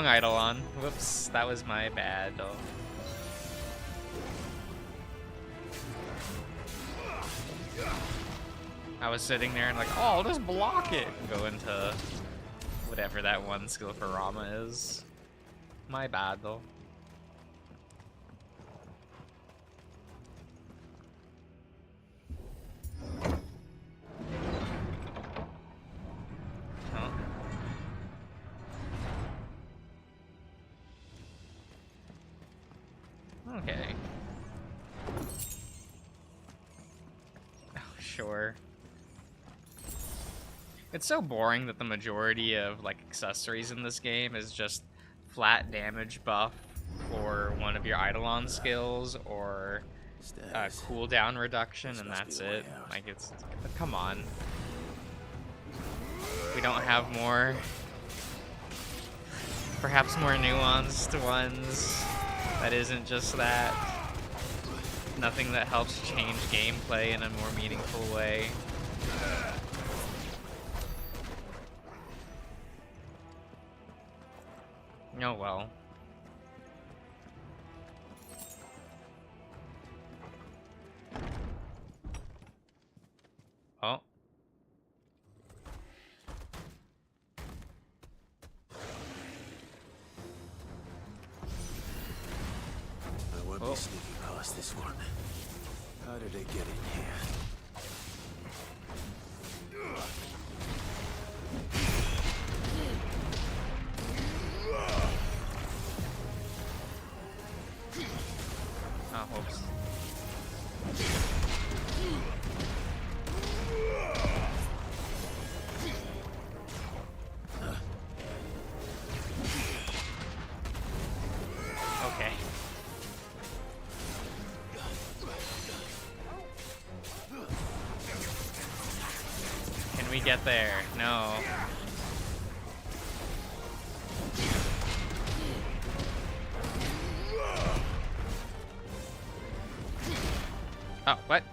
Eidolon. Whoops, that was my bad. Oh. I was sitting there and like, oh, I'll just block it and go into whatever that one skill for Rama is. My bad though. Okay. Oh, sure. It's so boring that the majority of like accessories in this game is just flat damage buff for one of your Eidolon skills or cooldown reduction, and that's it. Like it's, come on. We don't have more, perhaps more nuanced ones. That isn't just that. Nothing that helps change gameplay in a more meaningful way. Oh well. Oh. I won't be sneaking past this one. How did it get in here? Oh, whoops. Okay. Can we get there? No. Oh, what?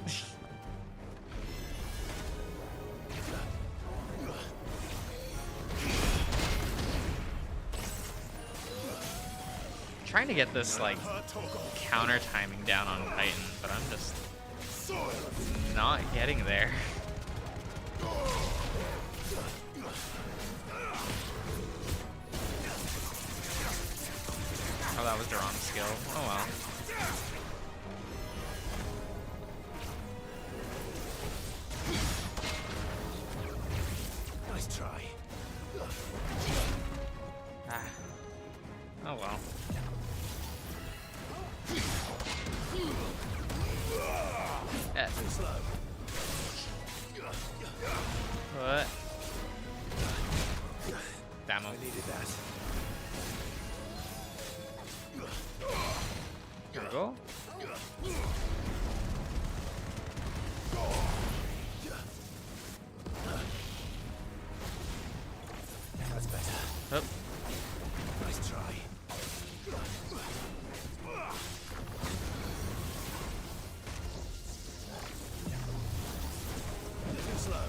Trying to get this like counter timing down on Titan, but I'm just not getting there. Oh, that was the wrong skill. Oh well. Nice try. Ah. Oh well. Yeah. Too slow. What? Damn him. I needed that. Here we go. That's better. Oh. Nice try. Too slow.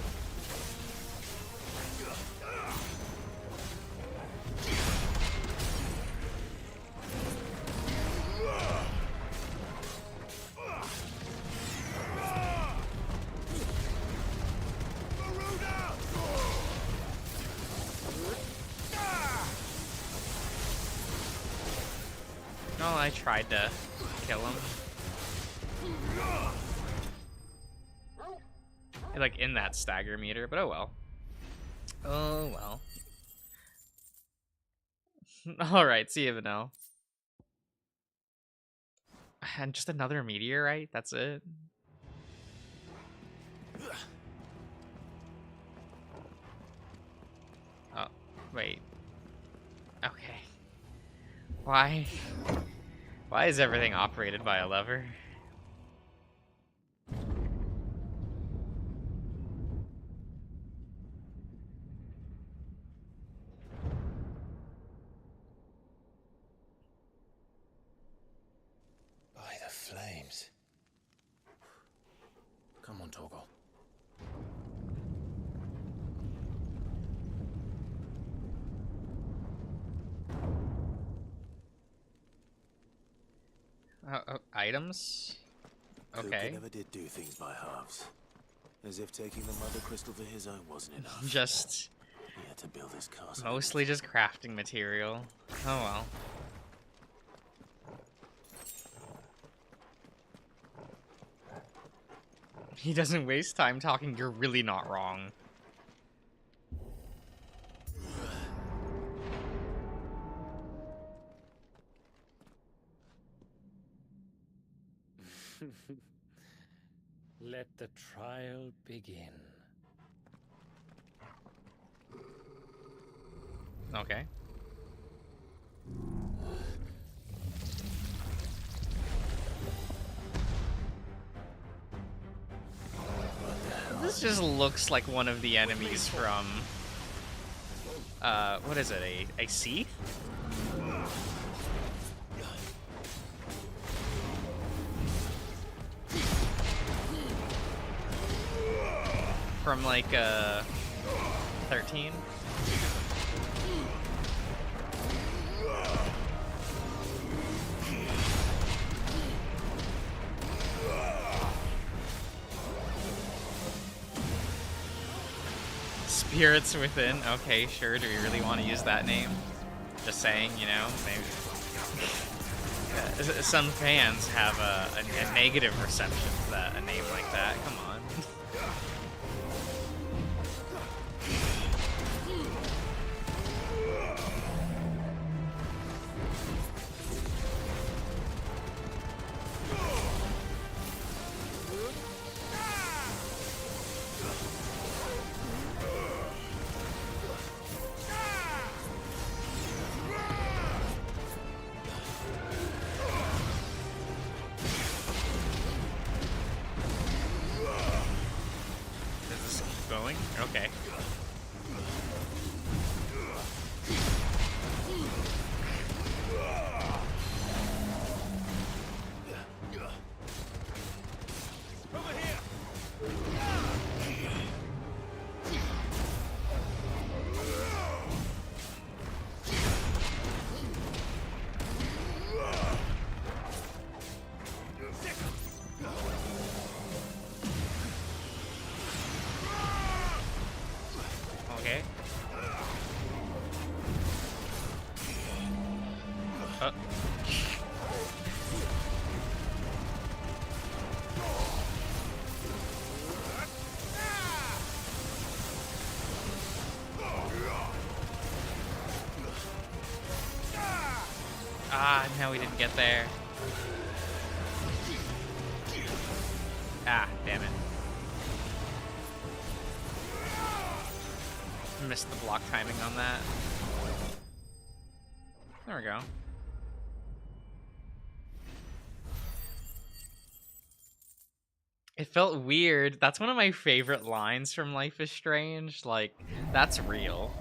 I tried to kill him. Like in that stagger meter, but oh well. Oh well. Alright, see you, Vanel. And just another meteorite? That's it? Oh, wait. Okay. Why? Why is everything operated by a lever? By the flames. Come on, Torgal. Items? Okay. Kuka never did do things by halves. As if taking the mother crystal for his own wasn't enough. Just... He had to build his castle. Mostly just crafting material. Oh well. He doesn't waste time talking, you're really not wrong. Let the trial begin. Okay. This just looks like one of the enemies from... what is it, a Seath? From like 13. Spirits Within. Okay, sure. Do we really want to use that name? Just saying, you know, maybe. Some fans have a negative reception to that, a name like that. Come on. Okay. Okay. Ah, no, we didn't get there. Ah, damn it. Missed the block timing on that. There we go. It felt weird. That's one of my favorite lines from Life is Strange. Like, that's real.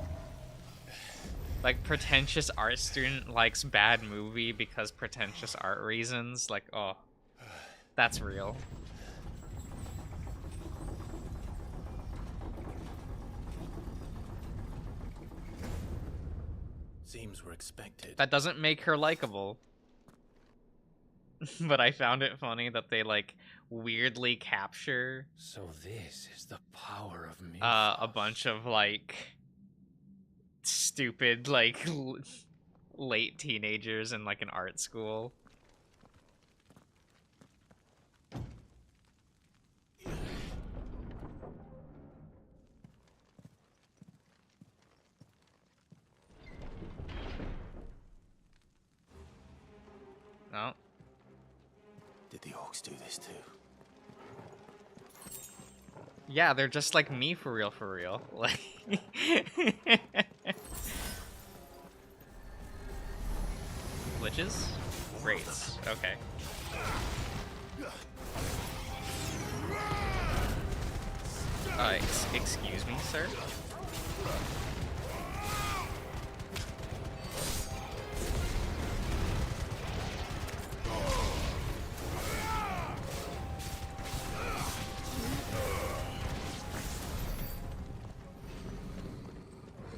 Like, pretentious art student likes bad movie because pretentious art reasons. Like, oh, that's real. Seems we're expected. That doesn't make her likable. But I found it funny that they, like, weirdly capture... So this is the power of music. A bunch of, like... stupid, like, late teenagers in, like, an art school. orcs do this too. Yeah, they're just like me for real, for real. Like glitches? Rates. Okay. Excuse me, sir?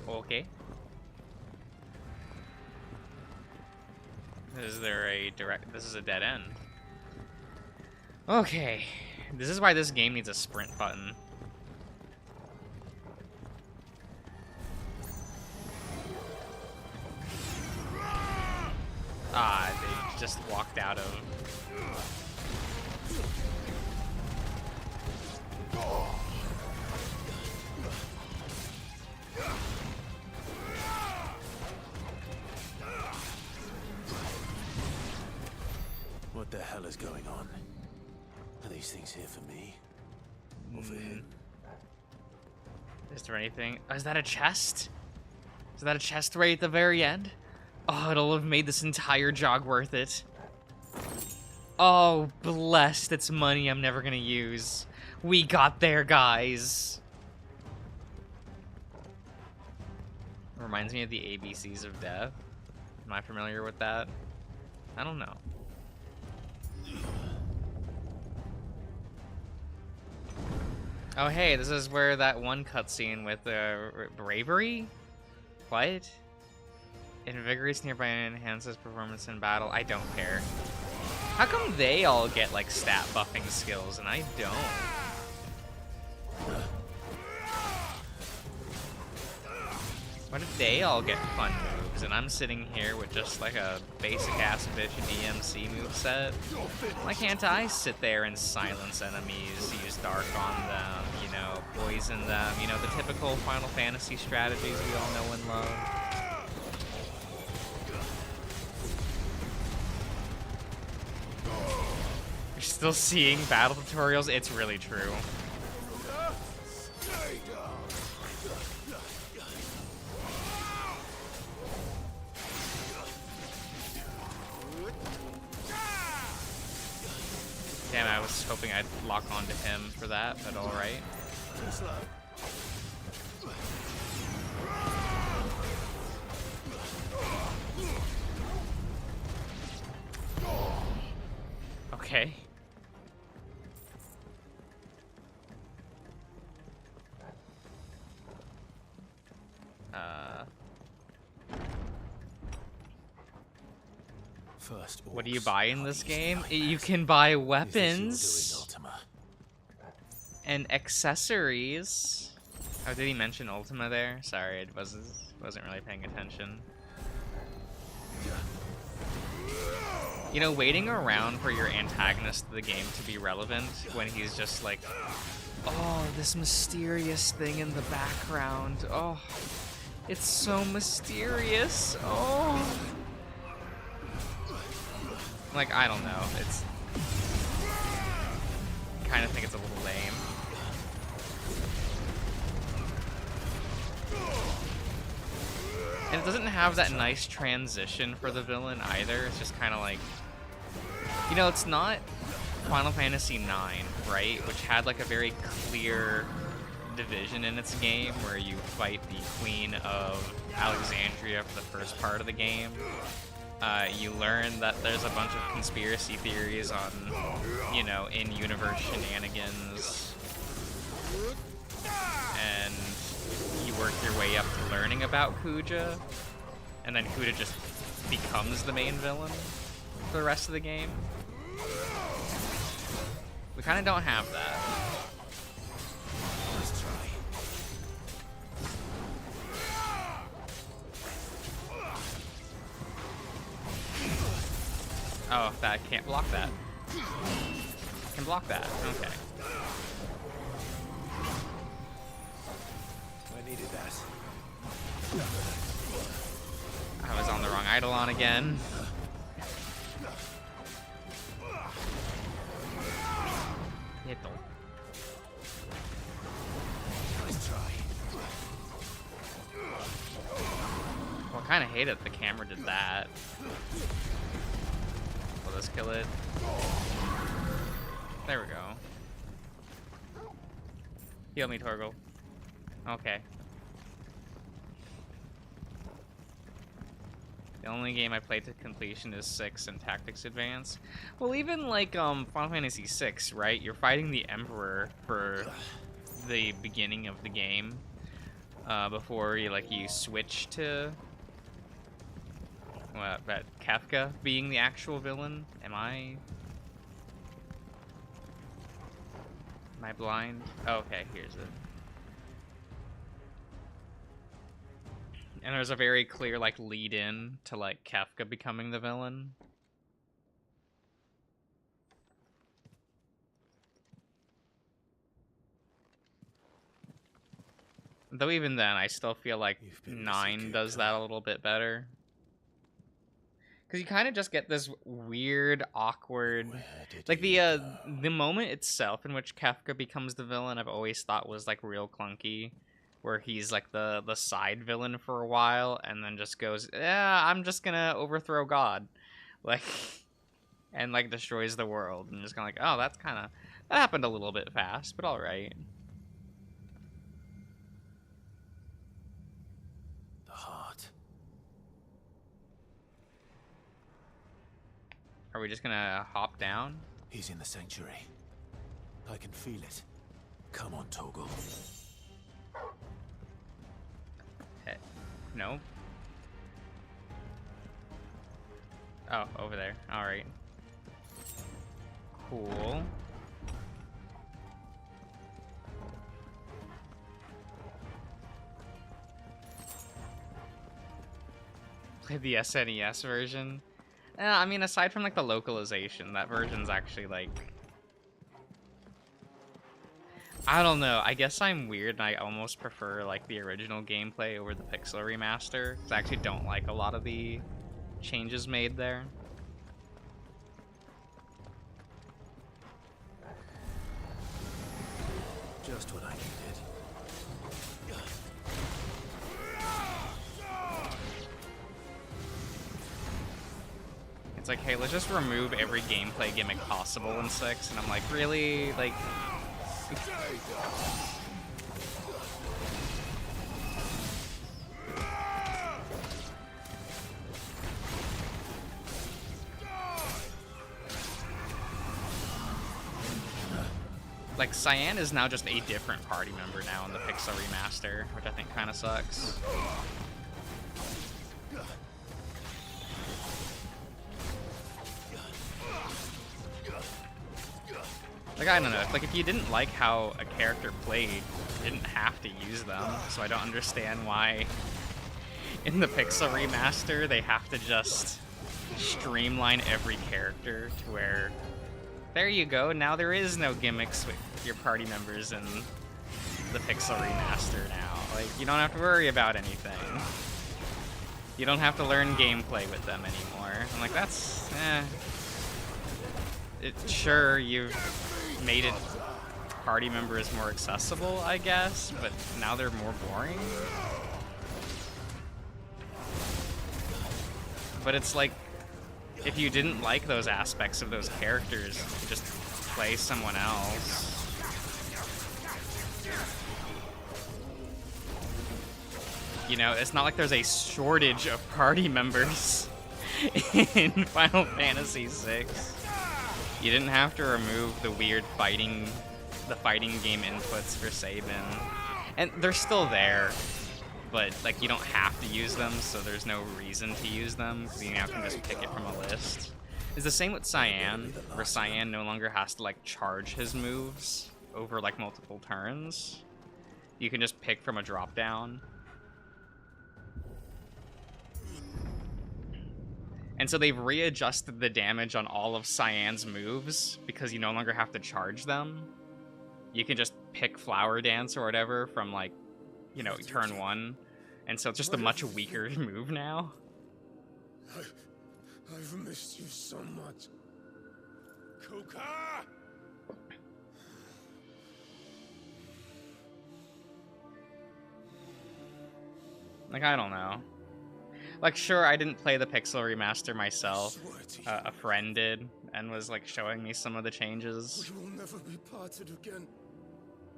Okay. Is there a direct... This is a dead end. Okay. This is why this game needs a sprint button. Ah, they just walked out of... What the hell is going on? Are these things here for me? Or for him? Is there anything? Oh, is that a chest? Is that a chest right at the very end? Oh, it'll have made this entire jog worth it. Oh, blessed. It's money I'm never gonna use. We got there, guys. Reminds me of the ABCs of death. Am I familiar with that? I don't know. Oh, hey, this is where that one cutscene with bravery? What? Invigorates nearby and enhances performance in battle. I don't care. How come they all get, like, stat buffing skills and I don't? Why did they all get fun moves and I'm sitting here with just, like, a basic-ass bitch DMC moveset? Why can't I sit there and silence enemies, use Dark on them, you know, poison them, you know, the typical Final Fantasy strategies we all know and love? You're still seeing battle tutorials? It's really true. Damn, I was hoping I'd lock onto him for that, but alright. Okay. First, what do you buy in this game? You can buy weapons and accessories. Oh, did he mention Ultima there? Sorry, I wasn't really paying attention. You know, waiting around for your antagonist of the game to be relevant when he's just like, oh, this mysterious thing in the background. Oh, it's so mysterious. Oh. Like, I don't know. It's... I kind of think it's a little lame. And it doesn't have that nice transition for the villain either. It's just kind of like... You know, it's not Final Fantasy IX, right? Which had like a very clear division in its game where you fight the Queen of Alexandria for the first part of the game. You learn that there's a bunch of conspiracy theories on, you know, in-universe shenanigans. And you work your way up to learning about Kuja. And then Kuja just becomes the main villain for the rest of the game. We kind of don't have that. Let's try. Oh, that can't block that. Can block that. Okay. I needed that. I was on the wrong Eidolon again. Quieto. Nice try. Well, I kind of hate it the camera did that. Will this kill it? There we go. Heal me, Torgal. Okay. The only game I played to completion is 6 and Tactics Advance. Well, even like Final Fantasy 6, right? You're fighting the Emperor for the beginning of the game before you switch to that Kafka being the actual villain. Am I blind? Oh, okay, here's it. And there's a very clear lead in to Kafka becoming the villain. Though even then, I still feel like 9 does that a little bit better. Because you kind of just get this weird, awkward... the moment itself in which Kafka becomes the villain, I've always thought was, real clunky. Where he's, the side villain for a while, and then just goes, yeah, I'm just gonna overthrow God. And, destroys the world. And just kind of oh, that's kind of... That happened a little bit fast, but alright. The heart. Are we just gonna hop down? He's in the sanctuary. I can feel it. Come on, Torgal. No. Oh, over there. Alright. Cool. Play the SNES version. I mean, aside from the localization, that version's actually I don't know. I guess I'm weird and I almost prefer the original gameplay over the Pixel remaster. Cause I actually don't like a lot of the changes made there. Just what I needed. It's hey, let's just remove every gameplay gimmick possible in 6, and I'm really? Cyan is now just a different party member now in the Pixel remaster, which I think kind of sucks. I don't know, if you didn't like how a character played, you didn't have to use them, so I don't understand why in the Pixel remaster they have to just streamline every character to where, there you go, now there is no gimmicks with your party members in the Pixel remaster now. You don't have to worry about anything. You don't have to learn gameplay with them anymore. I'm that's, sure, you've made it party members more accessible, I guess, but now they're more boring. But it's if you didn't like those aspects of those characters, just play someone else. It's not like there's a shortage of party members in Final Fantasy VI. You didn't have to remove the weird fighting game inputs for Sabin. And they're still there, but you don't have to use them, so there's no reason to use them, because you now can just pick it from a list. It's the same with Cyan, where Cyan no longer has to charge his moves over multiple turns. You can just pick from a drop down. And so they've readjusted the damage on all of Cyan's moves because you no longer have to charge them. You can just pick Flower Dance or whatever from turn 1. And so it's just a much weaker move now. I've missed you so much. Kuka! Like, I don't know. Like, sure, I didn't play the Pixel Remaster myself. A friend did, and was, like, showing me some of the changes. We will never be parted again.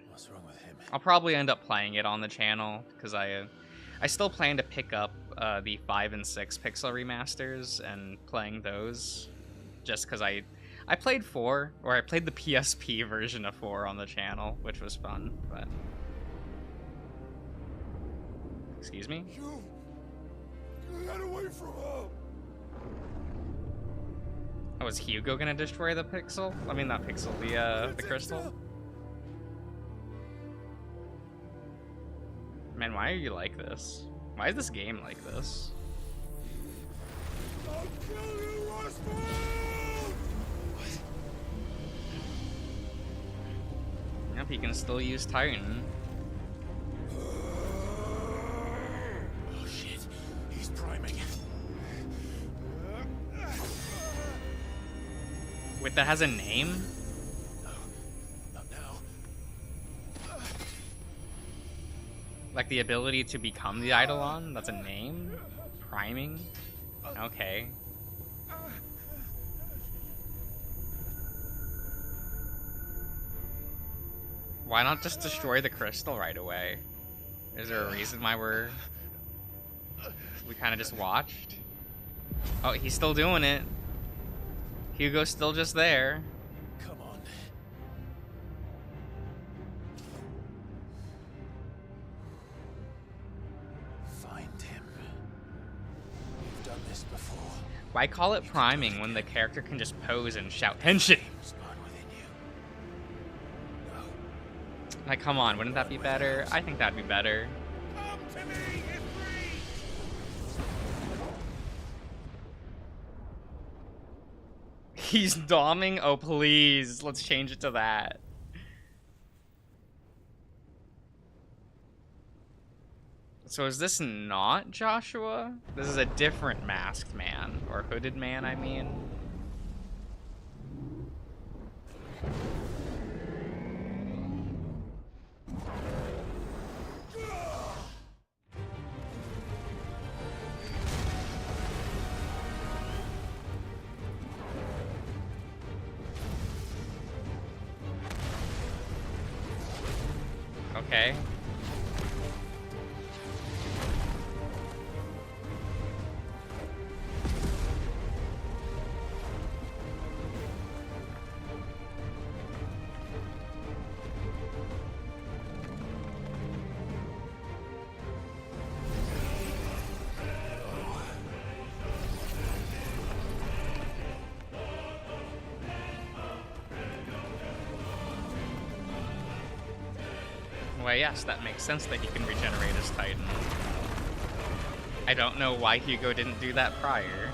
What's wrong with him? I'll probably end up playing it on the channel, because I still plan to pick up the 5 and 6 Pixel Remasters and playing those, just because I played 4, or I played the PSP version of 4 on the channel, which was fun, but... Excuse me? Get away from her! Oh, is Hugo gonna destroy the pixel? I mean, not pixel, the crystal? Man, why are you like this? Why is this game like this? I'll kill you, Roswell! Yep, he can still use Titan. Oh shit, he's priming. Wait, that has a name? No, not now. Like the ability to become the Eidolon? That's a name? Priming? Okay. Why not just destroy the crystal right away? Is there a reason why we kind of just watched? Oh, he's still doing it. Hugo's still just there. Come on. Find him. You've done this before. Why call it priming when the character can just pose and shout Henshin? Like, come on, wouldn't that be better? I think that'd be better. Come to me, He's doming? Oh, please. Let's change it to that. So is this not Joshua? This is a different masked man. Or hooded man, I mean. Okay. Well, yes, that makes sense that he can regenerate his Titan. I don't know why Hugo didn't do that prior.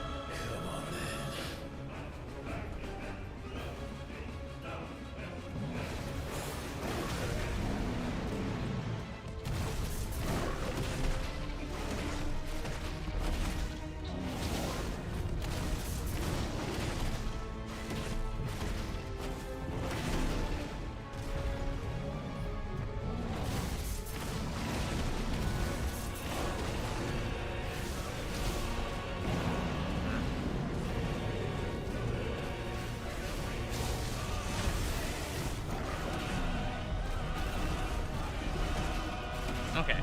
Okay.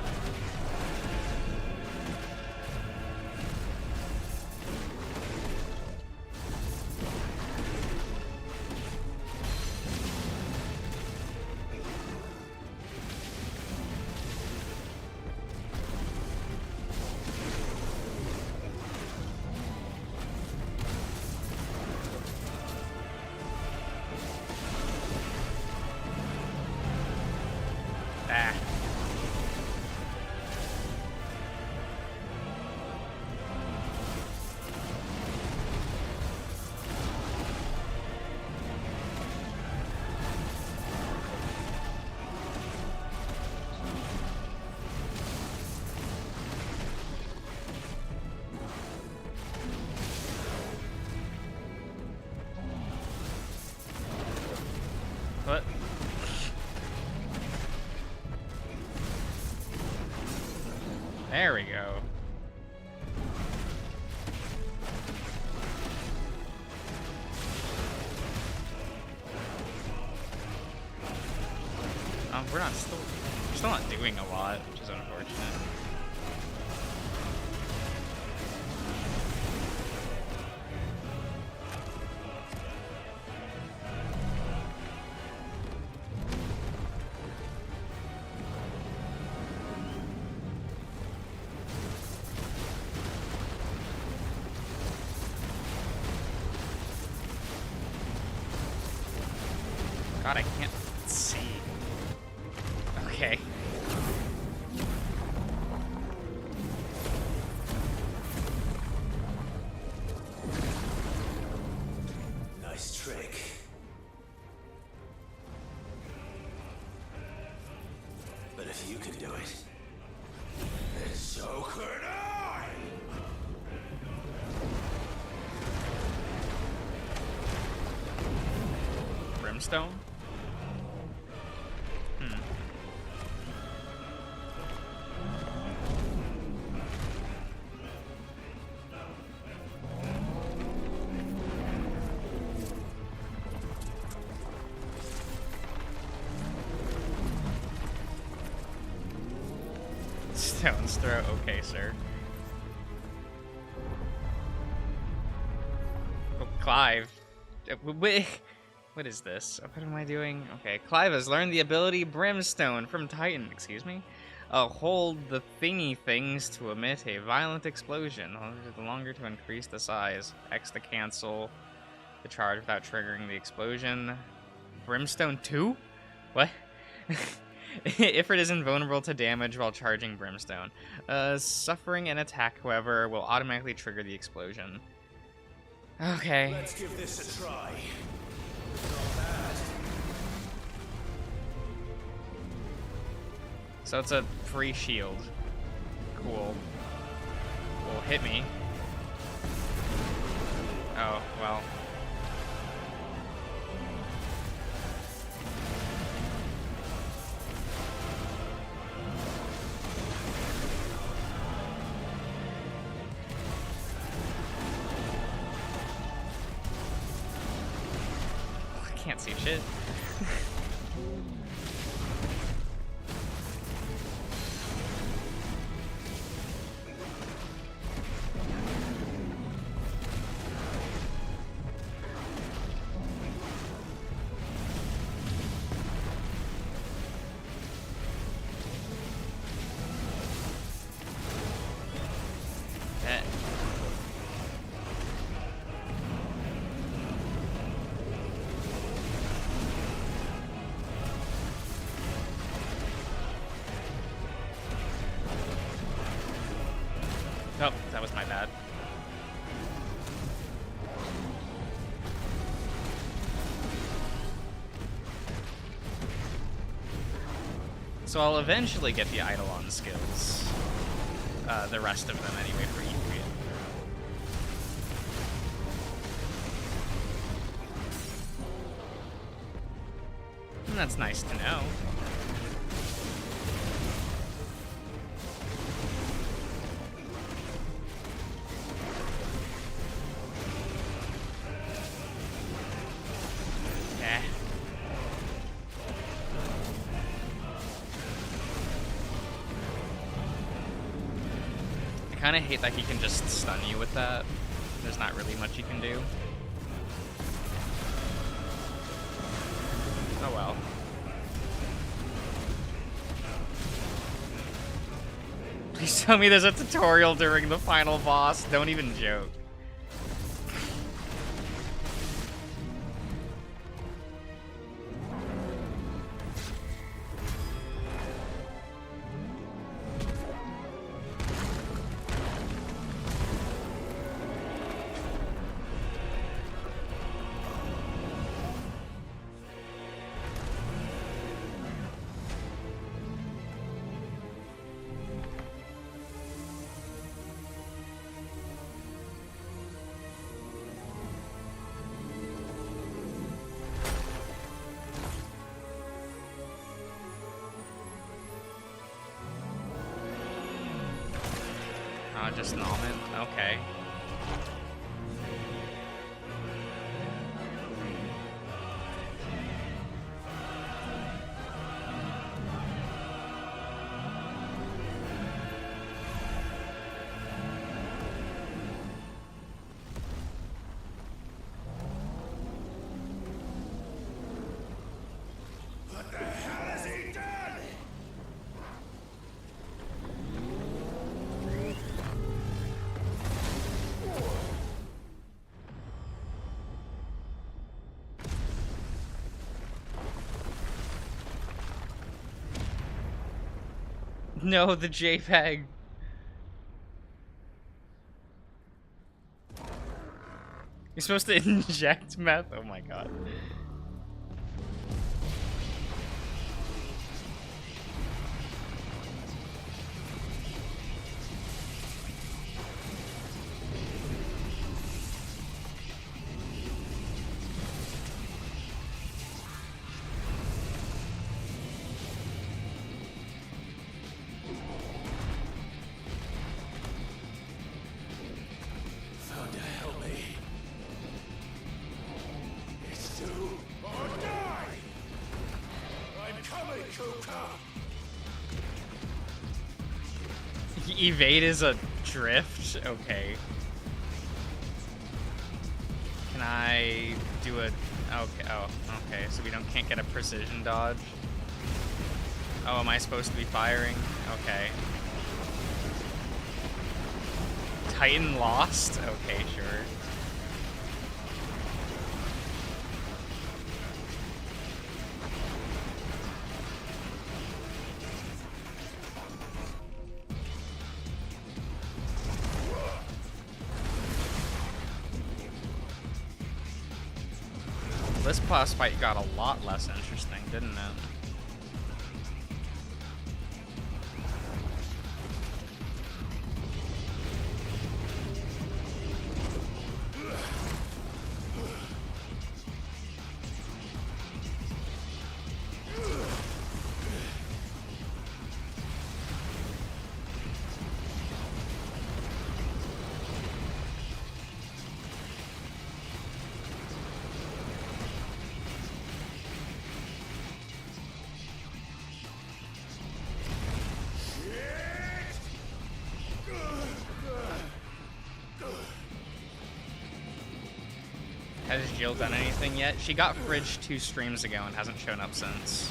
Ah. What? There we go. We're still not doing a lot, which is unfortunate. God, I can't see. Okay. Nice trick. But if you can do it, then so could I! Brimstone? Stone's throw, okay, sir. Oh, Clive. Wait, what is this? What am I doing? Okay, Clive has learned the ability Brimstone from Titan, excuse me. Hold the thingy things to emit a violent explosion. The longer to increase the size. X to cancel the charge without triggering the explosion. Brimstone 2? What? Ifrit is invulnerable to damage while charging Brimstone. Suffering an attack, however, will automatically trigger the explosion. Okay. Let's give this a try. Not bad. So it's a free shield. Cool. Will hit me. Oh, well. Can't see shit. Oh, that was my bad. So I'll eventually get the Eidolon skills. The rest of them anyway for Ifrit. And that's nice to know. I kind of hate that he can just stun you with that. There's not really much you can do. Oh well. Please tell me there's a tutorial during the final boss. Don't even joke. Just nom it? Okay. What the hell has he done? No, the JPEG. You're supposed to inject meth? Oh my god. Thunder, help me. It's do or die. I'm coming, Kuka. Evade is a drift? Okay. Can I do a... Okay, oh, okay, so we can't get a precision dodge. Oh, am I supposed to be firing? Okay. Titan lost? Okay, sure. This boss fight got a lot less interesting, didn't it? Has Jill done anything yet? She got fridged 2 streams ago and hasn't shown up since.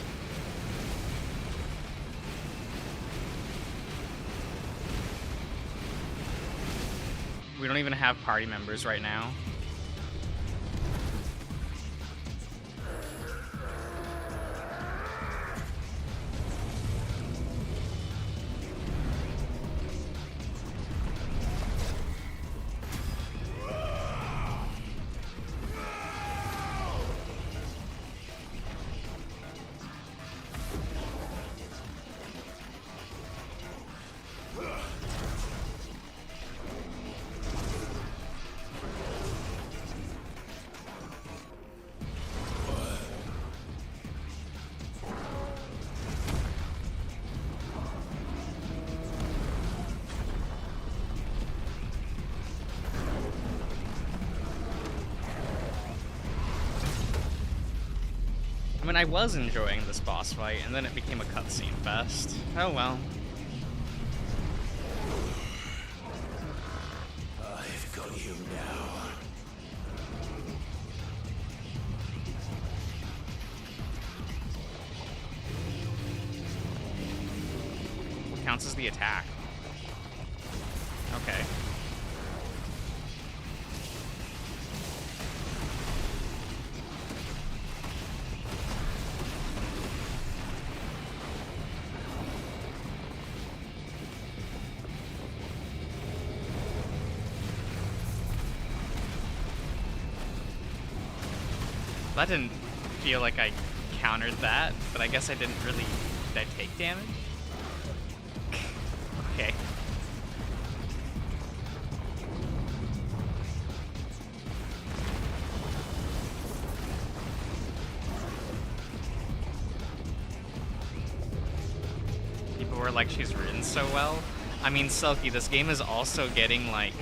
We don't even have party members right now. I mean, I was enjoying this boss fight, and then it became a cutscene fest. Oh well. I've got you now. What counts as the attack? Okay. That didn't feel like I countered that, but I guess I didn't really... Did I take damage? Okay. People were like, she's written so well. I mean, Selkie, this game is also getting like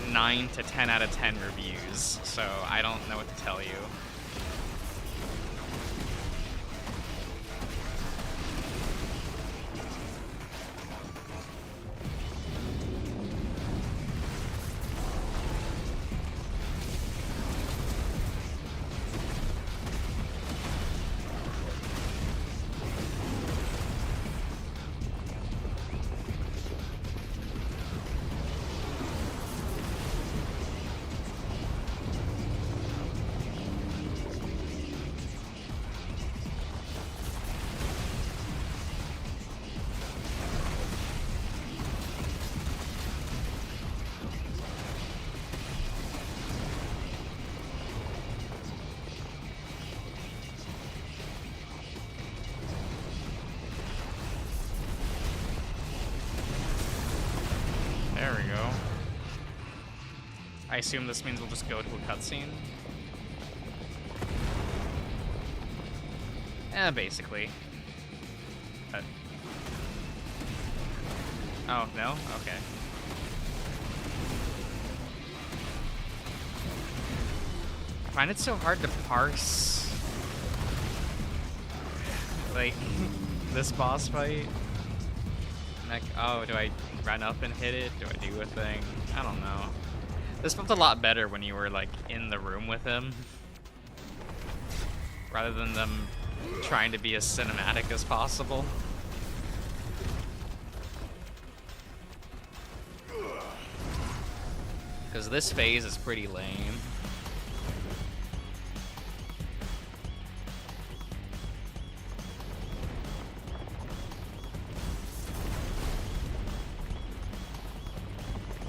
9 to 10 out of 10 reviews, so I don't know what to tell you. There we go. I assume this means we'll just go to a cutscene. Basically. Oh, no? Okay. I find it so hard to parse, like, this boss fight. Like, oh, do I run up and hit it? Do I do a thing? I don't know. This felt a lot better when you were, like, in the room with him, rather than them trying to be as cinematic as possible. Because this phase is pretty lame.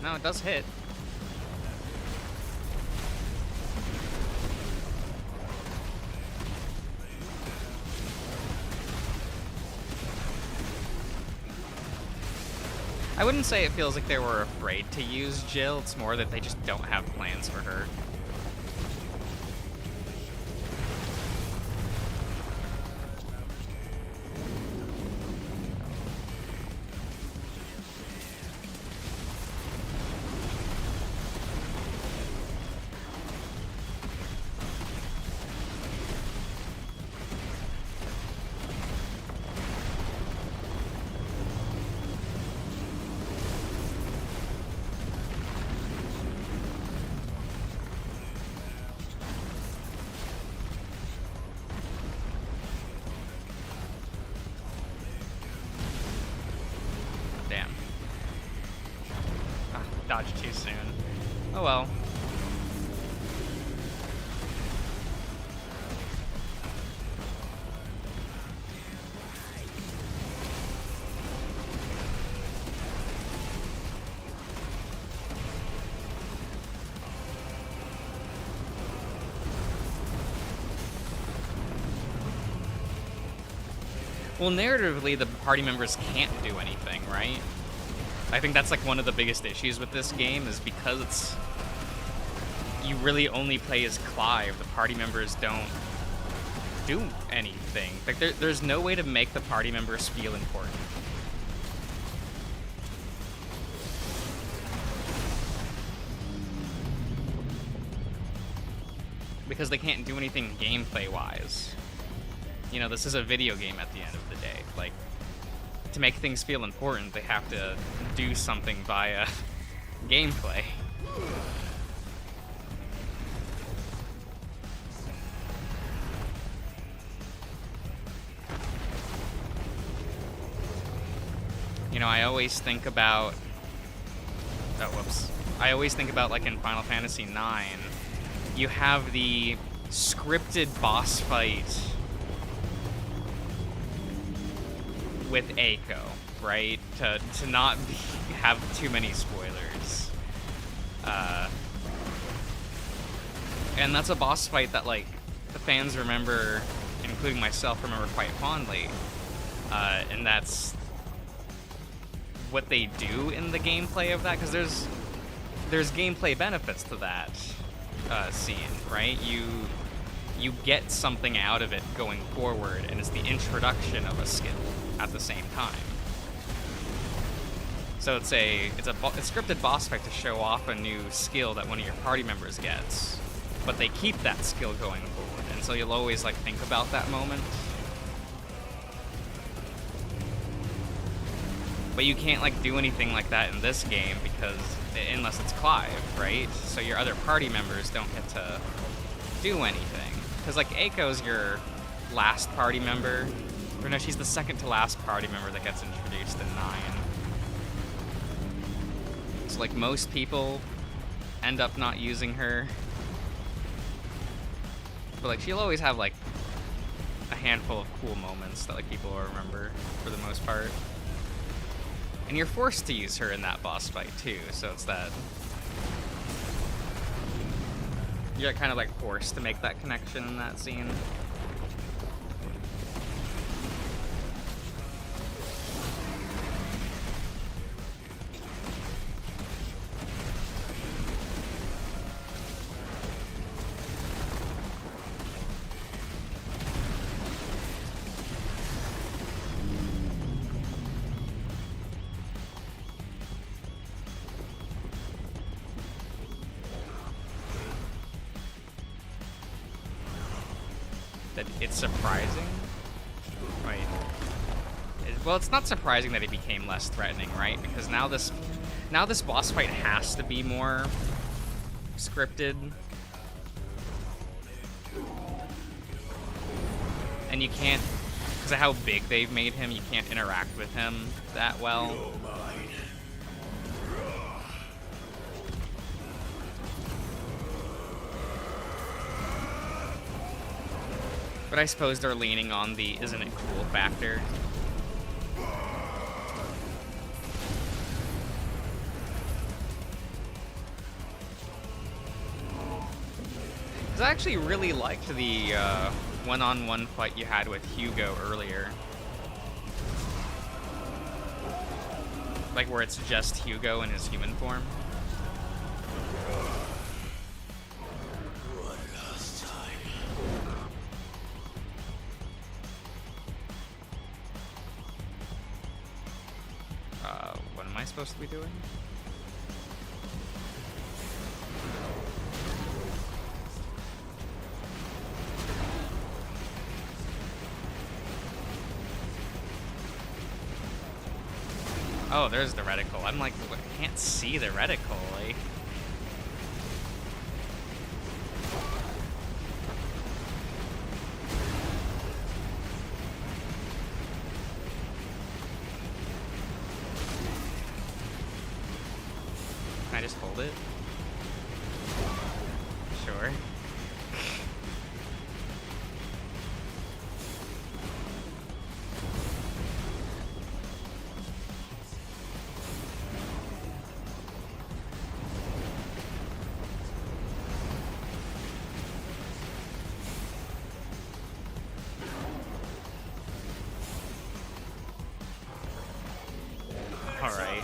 No, it does hit. I wouldn't say it feels like they were afraid to use Jill, it's more that they just don't have plans for her. Dodged too soon. Oh well. Well, narratively, the party members can't do anything, right? I think that's like one of the biggest issues with this game, is because it's, you really only play as Clive. The party members don't do anything. Like there's no way to make the party members feel important. Because they can't do anything gameplay wise. You know, this is a video game at the end of the day. Like, to make things feel important, they have to do something via gameplay. You know, I always think about... Oh, whoops. I always think about, like, in Final Fantasy IX, you have the scripted boss fight with Eiko, right? To not have too many spoilers. And that's a boss fight that, like, the fans remember, including myself, remember quite fondly. And that's what they do in the gameplay of that, because there's gameplay benefits to that scene, right? You get something out of it going forward, and it's the introduction of a skill at the same time. So it's a scripted boss fight to show off a new skill that one of your party members gets, but they keep that skill going forward, and so you'll always like think about that moment. But you can't like do anything like that in this game because unless it's Clive, right? So your other party members don't get to do anything. Because like Aiko's your last party member, or no, she's the second to last party member that gets introduced in 9. So like most people end up not using her, but like she'll always have like a handful of cool moments that like people will remember for the most part. And you're forced to use her in that boss fight too, so it's that you're kind of like forced to make that connection in that scene. It's surprising. Wait. Well, it's not surprising that it became less threatening, right? Because now this boss fight has to be more scripted. And you can't, because of how big they've made him, you can't interact with him that well. But I suppose they're leaning on the isn't it cool factor. Because I actually really liked the one-on-one fight you had with Hugo earlier. Like where it's just Hugo in his human form. What am I supposed to be doing? Oh, there's the reticle. I'm like, I can't see the reticle. Like. Can I just hold it? Sure. All right.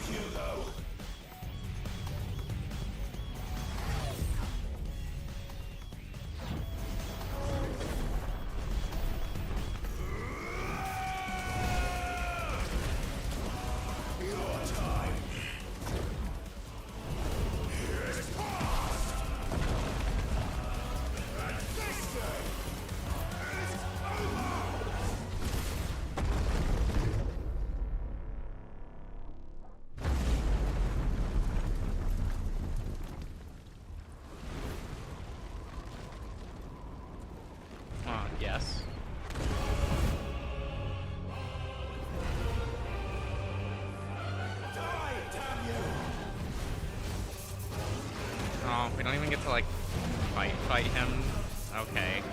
Yes. Oh, we don't even get to like fight him. Okay.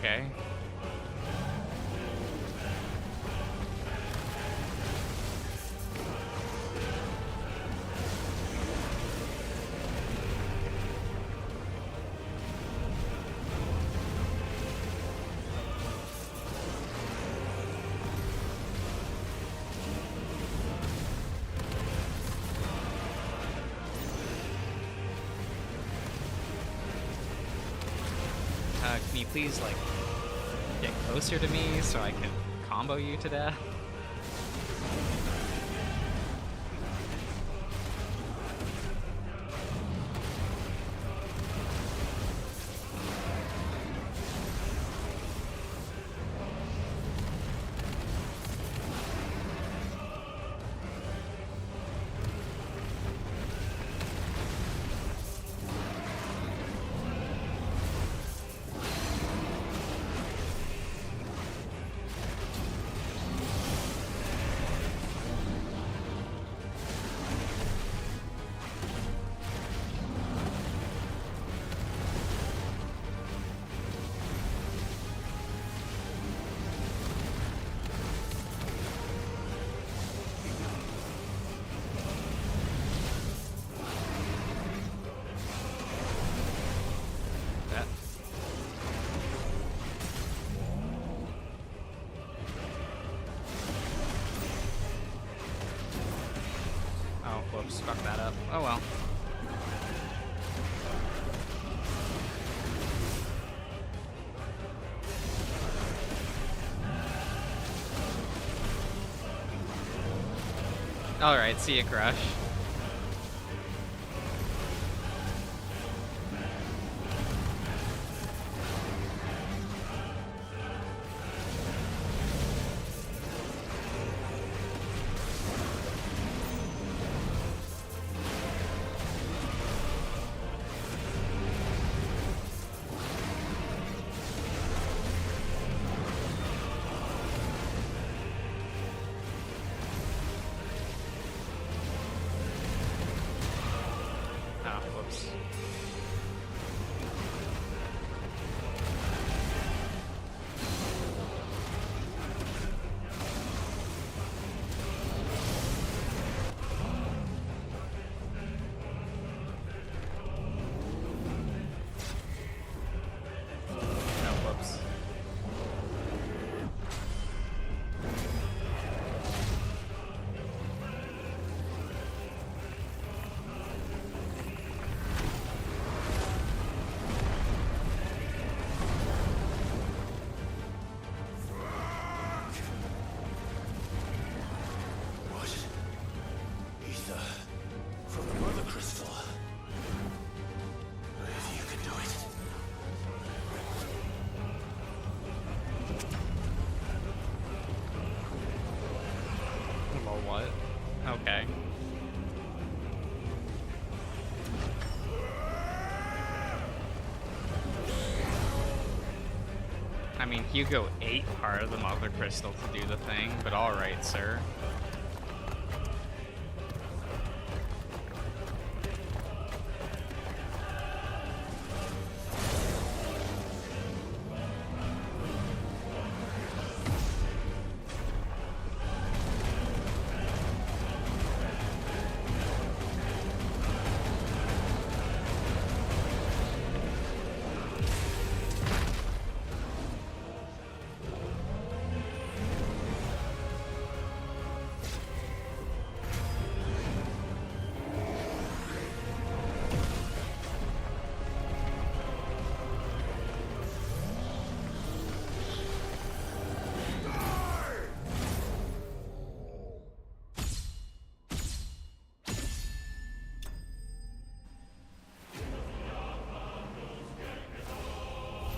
Okay. Can you please, like, get closer to me so I can combo you to death? Whoops, fuck that up. Oh well. Alright, see ya, Crush. Okay. I mean, Hugo ate part of the Mother Crystal to do the thing, but alright, sir.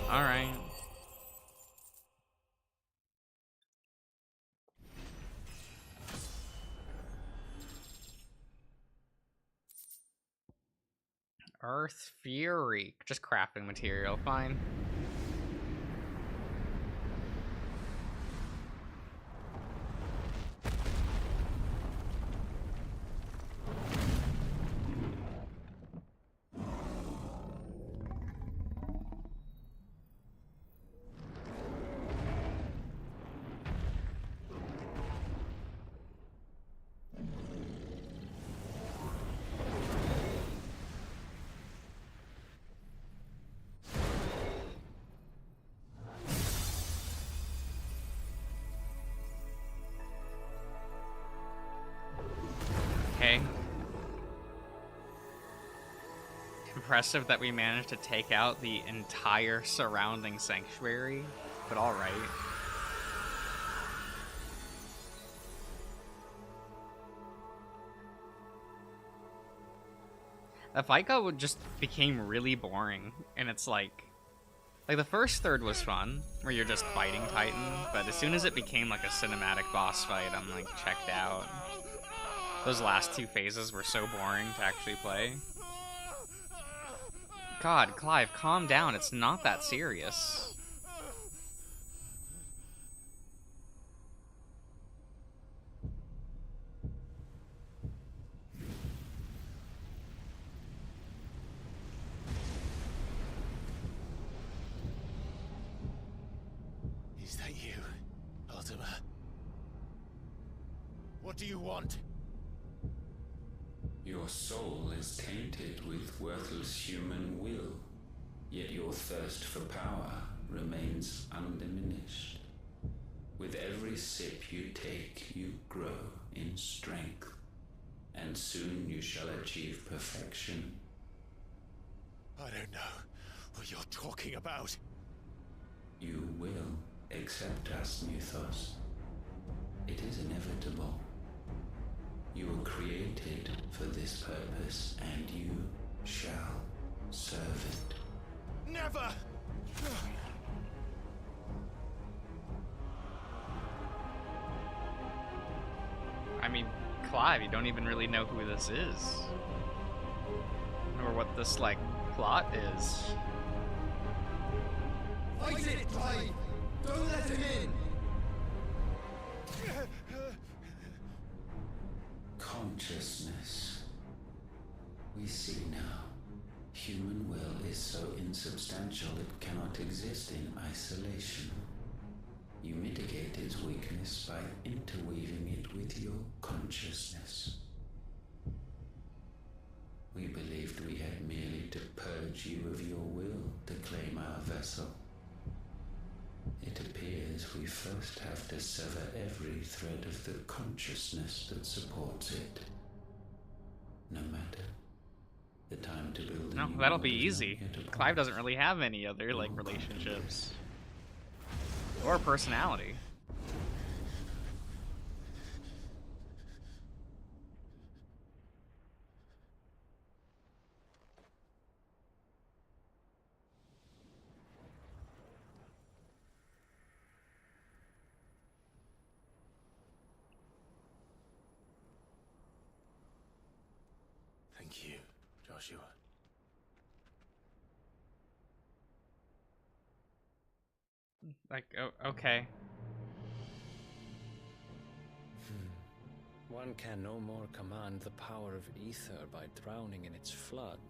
Alright. Earth Fury. Just crafting material, fine. impressive that we managed to take out the entire surrounding sanctuary, but alright. The fight just became really boring, and it's like the first third was fun, where you're just fighting Titan, but as soon as it became like a cinematic boss fight, I'm like checked out. Those last two phases were so boring to actually play. God, Clive, calm down, it's not that serious. Is that you, Ultima? What do you want? Your soul is tainted with worthless human will, yet your thirst for power remains undiminished. With every sip you take, you grow in strength, and soon you shall achieve perfection. I don't know what you're talking about. You will accept us, Mythos. It is inevitable. You were created for this purpose, and you shall serve it. Never! I mean, Clive, you don't even really know who this is. Or what this, like, plot is. Fight it, Clive! Don't let him in! Consciousness. We see now. Human will is so insubstantial it cannot exist in isolation. You mitigate its weakness by interweaving it with your consciousness. We believed we had merely to purge you of your will to claim our vessel. It appears we first have to sever every thread of the consciousness that supports it. No matter. The time to build a No, new that'll world be is not easy. yet upon Clive doesn't really have any other, like, relationships. Or personality. Thank you, Joshua. Like, oh, okay. One can no more command the power of ether by drowning in its flood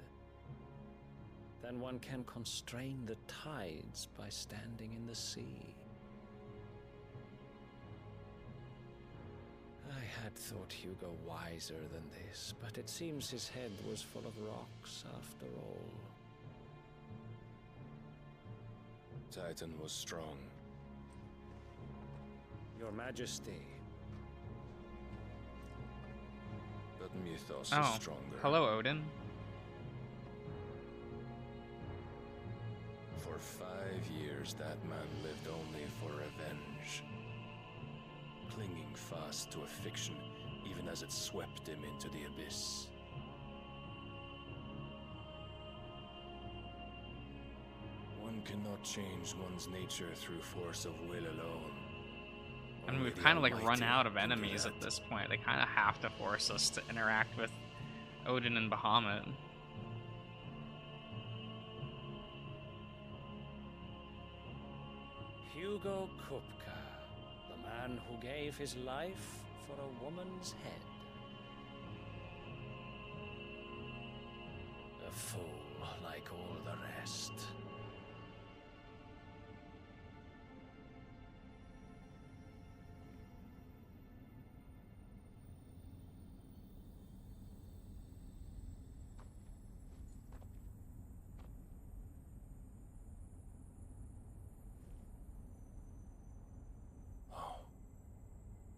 than one can constrain the tides by standing in the sea. I had thought Hugo wiser than this, but it seems his head was full of rocks after all. Titan was strong. Your Majesty. But Mythos Oh, is stronger. hello, Odin. For 5 years, that man lived only for revenge. Clinging fast to a fiction, even as it swept him into the abyss. One cannot change one's nature through force of will alone. And we've kind of like run out of enemies at this point. They kind of have to force us to interact with Odin and Bahamut. Hugo Kupka, the man who gave his life for a woman's head. A fool like all the rest.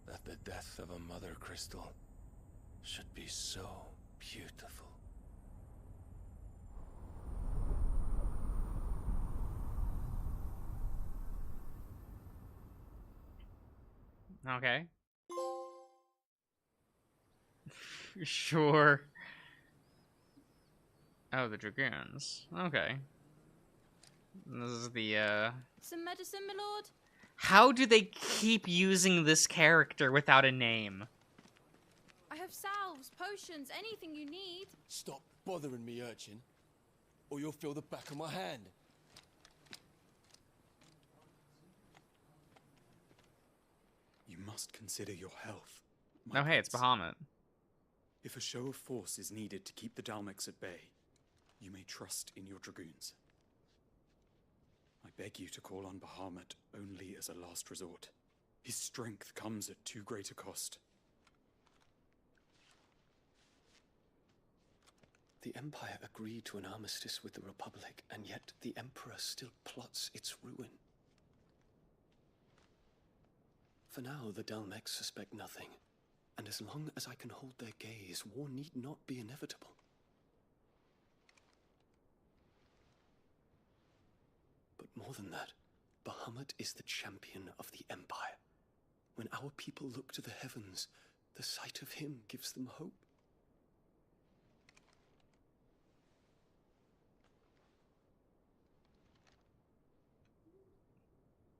That the death of a mother crystal should be so beautiful. Okay. Sure. Oh, the Dragoons. Okay. This is the, Some medicine, my lord? How do they keep using this character without a name? I have salves, potions, anything you need. Stop bothering me, urchin, or you'll feel the back of my hand. You must consider your health. Oh, hey, it's Bahamut. If a show of force is needed to keep the Dalmex at bay, you may trust in your dragoons. I beg you to call on Bahamut only as a last resort. His strength comes at too great a cost. The Empire agreed to an armistice with the Republic, and yet the Emperor still plots its ruin. For now, the Dalmex suspect nothing, and as long as I can hold their gaze, war need not be inevitable. But more than that, Bahamut is the champion of the Empire. When our people look to the heavens, the sight of him gives them hope.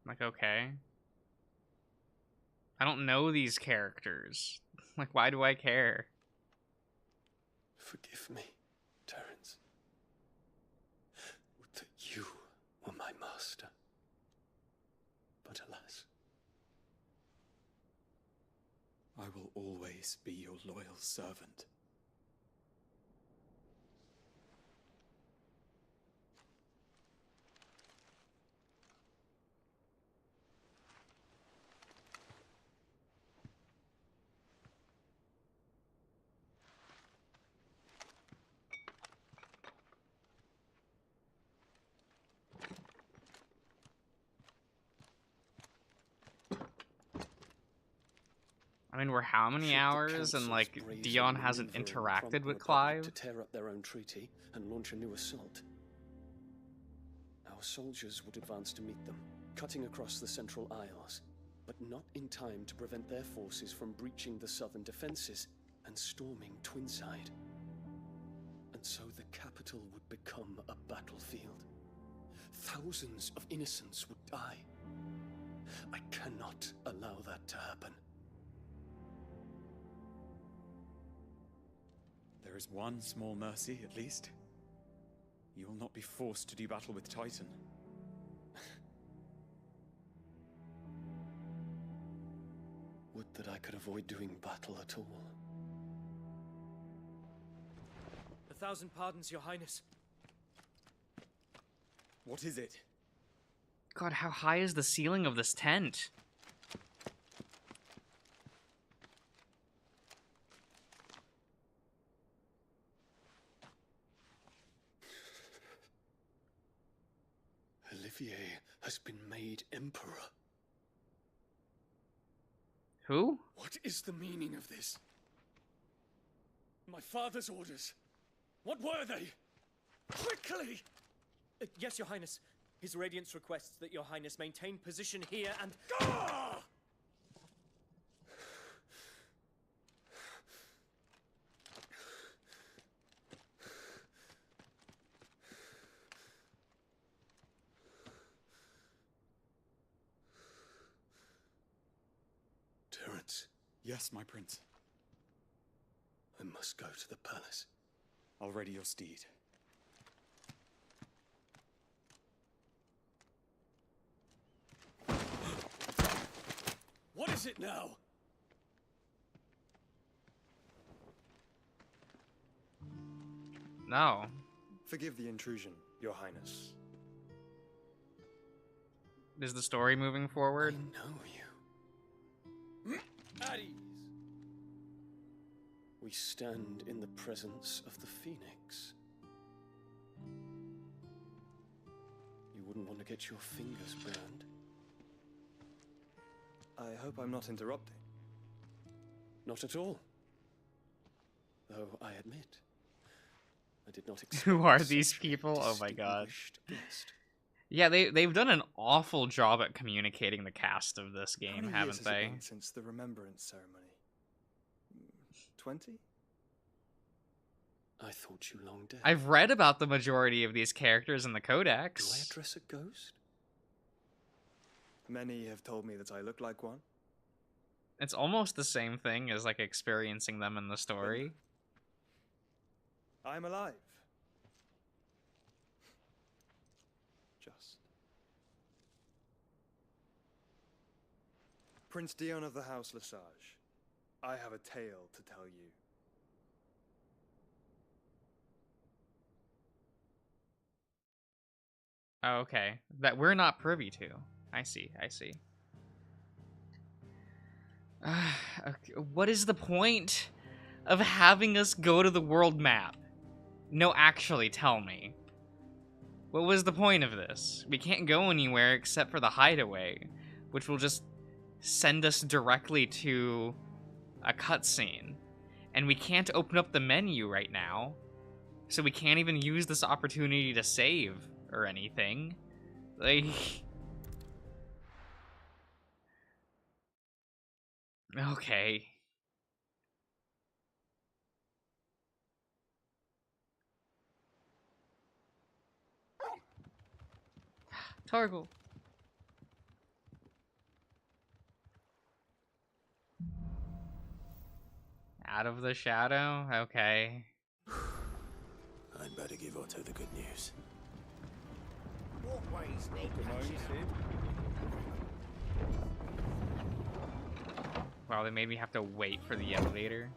Like, okay. I don't know these characters. Like, why do I care? Forgive me, Terence. Would that you were my master. But alas. I will always be your loyal servant. I mean, we're how many hours, and like Dion hasn't interacted with Clive? To tear up their own treaty and launch a new assault. Our soldiers would advance to meet them, cutting across the Central Isles, but not in time to prevent their forces from breaching the southern defenses and storming Twinside. And so the capital would become a battlefield. Thousands of innocents would die. I cannot allow that to happen. There is one small mercy, at least. You will not be forced to do battle with Titan. Would that I could avoid doing battle at all. 1,000 pardons, Your Highness. What is it? God, how high is the ceiling of this tent? Olivier has been made Emperor. Who? What is the meaning of this? My father's orders. What were they? Quickly! Yes, Your Highness. His Radiance requests that Your Highness maintain position here and... Ah! Terence. Yes, my prince. I must go to the palace. I'll ready your steed. What is it now? No. Forgive the intrusion, Your Highness. Is the story moving forward? I know you. At ease. We stand in the presence of the Phoenix. You wouldn't want to get your fingers burned. I hope I'm not interrupting. Not at all. Though I admit, I did not expect Who are such these people? Oh my distinguished god. guest. Yeah, they've done an awful job at communicating the cast of this How game, many haven't years has they? it been since the Remembrance ceremony? 20? I thought you long dead. I've read about the majority of these characters in the Codex. Do I address a ghost? Many have told me that I look like one. It's almost the same thing as like experiencing them in the story. I'm alive. Just. Prince Dion of the House Lesage, I have a tale to tell you. Oh, okay. That we're not privy to. I see, I see. Okay. What is the point of having us go to the world map? No, actually, tell me. What was the point of this? We can't go anywhere except for the hideaway, which will just send us directly to a cutscene. And we can't open up the menu right now, so we can't even use this opportunity to save or anything. Like... Okay. Torgal. Out of the shadow? Okay. I'd better give Otto the good news. Walkways need Wow, they made me have to wait for the elevator.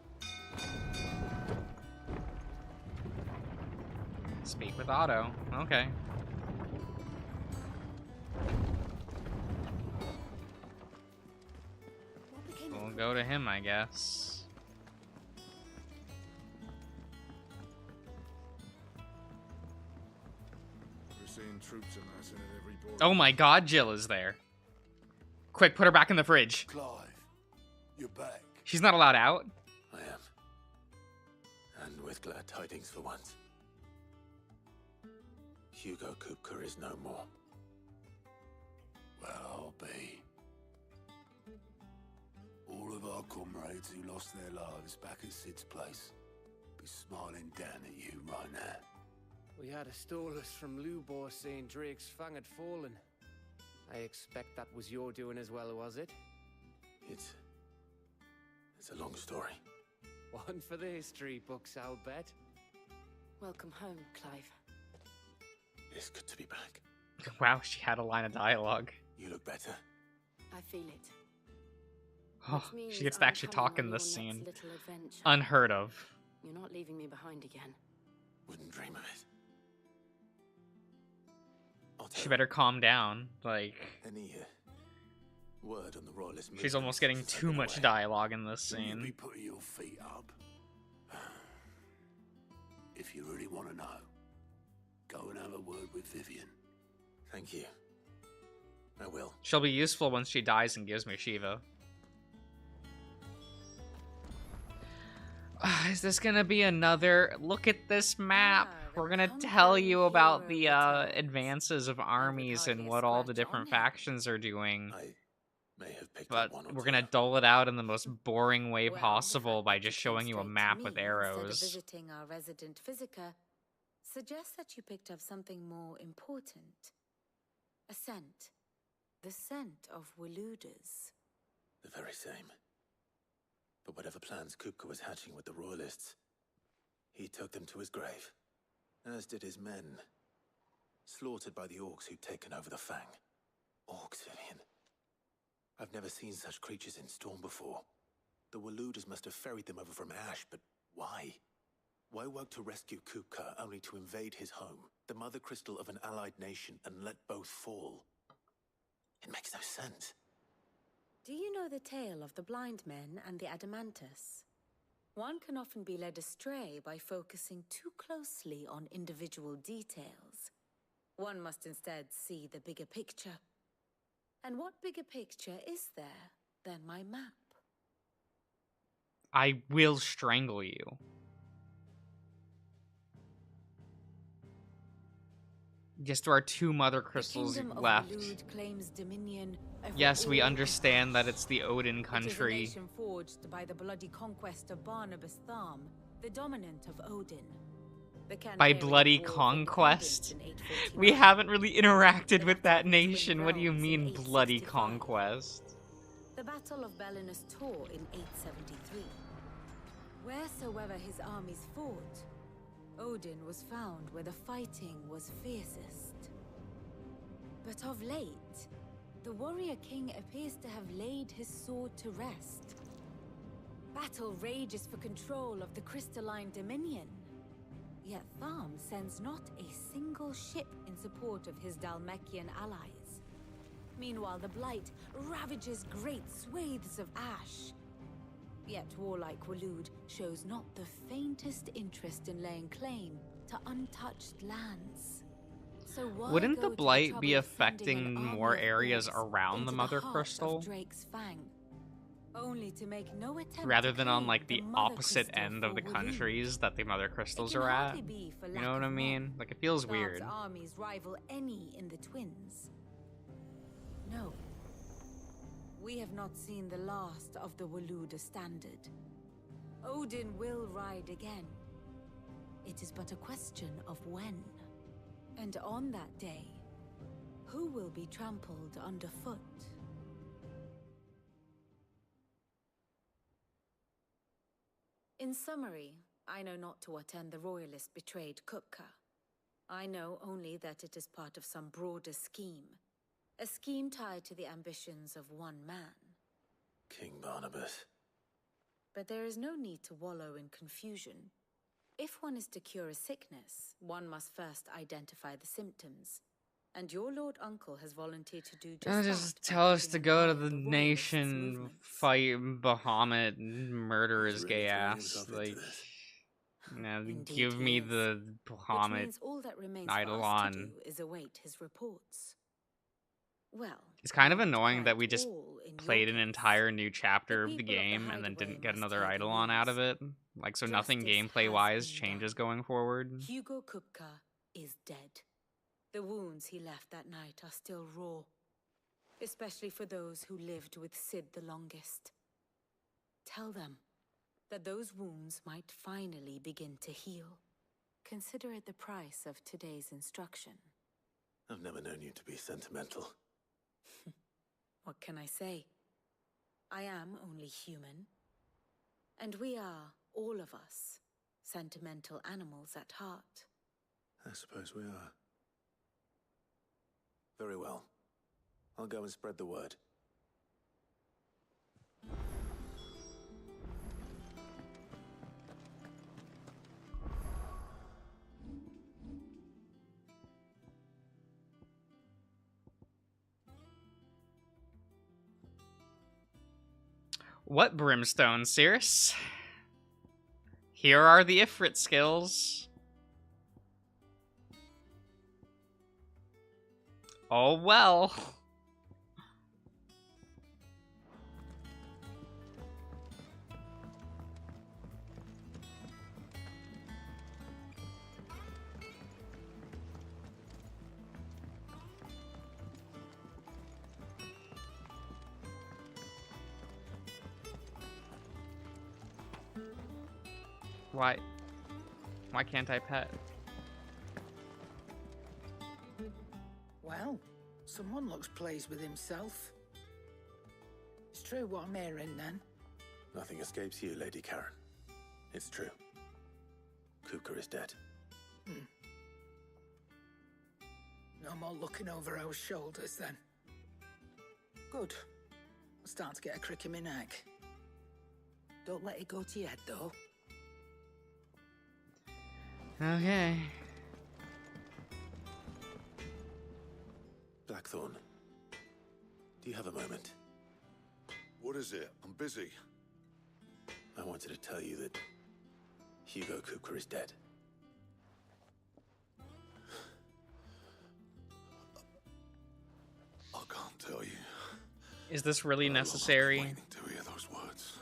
Speak with Otto. Okay. We'll go to him, I guess. We're seeing troops amassing at every border. Oh my god, Jill is there. Quick, put her back in the fridge. Clive, you're back. She's not allowed out? I am. And with glad tidings for once. Hugo Kupka is no more. Well, I'll be. All of our comrades who lost their lives back at Sid's place be smiling down at you right now. We had a stolus from Lubor saying Drake's fang had fallen. I expect that was your doing as well, was it? It's a long story. One for the history books, I'll bet. Welcome home, Clive. It's good to be back. Wow, she had a line of dialogue. You look better. I feel it. Oh, Which means she gets to I'm actually coming talk in on this your next scene. little adventure. Unheard of. You're not leaving me behind again. Wouldn't dream of it. She better calm down. Like, Any word on the royalist she's almost getting too much dialogue in this Will you be scene. putting your feet up? If you really want to know, go and have a word with Vivian. Thank you. I will. She'll be useful once she dies and gives me Shiva. Is this gonna be another look at this map? We're gonna tell you about the advances of armies and what all the different factions are doing. But we're gonna dull it out in the most boring way possible by just showing you a map with Instead of arrows. visiting our resident physiker, suggest that you picked up something more important. A scent. The scent of Waludas. The very same. But whatever plans Kupka was hatching with the royalists, he took them to his grave. As did his men. Slaughtered by the orcs who'd taken over the Fang. Orcs, Vivian. I've never seen such creatures in Storm before. The Waludas must have ferried them over from Ash, but why? Why work to rescue Kupka only to invade his home, the mother crystal of an allied nation, and let both fall? It makes no sense. Do you know the tale of the blind men and the Adamantus? One can often be led astray by focusing too closely on individual details. One must instead see the bigger picture. And what bigger picture is there than my map? I will strangle you. Just there are 2 mother crystals left. Claims dominion over Yes, we all understand that it's the Odin It is a country. nation forged by the bloody conquest of Barnabas Tharm, the dominant of Odin. The By Canarian bloody War for conquest? independence in 849. We haven't really interacted with that nation. What do you mean, bloody 865. conquest? The Battle of Belinus Tor in 873. Wheresoever his armies fought, Odin was found where the fighting was fiercest. But of late, the warrior king appears to have laid his sword to rest. Battle rages for control of the crystalline dominion. Yet Tharm sends not a single ship in support of his Dalmekian allies. Meanwhile, the Blight ravages great swathes of ash. Yet warlike Waloed shows not the faintest interest in laying claim to untouched lands. So why Wouldn't go the to Blight trouble be of sending affecting an army more of areas orcs around into the Mother heart of Crystal? Drake's Fang, only to make no attempt Rather to than on, claim like, the Mother opposite Crystal end of for the Waloed? countries that the Mother Crystals It can are at? hardly be for You lack know what I of mean? men. Like, it feels Tharm's weird. armies rival any in the Twins. No. We have not seen the last of the Waloed standard. Odin will ride again. It is but a question of when. And on that day, who will be trampled underfoot? In summary, I know not to what end the royalist betrayed Kupka. I know only that it is part of some broader scheme. A scheme tied to the ambitions of one man. King Barnabas. But there is no need to wallow in confusion. If one is to cure a sickness, one must first identify the symptoms. And your Lord Uncle has volunteered to do Don't just just that. tell us to go to the nation, fight Bahamut, murder his gay ass. Like, give me the Which Bahamut means all that remains for us to Eidolon. do is await his reports. Well, It's kind of not annoying that quite we just all in your played an case. entire new chapter of the people of the game and then hideaway didn't get must another hear the Eidolon out of news. it. Like, so nothing Justice gameplay-wise has been changes done. going forward. Hugo Kupka is dead. The wounds he left that night are still raw, especially for those who lived with Sid the longest. Tell them that those wounds might finally begin to heal. Consider it the price of today's instruction. I've never known you to be sentimental. What can I say? I am only human. And we are, all of us, sentimental animals at heart. I suppose we are. Very well. I'll go and spread the word. What brimstone, Cirrus? Here are the Ifrit skills. Oh well. Why can't I pet? Well, someone looks pleased with himself. It's true what I'm hearing, then. Nothing escapes you, Lady Karen. It's true. Kupka is dead. No more looking over our shoulders, then. Good. I'm starting to get a crick in my neck. Don't let it go to your head, though. Okay. Blackthorn, do you have a moment? What is it? I'm busy. I wanted to tell you that Hugo Kupka is dead. I can't tell you. Is this really necessary? To hear those words.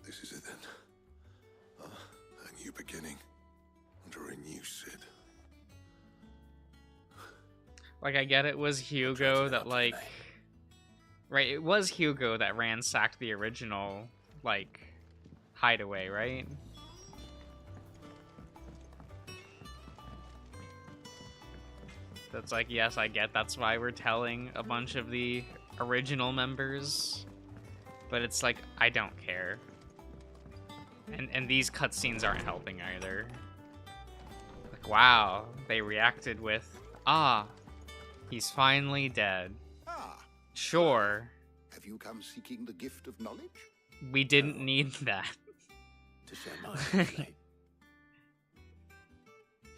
This is it then. A new beginning under a new Sid. Like, I get it was Hugo that, like... Right, it was Hugo that ransacked the original, like, hideaway, right? That's like, yes, I get that's why we're telling a bunch of the original members. But it's like, I don't care. And these cutscenes aren't helping either. Like, wow, they reacted with, ah, he's finally dead. Sure. Have you come seeking the gift of knowledge? We didn't need that. To share mine.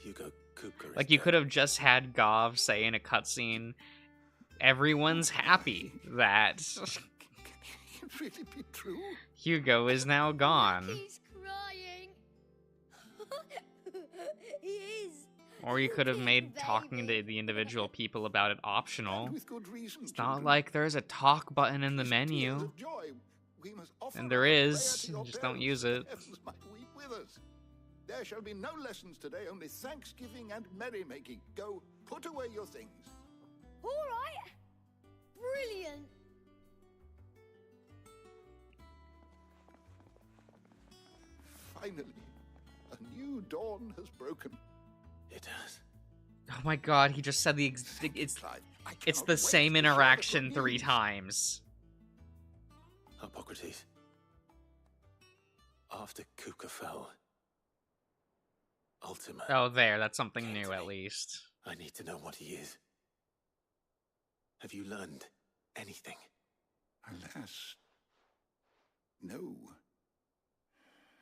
Hugo Kupka is Like, you dead. could have just had Gov say in a cutscene, everyone's happy that Can it really be true? Hugo is now gone. He's crying. He is. Or you could have made talking to the individual people about it optional. With good reason, It's not like there's a talk button in the menu. And there is, just don't use it. There shall be no lessons today, only thanksgiving and merrymaking. Go, put away your things. All right. Brilliant. Finally, a new dawn has broken. It has. Oh my god, he just said it's the same interaction 3 times. Hippocrates. After Kupka fell, Ultima. Oh, there, that's something new at least. I need to know what he is. Have you learned anything? Alas, no.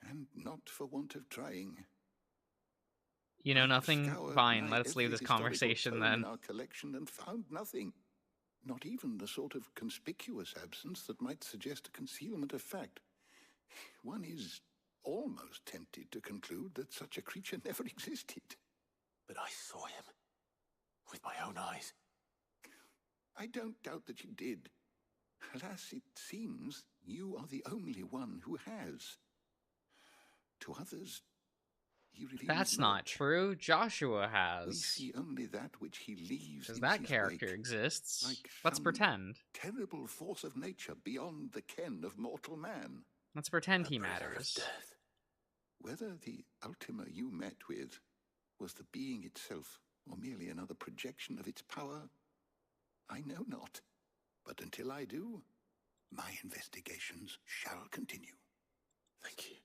And not for want of trying. You know nothing? Scoured Fine, my let's leave every this historical conversation tome then. in our collection and found nothing. Not even the sort of conspicuous absence that might suggest a concealment of fact. One is almost tempted to conclude that such a creature never existed. But I saw him. With my own eyes. I don't doubt that you did. Alas, it seems you are the only one who has. To others, he reveals That's not true. Joshua We has. see only that which he leaves Because in that his character wake, exists. like Let's some pretend. terrible force of nature beyond the ken of mortal man. Let's pretend he matters. Whether the Ultima you met with was the being itself, or merely another projection of its power, I know not. But until I do, my investigations shall continue. Thank you.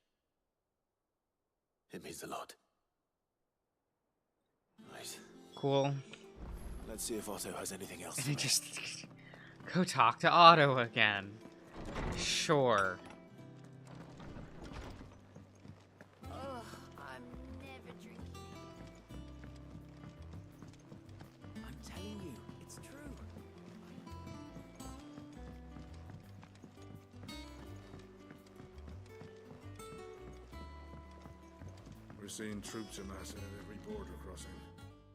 It means a lot. Right. Cool. Let's see if Otto has anything else. And just go talk to Otto again. Sure. Oh, I'm never drinking. I'm telling you, it's true. We're seeing troops amassing at every border crossing.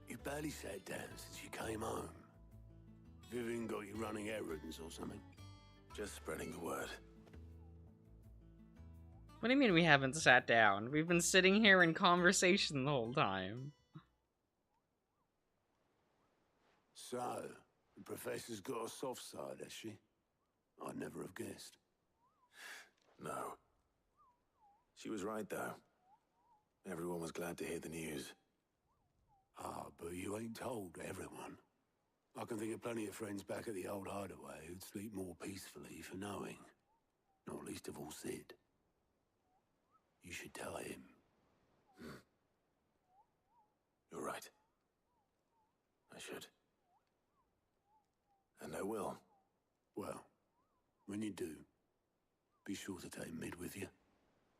You barely sat down since you came home. Vivian got you running errands or something? Just spreading the word. What do you mean we haven't sat down? We've been sitting here in conversation the whole time. So, the professor's got a soft side, has she? I'd never have guessed. No. She was right, though. Everyone was glad to hear the news. Ah, but you ain't told everyone. I can think of plenty of friends back at the old hideaway who'd sleep more peacefully for knowing. Not least of all Sid. You should tell him. You're right. I should. And I will. Well, when you do, be sure to take Mid with you.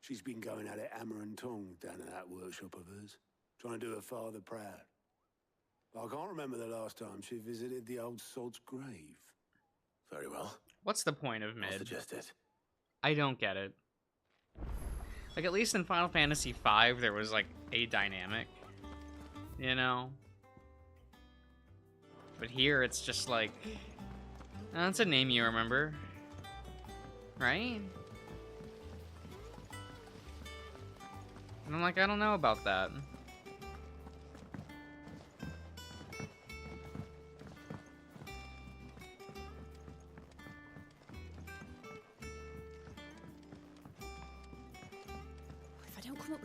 She's been going at it hammer and tongs down at that workshop of hers, trying to do her father proud. I can't remember the last time she visited the old sod's grave. Very well. What's the point of Mid? I'll suggest it. I don't get it. Like, at least in Final Fantasy V, there was, like, a dynamic. You know? But here, it's just like... Oh, that's a name you remember. Right? And I'm like, I don't know about that.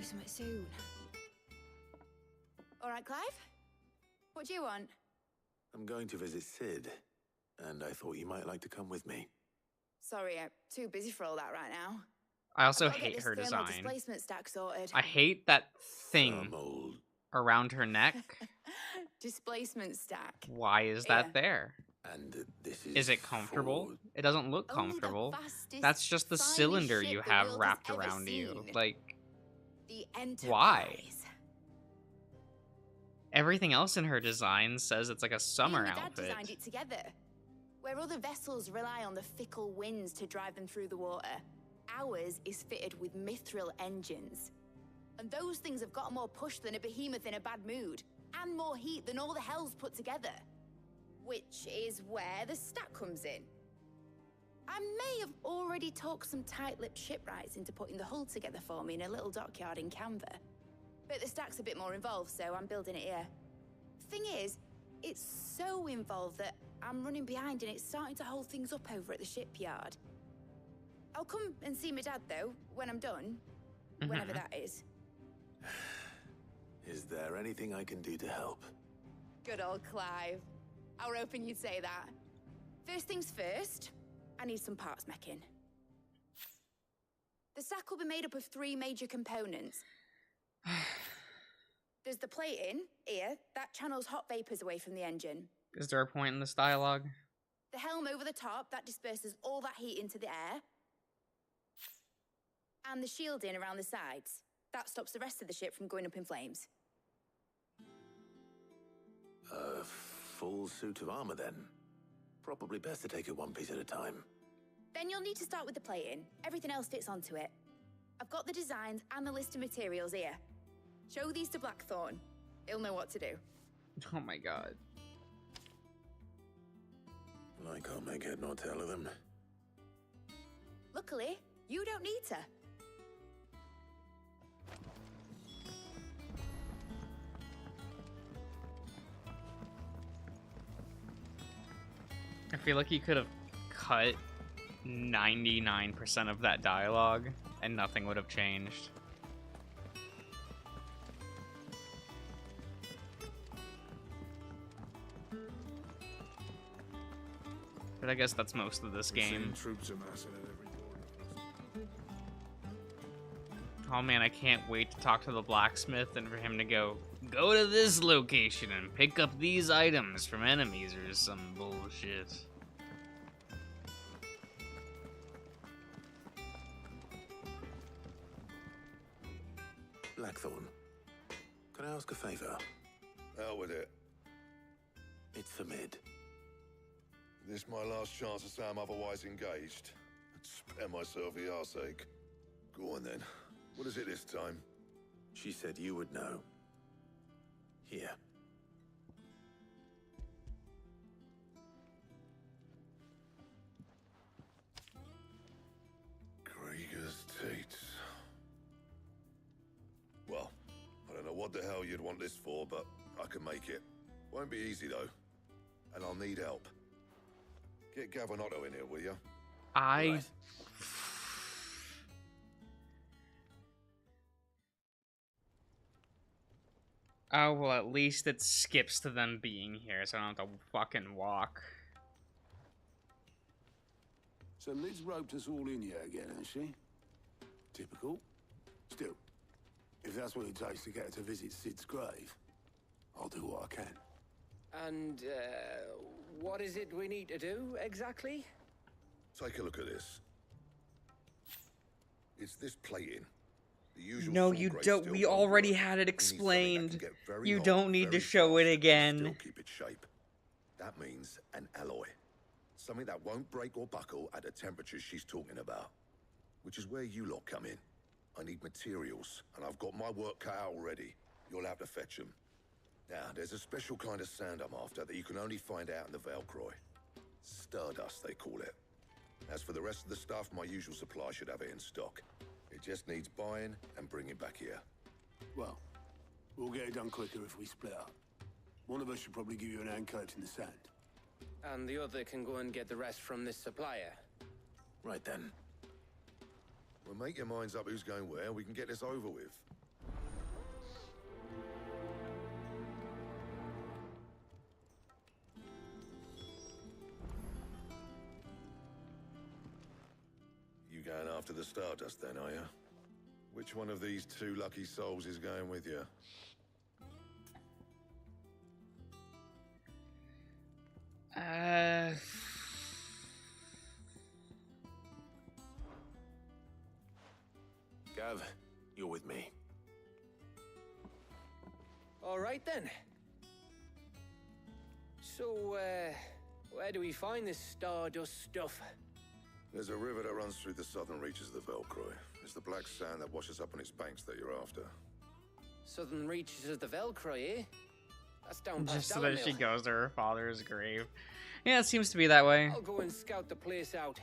something soon. All right, Clive? What do you want? I'm going to visit Sid, and I thought you might like to come with me. Sorry, I'm too busy for all that right now. I also I've gotta get hate this her thermal design. displacement stack sorted. I hate that thing around her neck. Displacement stack. Why is that there? And this Is it comfortable? It doesn't look Only the comfortable. fastest, That's just the silent cylinder ship you the have world has wrapped ever around you. seen. Like, The Enterprise. why? Everything else in her design says it's like a summer Me and my dad outfit. designed it together. Where other vessels rely on the fickle winds to drive them through the water, ours is fitted with mithril engines. And those things have got more push than a behemoth in a bad mood, and more heat than all the hells put together. Which is where the stack comes in. I may have already talked some tight-lipped shipwrights into putting the hull together for me in a little dockyard in Canva. But the stack's a bit more involved, so I'm building it here. Thing is, it's so involved that I'm running behind and it's starting to hold things up over at the shipyard. I'll come and see my dad, though, when I'm done. Whenever that is. Is there anything I can do to help? Good old Clive. I were hoping you'd say that. First things first, I need some parts meching. The stack will be made up of 3 major components. There's the plating, here, that channels hot vapors away from the engine. Is there a point in this dialogue? The helm over the top, that disperses all that heat into the air. And the shielding around the sides. That stops the rest of the ship from going up in flames. A full suit of armor, then. Probably best to take it one piece at a time. Then you'll need to start with the plating. Everything else fits onto it. I've got the designs and the list of materials here. Show these to Blackthorn. He'll know what to do. Oh my god. I can't make head nor tail of them. Luckily, you don't need to. I feel like you could have cut 99% of that dialogue and nothing would have changed. But I guess that's most of this game. Troops amassing at every border. Oh man, I can't wait to talk to the blacksmith and for him to go to this location and pick up these items from enemies or some bullshit. Blackthorn, can I ask a favor? Out with it. It's for Mid. This my last chance to say I'm otherwise engaged. Spare myself the arseache. Go on then. What is it this time? She said you would know. Here. Krieger's Tates. Well, I don't know what the hell you'd want this for, but I can make it. Won't be easy though. And I'll need help. Get Gavinotto in here, will you? Right. Oh, well, at least it skips to them being here, so I don't have to fucking walk. So Liz roped us all in here again, has she? Typical. Still, if that's what it takes to get her to visit Sid's grave, I'll do what I can. And, what is it we need to do, exactly? Take a look at this. It's this plating. The usual No, you don't. We already had it explained. You don't need to show it again. Still keep its shape. That means an alloy. Something that won't break or buckle at the temperatures she's talking about. Which is where you lot come in. I need materials, and I've got my work cut out already. You'll have to fetch them. Now, there's a special kind of sand I'm after that you can only find out in the Valcroy. Stardust, they call it. As for the rest of the stuff, my usual supply should have it in stock. It just needs buying and bringing back here. Well, we'll get it done quicker if we split up. One of us should probably give you an hand coat in the sand. And the other can go and get the rest from this supplier. Right then. Well, make your minds up who's going where, and we can get this over with. You're going after the Stardust then, are you? Which one of these two lucky souls is going with you? Gav, you're with me. All right then. So, where do we find this Stardust stuff? There's a river that runs through the southern reaches of the Velcroy. It's the black sand that washes up on its banks that you're after. Southern reaches of the Velcroy, eh? That's down past Just so that she Dalamil. goes to her father's grave. Yeah, it seems to be that way. I'll go and scout the place out.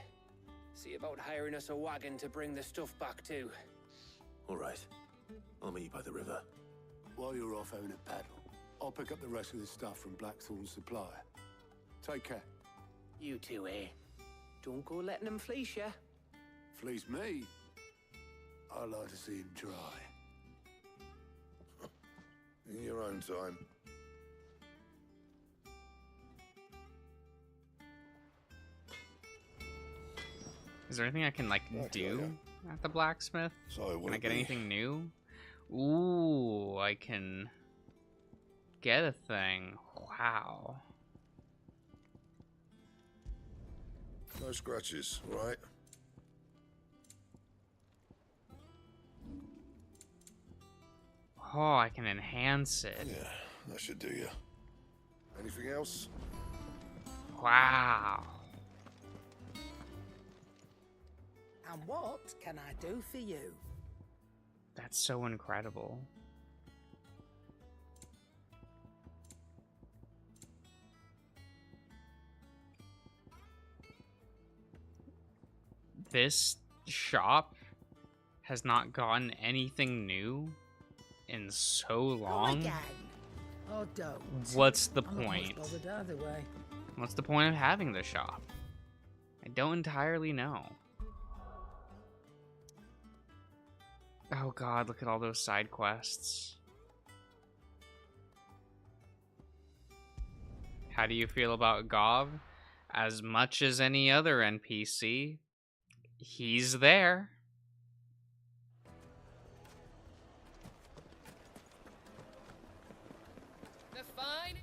See about hiring us a wagon to bring the stuff back to. All right. I'll meet you by the river. While you're off having a paddle, I'll pick up the rest of the stuff from Blackthorn's supply. Take care. You two, eh? Don't go letting them fleece ya. Fleece me? I like to see him try. In your own time. Is there anything I can like do at the blacksmith? Can I get anything new? Ooh, I can get a thing. Wow. No scratches, right? Oh, I can enhance it. Yeah, that should do you. Anything else? Wow. And what can I do for you? That's so incredible. This shop has not gotten anything new in so long. Again. Oh, don't. What's the I'm not much point? bothered either way. What's the point of having the shop? I don't entirely know. Oh god, look at all those side quests. How do you feel about Gov? As much as any other NPC, he's there. The fine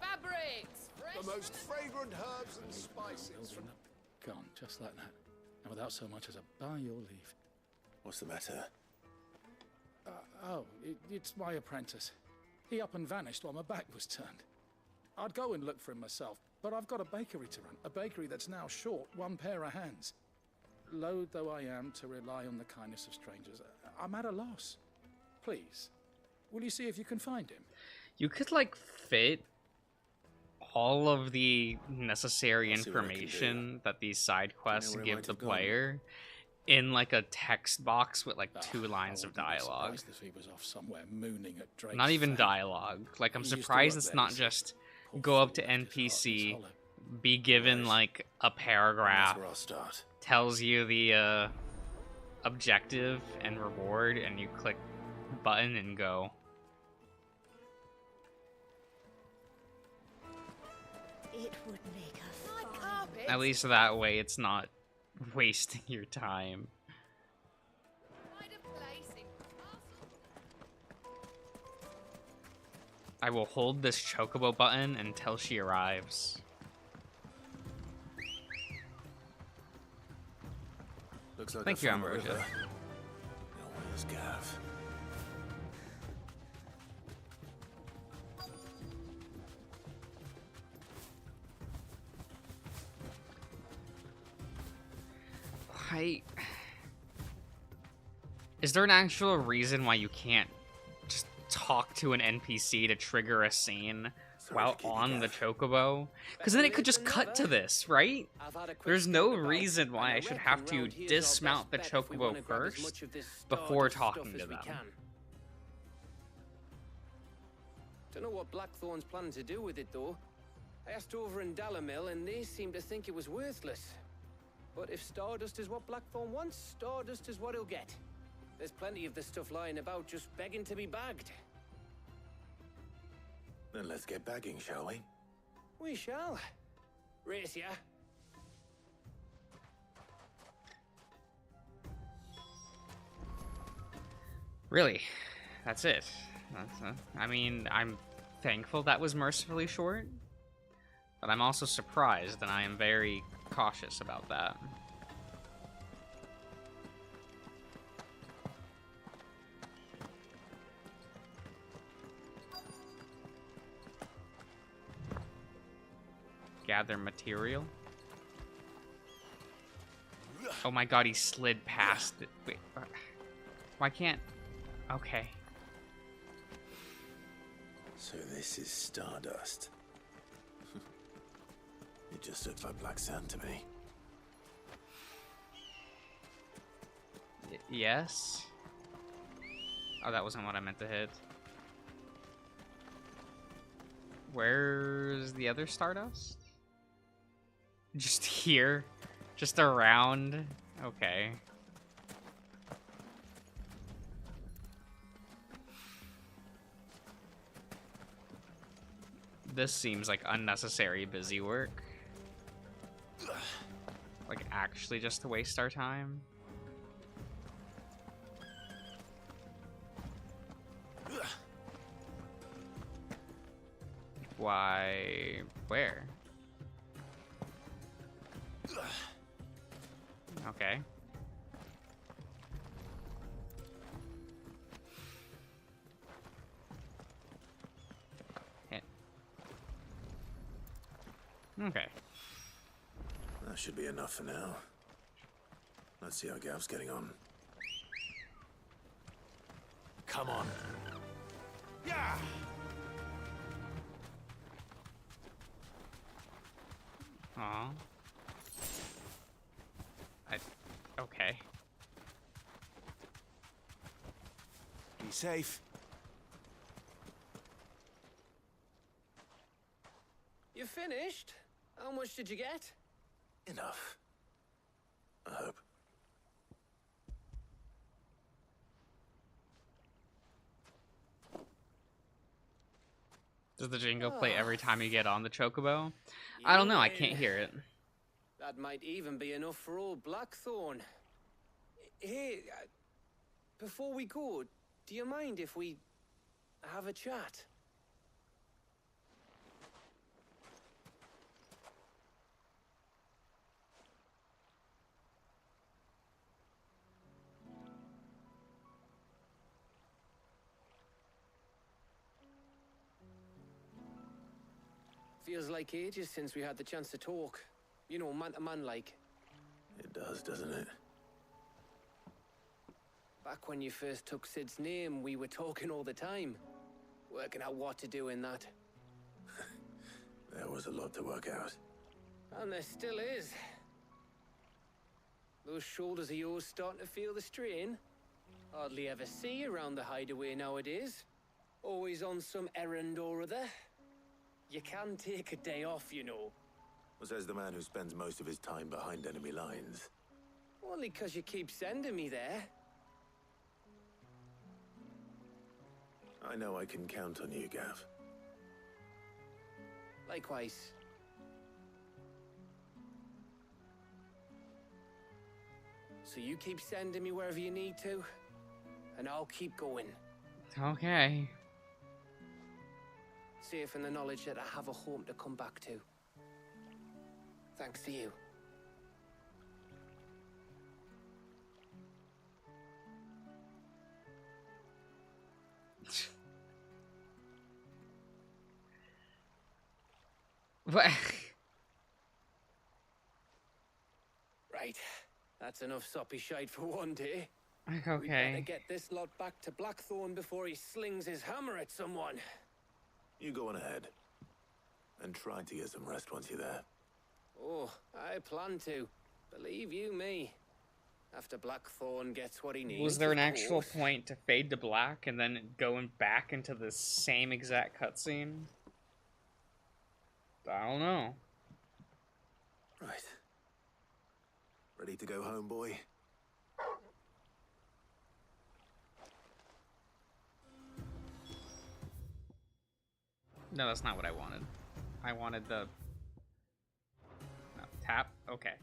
fabrics, The most fragrant herbs and spices from... Gone, just like that. And without so much as a by your leave. What's the matter? It's my apprentice. He up and vanished while my back was turned. I'd go and look for him myself, but I've got a bakery to run. A bakery that's now short one pair of hands. Loath though I am to rely on the kindness of strangers, I'm at a loss. Please, will you see if you can find him? You could like fit all of the necessary I'll see what I can information that these side quests where he give might the have gone? player in like a text box with like 2 lines of dialogue. If he was off somewhere mooning at Drake's Not even Fang. dialogue. Like, I'm He used to surprised work it's there, not he said. just go up to NPC, be given like a paragraph, That's where I'll start. tells you the objective and reward, and you click button and go. It would make a fine... At least that way it's not wasting your time. I will hold this chocobo button until she arrives. Looks like Thank I you, found the Ambrosia. river. Now where's Gav? Why? Is there an actual reason why you can't just talk to an NPC to trigger a scene while on the chocobo? Because then it could just cut to this, right? There's no reason why I should have to dismount the chocobo first before talking to them. Don't know what Blackthorn's planning to do with it, though. I asked over in Dalamil, and they seem to think it was worthless. But if Stardust is what Blackthorn wants, Stardust is what he'll get. There's plenty of the stuff lying about just begging to be bagged. Then let's get bagging, shall we? We shall. Race ya. Really? That's it? I mean, I'm thankful that was mercifully short, but I'm also surprised, and I am very cautious about that. Gather material. Oh my god, he slid past it. Wait, why can't... Okay. So this is stardust. It just looks like black sand to me. Yes? Oh, that wasn't what I meant to hit. Where's the other stardust? Just here? Just around? Okay. This seems like unnecessary busy work. Like, actually just to waste our time. Why? Where? Okay. Hit. Okay. That should be enough for now. Let's see how Gav's getting on. Come on. Yeah. Aw. Okay. Be safe. You finished? How much did you get? Enough. I hope. Does the jingle play every time you get on the chocobo? I don't know, I can't hear it. That might even be enough for old Blackthorn. Hey, before we go, do you mind if we have a chat? Feels like ages since we had the chance to talk. You know, man to man like. It does, doesn't it? Back when you first took Sid's name, we were talking all the time. Working out what to do in that. There was a lot to work out. And there still is. Those shoulders of yours starting to feel the strain. Hardly ever see you around the hideaway nowadays. Always on some errand or other. You can take a day off, you know. Well, says the man who spends most of his time behind enemy lines. Only 'cause you keep sending me there. I know I can count on you, Gav. Likewise. So you keep sending me wherever you need to, and I'll keep going. Okay. Safe in the knowledge that I have a home to come back to. Thanks to you. What? Right. That's enough soppy shite for one day. Okay. We better get this lot back to Blackthorn before he slings his hammer at someone. You go on ahead. And try to get some rest once you're there. Oh, I plan to. Believe you me. After Blackthorn gets what he needs. Was there an actual point to fade to black and then going back into the same exact cutscene? I don't know. Right. Ready to go home, boy? No, that's not what I wanted. I wanted the... No, tap? Okay.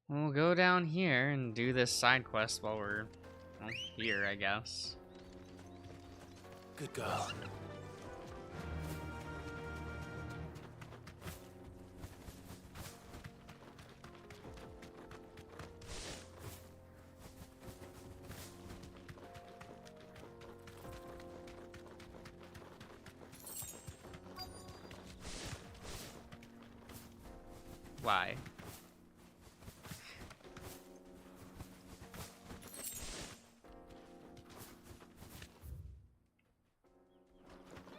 We'll go down here and do this side quest while we're here, I guess. Good girl. Why?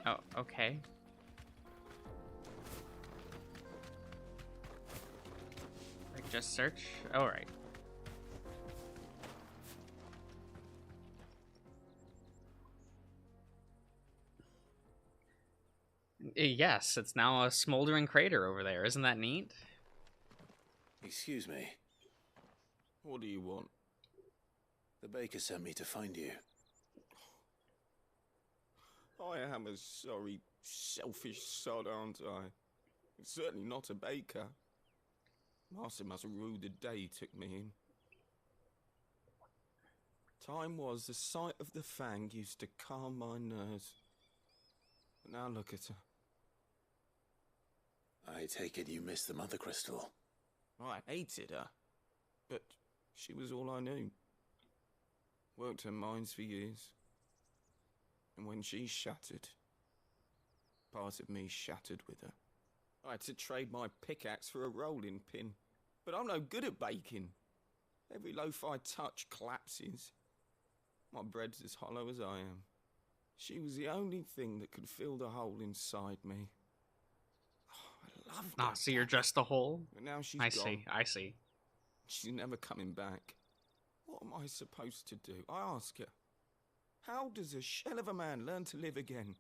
Oh, okay. Like, just search? Alright. Yes, it's now a smoldering crater over there. Isn't that neat? Excuse me. What do you want? The baker sent me to find you. I am a sorry, selfish sod, aren't I? Certainly not a baker. Master must rue the day he took me in. Time was the sight of the fang used to calm my nerves. But now look at her. I take it you missed the mother crystal. I hated her, but she was all I knew. Worked her mines for years. And when she shattered, part of me shattered with her. I had to trade my pickaxe for a rolling pin, but I'm no good at baking. Every loaf I touch collapses. My bread's as hollow as I am. She was the only thing that could fill the hole inside me. Oh, I loved her. Ah, so you're just the hole? But now she's I gone. see, I see. She's never coming back. What am I supposed to do? I ask her. How does a shell of a man learn to live again?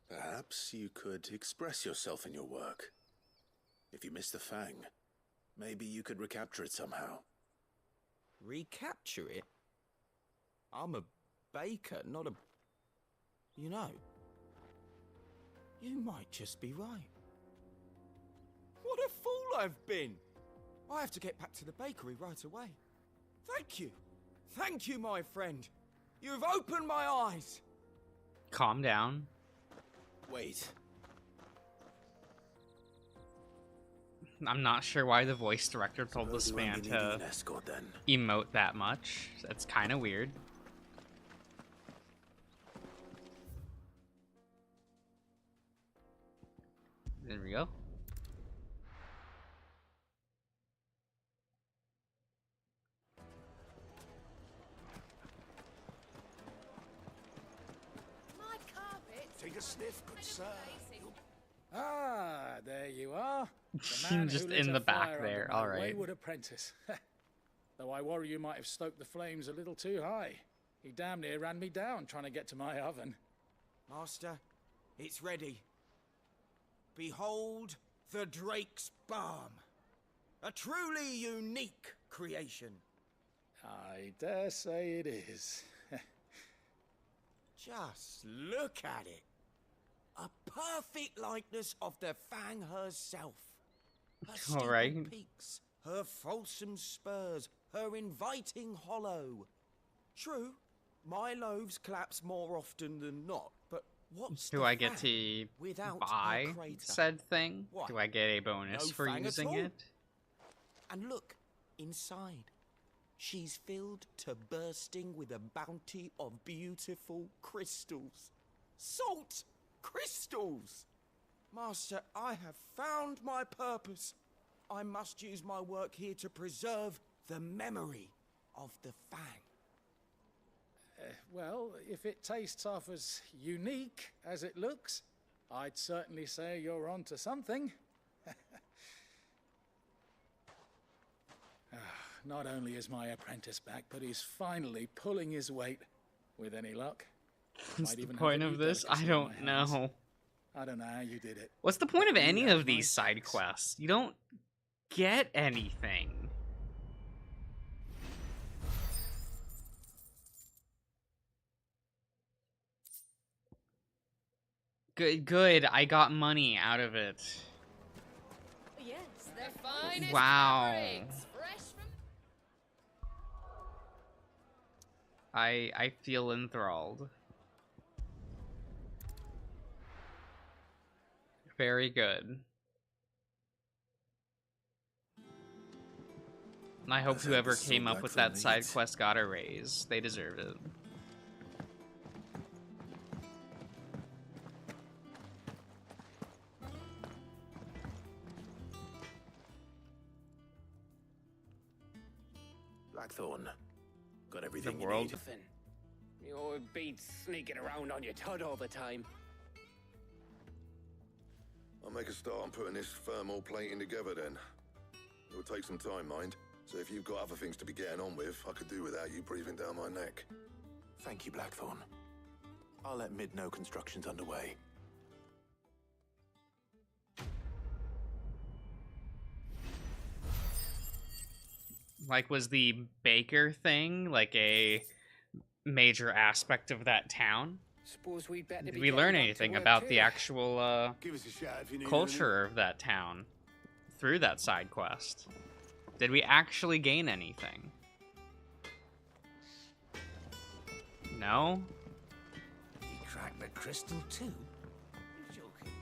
Perhaps you could express yourself in your work. If you miss the fang, maybe you could recapture it somehow. Recapture it? I'm a baker, not a... You know, you might just be right. What a fool I've been! I have to get back to the bakery right away. Thank you. Thank you, my friend. You've opened my eyes. Calm down. Wait. I'm not sure why the voice director told this man to emote that much. That's kind of weird. There we go. Take a sniff, good sir. Ah, there you are. The man Just who lit in a the back fire there, under my alright. wayward apprentice. Though I worry you might have stoked the flames a little too high. He damn near ran me down trying to get to my oven. Master, it's ready. Behold the Drake's Balm. A truly unique creation. I dare say it is. Just look at it. A perfect likeness of the Fang herself. Her steepled Alright. peaks, her fulsome spurs, her inviting hollow. True, my loaves collapse more often than not, but what's Do the I get Fang to without buy her crater? said thing? What? Do I get a bonus No for Fang at using all? it? And look, inside. She's filled to bursting with a bounty of beautiful crystals. Salt crystals! Master, I have found my purpose. I must use my work here to preserve the memory of the Fang. Well, if it tastes half as unique as it looks, I'd certainly say you're onto something. Not only is my apprentice back, but he's finally pulling his weight. With any luck. What's Might the even have point a new of this? I delicacy in don't my hands. know. I don't know how you did it. What's the point of You any have of these my side quests? You don't get anything. Good. I got money out of it. Yes, they're fine. Wow. I feel enthralled. Very good. I hope whoever came up with that side quest got a raise. They deserved it. Blackthorn, got everything The world. you need. You're beat sneaking around on your tud all the time. I'll make a start on putting this thermal plating together then. It'll take some time, mind. So if you've got other things to be getting on with, I could do without you breathing down my neck. Thank you, Blackthorn. I'll let Mid know construction's underway. Like, was the baker thing like a major aspect of that town? Suppose we'd better Did be we getting learn back to anything work about too. the actual Give us a shout if you need culture of that town through that side quest? Did we actually gain anything? No? You cracked the crystal too? You're joking.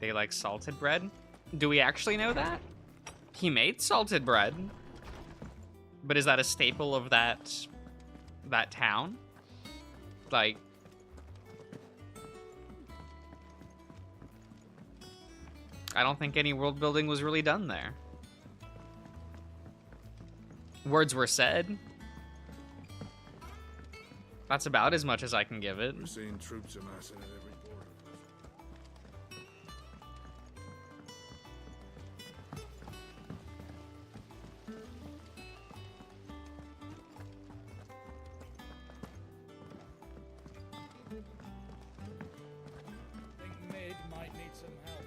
They like salted bread? Do we actually know that? He made salted bread. But is that a staple of that town? Like, I don't think any world building was really done there. Words were said. That's about as much as I can give it. We're seeing troops amassing at every border. I think Mid might need some help,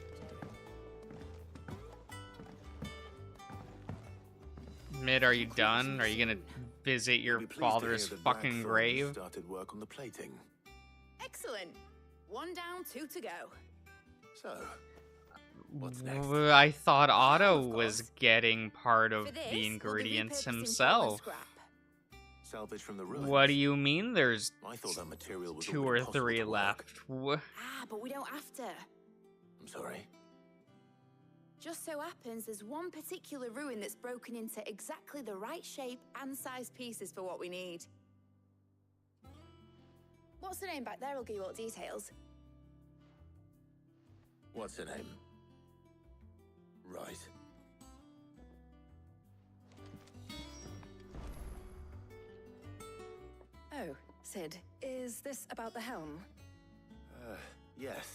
Tony. Mid, are you done? Are you gonna visit your Be pleased to father's hear that fucking Blackthorn grave? started work on the plating. Excellent. 1 down, 2 to go. So, what's next? I thought Otto was getting part of For this, the we'll be ingredients repurposing Portland himself. scrap. Salvage from the ruins. What do you mean there's I thought that material was 2 already or possible 3 to work. left? Ah, but we don't have to. I'm sorry. Just so happens there's one particular ruin that's broken into exactly the right shape and size pieces for what we need. What's the name back there? I'll give you all the details. What's her name? Right. Oh, Sid, is this about the helm? Yes.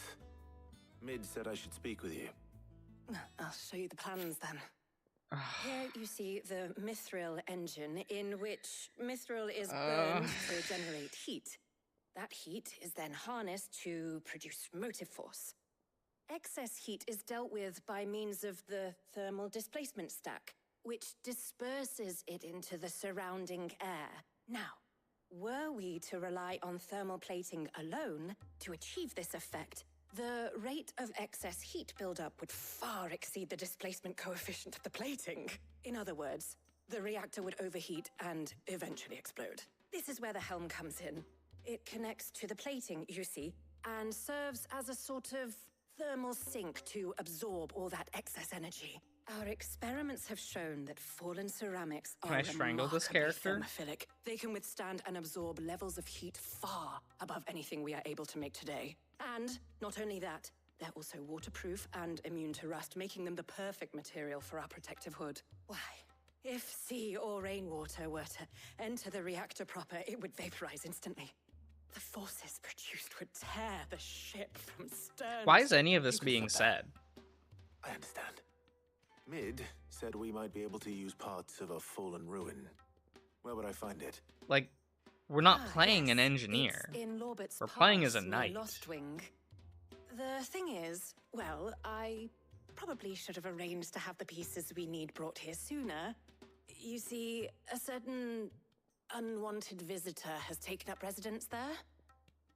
Mid said I should speak with you. I'll show you the plans then. Here you see the mithril engine, in which mithril is burned to generate heat. That heat is then harnessed to produce motive force. Excess heat is dealt with by means of the thermal displacement stack, which disperses it into the surrounding air. Now, were we to rely on thermal plating alone to achieve this effect, the rate of excess heat buildup would far exceed the displacement coefficient of the plating. In other words, the reactor would overheat and eventually explode. This is where the helm comes in. It connects to the plating, you see, and serves as a sort of thermal sink to absorb all that excess energy. Our experiments have shown that fallen ceramics Can are I strangle this character? thermophilic. They can withstand and absorb levels of heat far above anything we are able to make today. And not only that, they're also waterproof and immune to rust, making them the perfect material for our protective hood. Why? If sea or rainwater were to enter the reactor proper, it would vaporize instantly. The forces produced would tear the ship from stern. Why is any of this being said? I understand. Mid said we might be able to use parts of a fallen ruin. Where would I find it? Like, we're not playing an engineer. It's in Lorbert's We're playing Pass as a near knight. Lostwing. The thing is, well, I probably should have arranged to have the pieces we need brought here sooner. You see, a certain unwanted visitor has taken up residence there.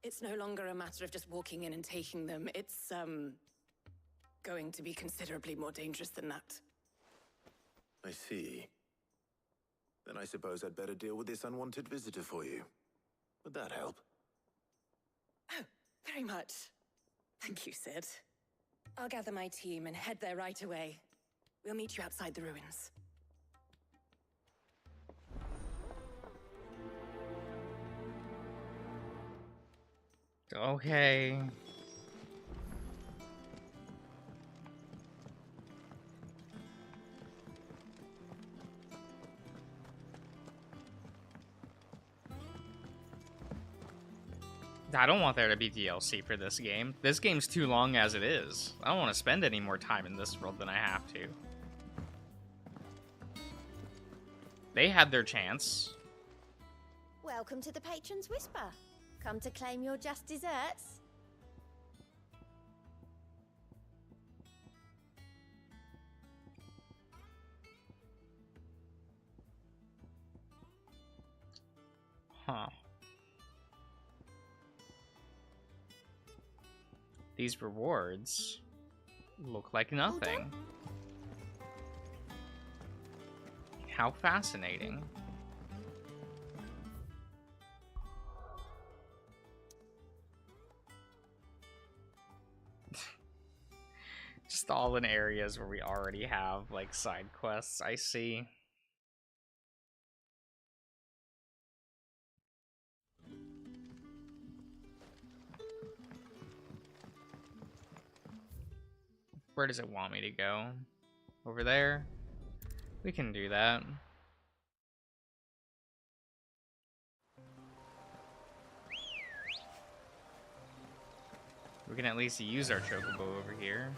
It's no longer a matter of just walking in and taking them. It's, going to be considerably more dangerous than that. I see. Then I suppose I'd better deal with this unwanted visitor for you. Would that help? Oh, very much. Thank you, Sid. I'll gather my team and head there right away. We'll meet you outside the ruins. Okay. I don't want there to be DLC for this game. This game's too long as it is. I don't want to spend any more time in this world than I have to. They had their chance. Welcome to the Patron's Whisper. Come to claim your just desserts? Huh. These rewards look like nothing. How fascinating. Just all in areas where we already have, like, side quests. I see. Where does it want me to go? Over there? We can do that. We can at least use our chocobo over here.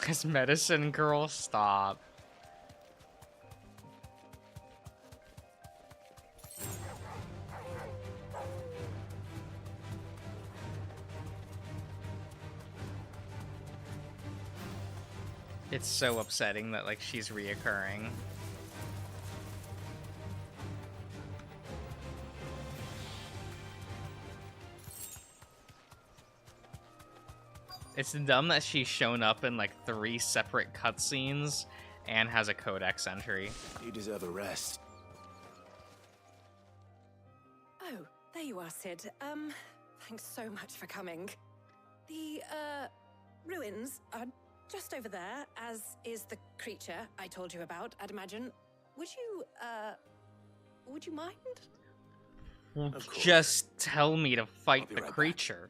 This medicine girl, stop. It's so upsetting that, like, she's reoccurring. It's dumb that she's shown up in, like, 3 separate cutscenes and has a codex entry. You deserve a rest. Oh, there you are, Sid. Thanks so much for coming. The, ruins are just over there, as is the creature I told you about, I'd imagine. Would you mind? Just tell me to fight the creature.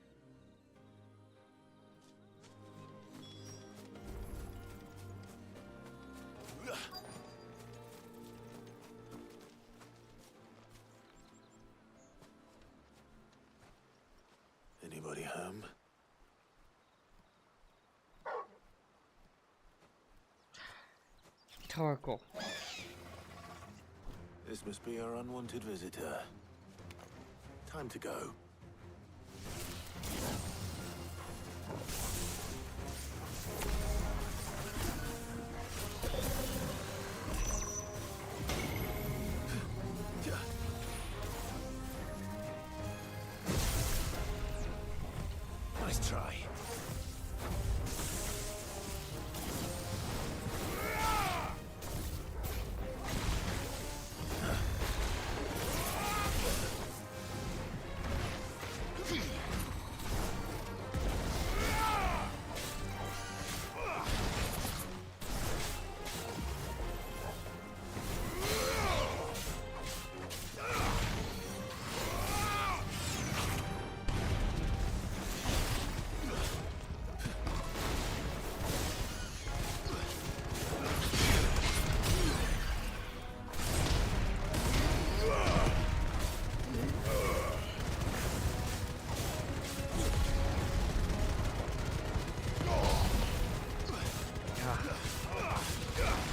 Anybody home? Torgal. This must be our unwanted visitor. Time to go. Nice try.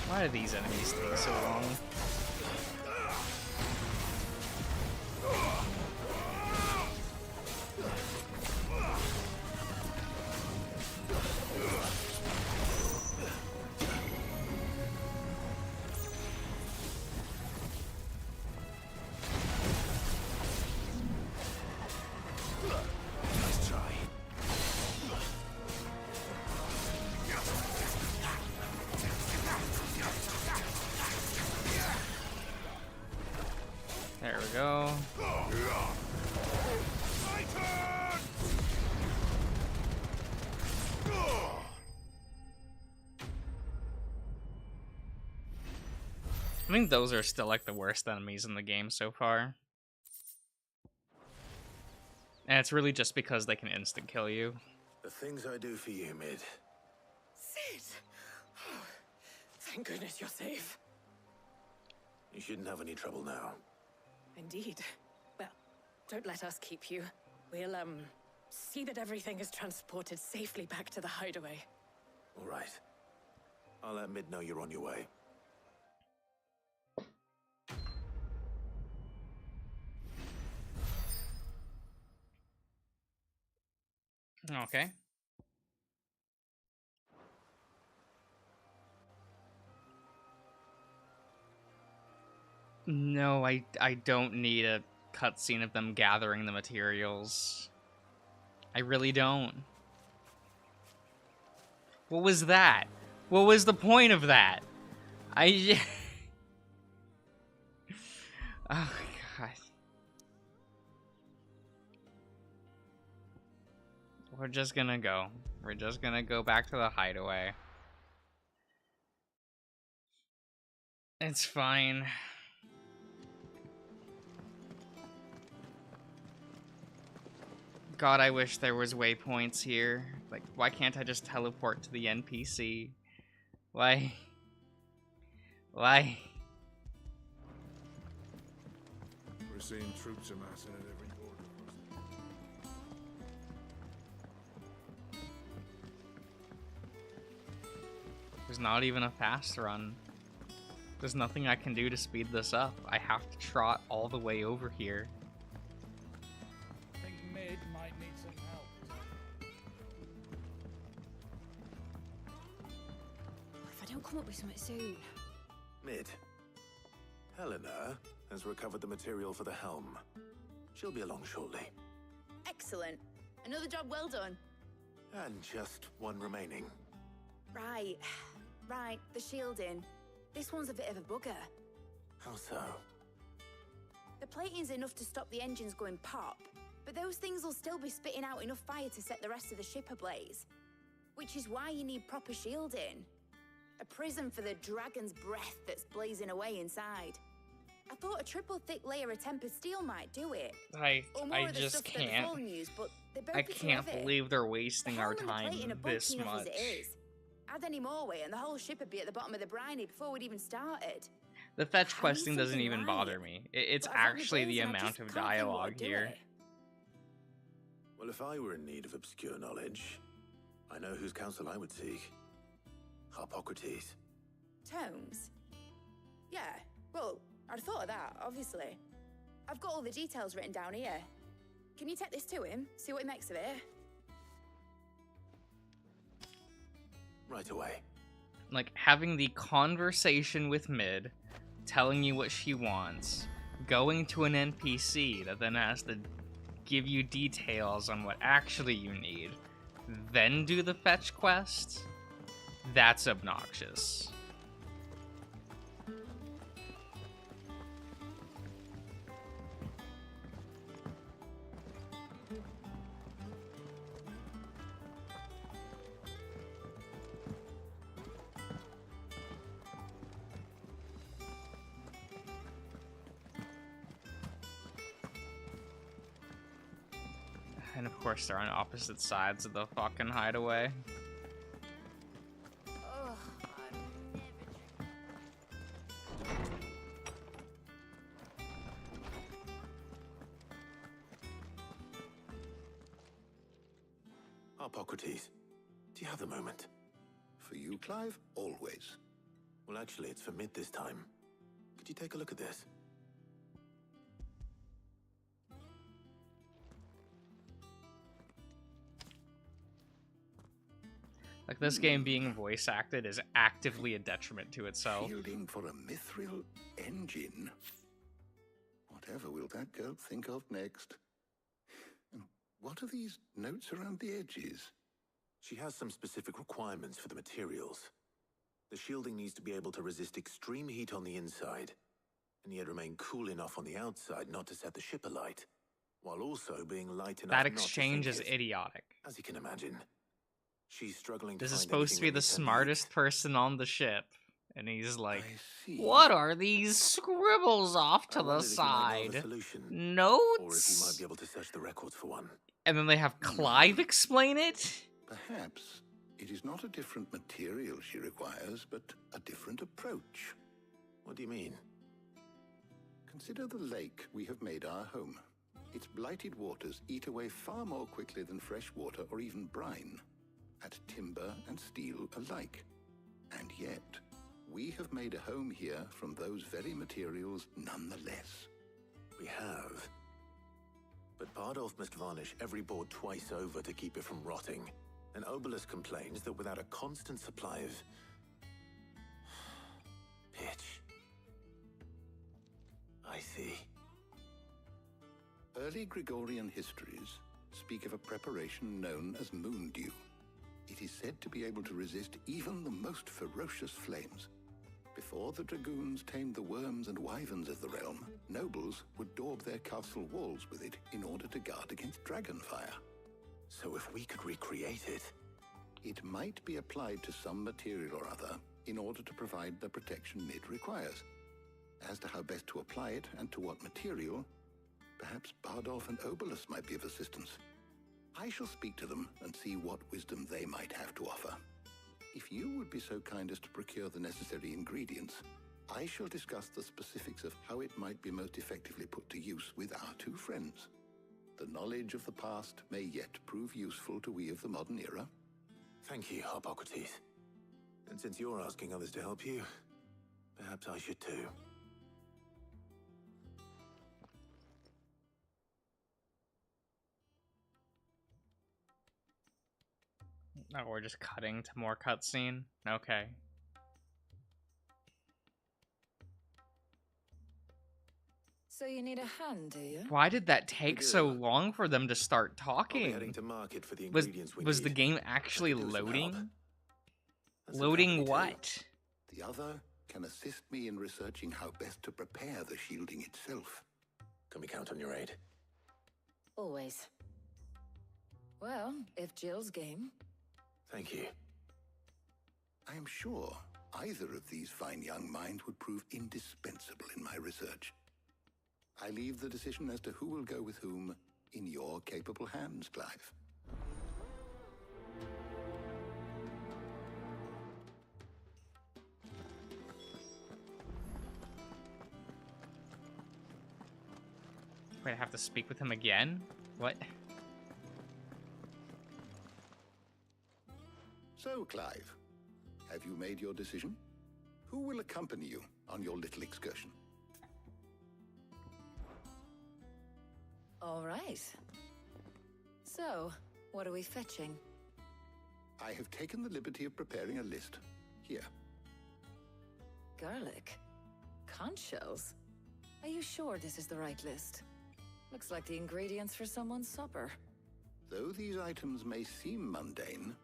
Why do these enemies take so long? we go. I think those are still like the worst enemies in the game so far. And it's really just because they can instant kill you. The things I do for you, Mid. Sid! Oh, thank goodness you're safe. You shouldn't have any trouble now. Indeed. Well, don't let us keep you. We'll, see that everything is transported safely back to the hideaway. All right. I'll let Mid know you're on your way. Okay. No, I don't need a cutscene of them gathering the materials. I really don't. What was that? What was the point of that? Oh my god. We're just gonna go. We're just gonna go back to the hideaway. It's fine. God, I wish there was waypoints here. Like, why can't I just teleport to the NPC? Why? Why? We're seeing troops amassing at every border. There's not even a fast run. There's nothing I can do to speed this up. I have to trot all the way over here. I think Mid might need some help. If I don't come up with something soon. Mid. Helena has recovered the material for the helm. She'll be along shortly. Excellent. Another job well done. And just one remaining. Right. Right, the shielding. This one's a bit of a bugger. How so? The plating's enough to stop the engines going pop, but those things will still be spitting out enough fire to set the rest of the ship ablaze. Which is why you need proper shielding. A prison for the dragon's breath that's blazing away inside. I thought a triple thick layer of tempered steel might do it. I of the just stuff that the can't. Fallen use, but they're both I too can't heavy. believe they're wasting The our helm and the time plating are this bulky enough much. as it is. Add any more weight and the whole ship would be at the bottom of the briny before we'd even started. The fetch I need questing doesn't something even light. bother me. It's But I've got my actually brains the and I amount just of can't think what dialogue would do here. it. Well, if I were in need of obscure knowledge, I know whose counsel I would seek. Hippocrates. Tomes? Yeah, well, I'd have thought of that, obviously. I've got all the details written down here. Can you take this to him, see what he makes of it? Right away. Like, having the conversation with Mid, telling you what she wants, going to an NPC that then has to give you details on what actually you need, then do the fetch quest? That's obnoxious. And of course they're on opposite sides of the fucking hideaway. Hippocrates, do you have the moment? For you, Clive? Always. Well, actually, it's for Mid this time. Could you take a look at this? Like, this game being voice acted is actively a detriment to itself. Shielding for a mithril engine? Whatever will that girl think of next? And what are these notes around the edges? She has some specific requirements for the materials. The shielding needs to be able to resist extreme heat on the inside, and yet remain cool enough on the outside not to set the ship alight, while also being light enough That not to exchange sink is it. idiotic. As you can imagine, she's struggling to This is find supposed to be anything the that meets her smartest person on the ship, and he's like, see. "What are these scribbles off to I the wondered if you might know of a side? solution, Notes?" or if you might be able to search the records for one. And then they have Clive explain it? Perhaps it is not a different material she requires, but a different approach. What do you mean? Consider the lake we have made our home. Its blighted waters eat away far more quickly than fresh water or even brine, at timber and steel alike. And yet, we have made a home here from those very materials nonetheless. We have. But Bardolph must varnish every board twice over to keep it from rotting. And Obelus complains that without a constant supply of pitch. I see. Early Gregorian histories speak of a preparation known as moon dew. It is said to be able to resist even the most ferocious flames. Before the dragoons tamed the worms and wyverns of the realm, nobles would daub their castle walls with it in order to guard against dragonfire. So if we could recreate it... It might be applied to some material or other in order to provide the protection it requires. As to how best to apply it and to what material, perhaps Bardolph and Obelus might be of assistance. I shall speak to them and see what wisdom they might have to offer. If you would be so kind as to procure the necessary ingredients, I shall discuss the specifics of how it might be most effectively put to use with our two friends. The knowledge of the past may yet prove useful to we of the modern era. Thank you, Hippocrates. And since you're asking others to help you, perhaps I should too. Oh, we're just cutting to more cutscene? Okay. So you need a hand, do you? Why did that take so long for them to start talking? I'll be heading to market for the ingredients we was need. the game actually loading? That's Loading a company what? tale. The other can assist me in researching how best to prepare the shielding itself. Can we count on your aid? Always. Well, if Jill's game. Thank you. I am sure either of these fine young minds would prove indispensable in my research. I leave the decision as to who will go with whom in your capable hands, Clive. Wait, I have to speak with him again? What? So, Clive, have you made your decision? Who will accompany you on your little excursion? All right. So, what are we fetching? I have taken the liberty of preparing a list. Here. Garlic. Conch shells. Are you sure this is the right list? Looks like the ingredients for someone's supper. Though these items may seem mundane,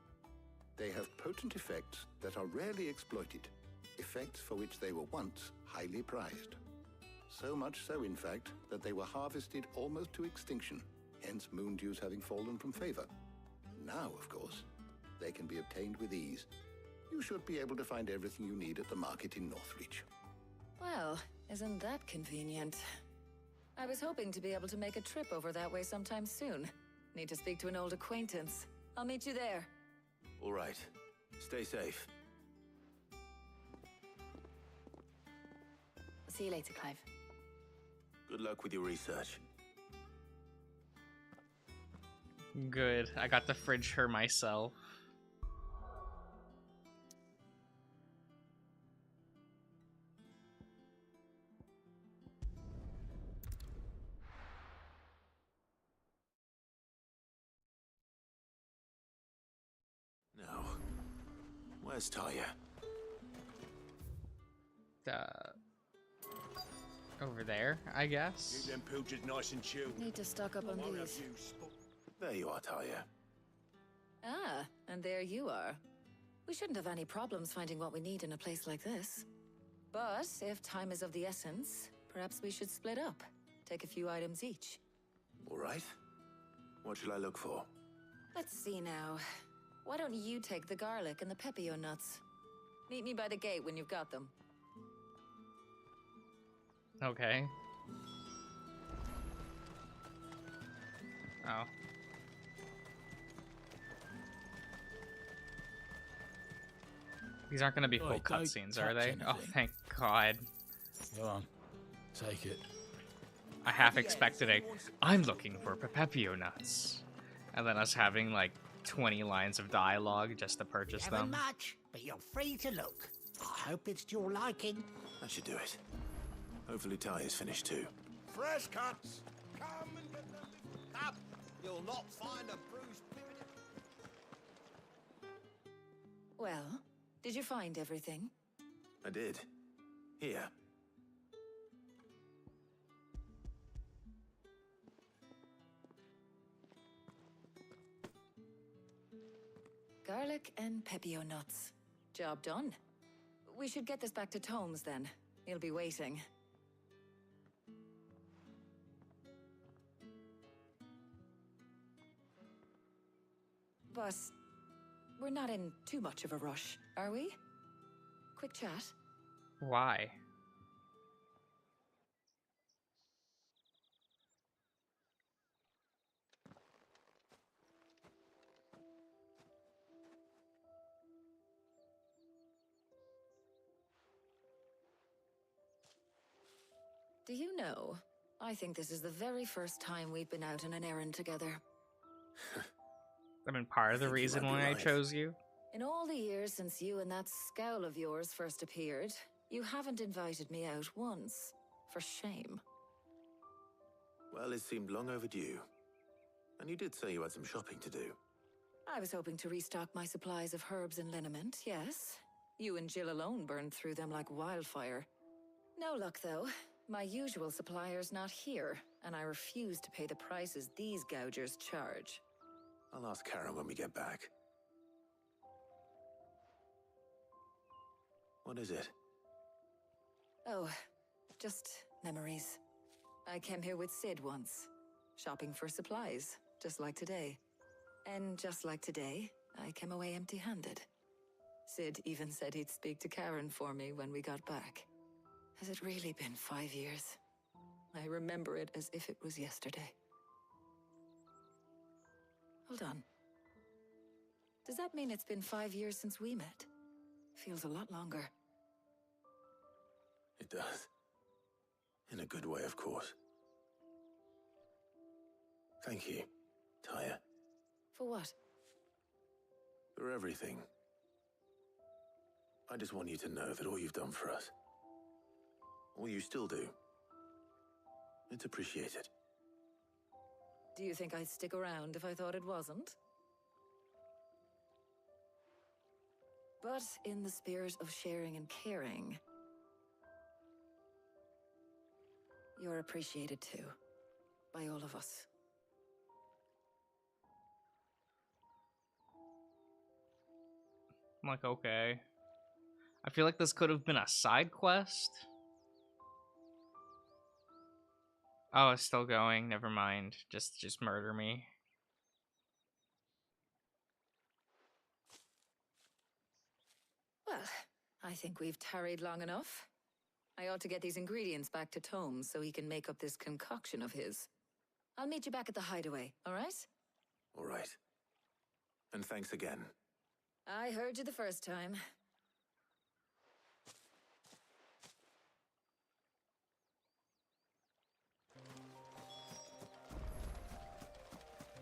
they have potent effects that are rarely exploited, effects for which they were once highly prized. So much so, in fact, that they were harvested almost to extinction, hence moon dews having fallen from favor. Now, of course, they can be obtained with ease. You should be able to find everything you need at the market in Northreach. Well, isn't that convenient? I was hoping to be able to make a trip over that way sometime soon. Need to speak to an old acquaintance. I'll meet you there. All right. Stay safe. I'll see you later, Clive. Good luck with your research. Good. I got the fridge her myself. Now, where's Talia? Over there, I guess. Keep them pilchards nice and chilled. Need to stock up on these. There you are, Talia. Ah, and there you are. We shouldn't have any problems finding what we need in a place like this. But if time is of the essence, perhaps we should split up. Take a few items each. All right. What shall I look for? Let's see now. Why don't you take the garlic and the pepio nuts? Meet me by the gate when you've got them. Okay. Oh. These aren't going to be full cutscenes, are they? Oh, thank God. Go on. Take it. I half expected I'm looking for pepio nuts. And then us having like 20 lines of dialogue just to purchase them. Much, but you're free to look. I hope it's to your liking. That should do it. Hopefully Ty is finished too. Fresh cuts! Come and get the little cup. You'll not find a bruised pippin. Well, did you find everything? I did. Here. Garlic and pepio nuts. Job done. We should get this back to Tomes then. He'll be waiting. But we're not in too much of a rush, are we? Quick chat. Why? Do you know, I think this is the very first time we've been out on an errand together. I mean, part of the reason why I chose you. In all the years since you and that scowl of yours first appeared, you haven't invited me out once. For shame. Well, it seemed long overdue. And you did say you had some shopping to do. I was hoping to restock my supplies of herbs and liniment, yes. You and Jill alone burned through them like wildfire. No luck, though. My usual supplier's not here, and I refuse to pay the prices these gougers charge. I'll ask Karen when we get back. What is it? Oh, just memories. I came here with Sid once, shopping for supplies, just like today. And just like today, I came away empty-handed. Sid even said he'd speak to Karen for me when we got back. Has it really been 5 years? I remember it as if it was yesterday. Hold on. Does that mean it's been 5 years since we met? Feels a lot longer. It does. In a good way, of course. Thank you, Tyre. For what? For everything. I just want you to know that all you've done for us, all you still do, it's appreciated. Do you think I'd stick around if I thought it wasn't? But in the spirit of sharing and caring, you're appreciated too, by all of us. I'm like, okay. I feel like this could have been a side quest. Oh, it's still going. Never mind. Just murder me. Well, I think we've tarried long enough. I ought to get these ingredients back to Tomes so he can make up this concoction of his. I'll meet you back at the hideaway, all right? All right. And thanks again. I heard you the first time.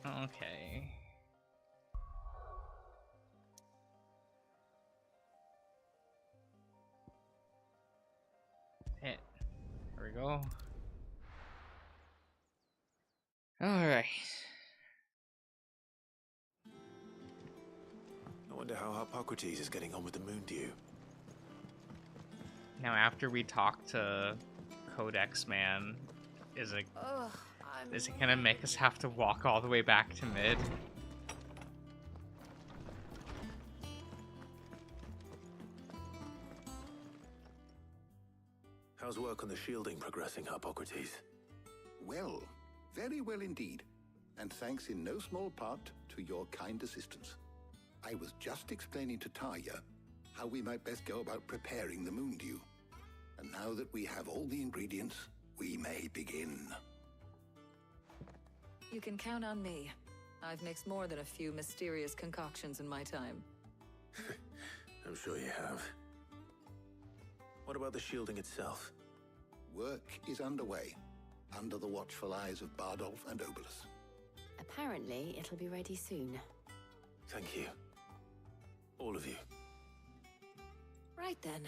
Okay. Hit. There we go. Alright. I wonder how Hippocrates is getting on with the moon dew. Now, after we talk to Codex Man, is it gonna make us have to walk all the way back to mid? How's work on the shielding progressing, Hippocrates? Well, very well indeed. And thanks in no small part to your kind assistance. I was just explaining to Tarja how we might best go about preparing the moon dew. And now that we have all the ingredients, we may begin. You can count on me. I've mixed more than a few mysterious concoctions in my time. I'm sure you have. What about the shielding itself? Work is underway, under the watchful eyes of Bardolph and Obolus. Apparently, it'll be ready soon. Thank you. All of you. Right then.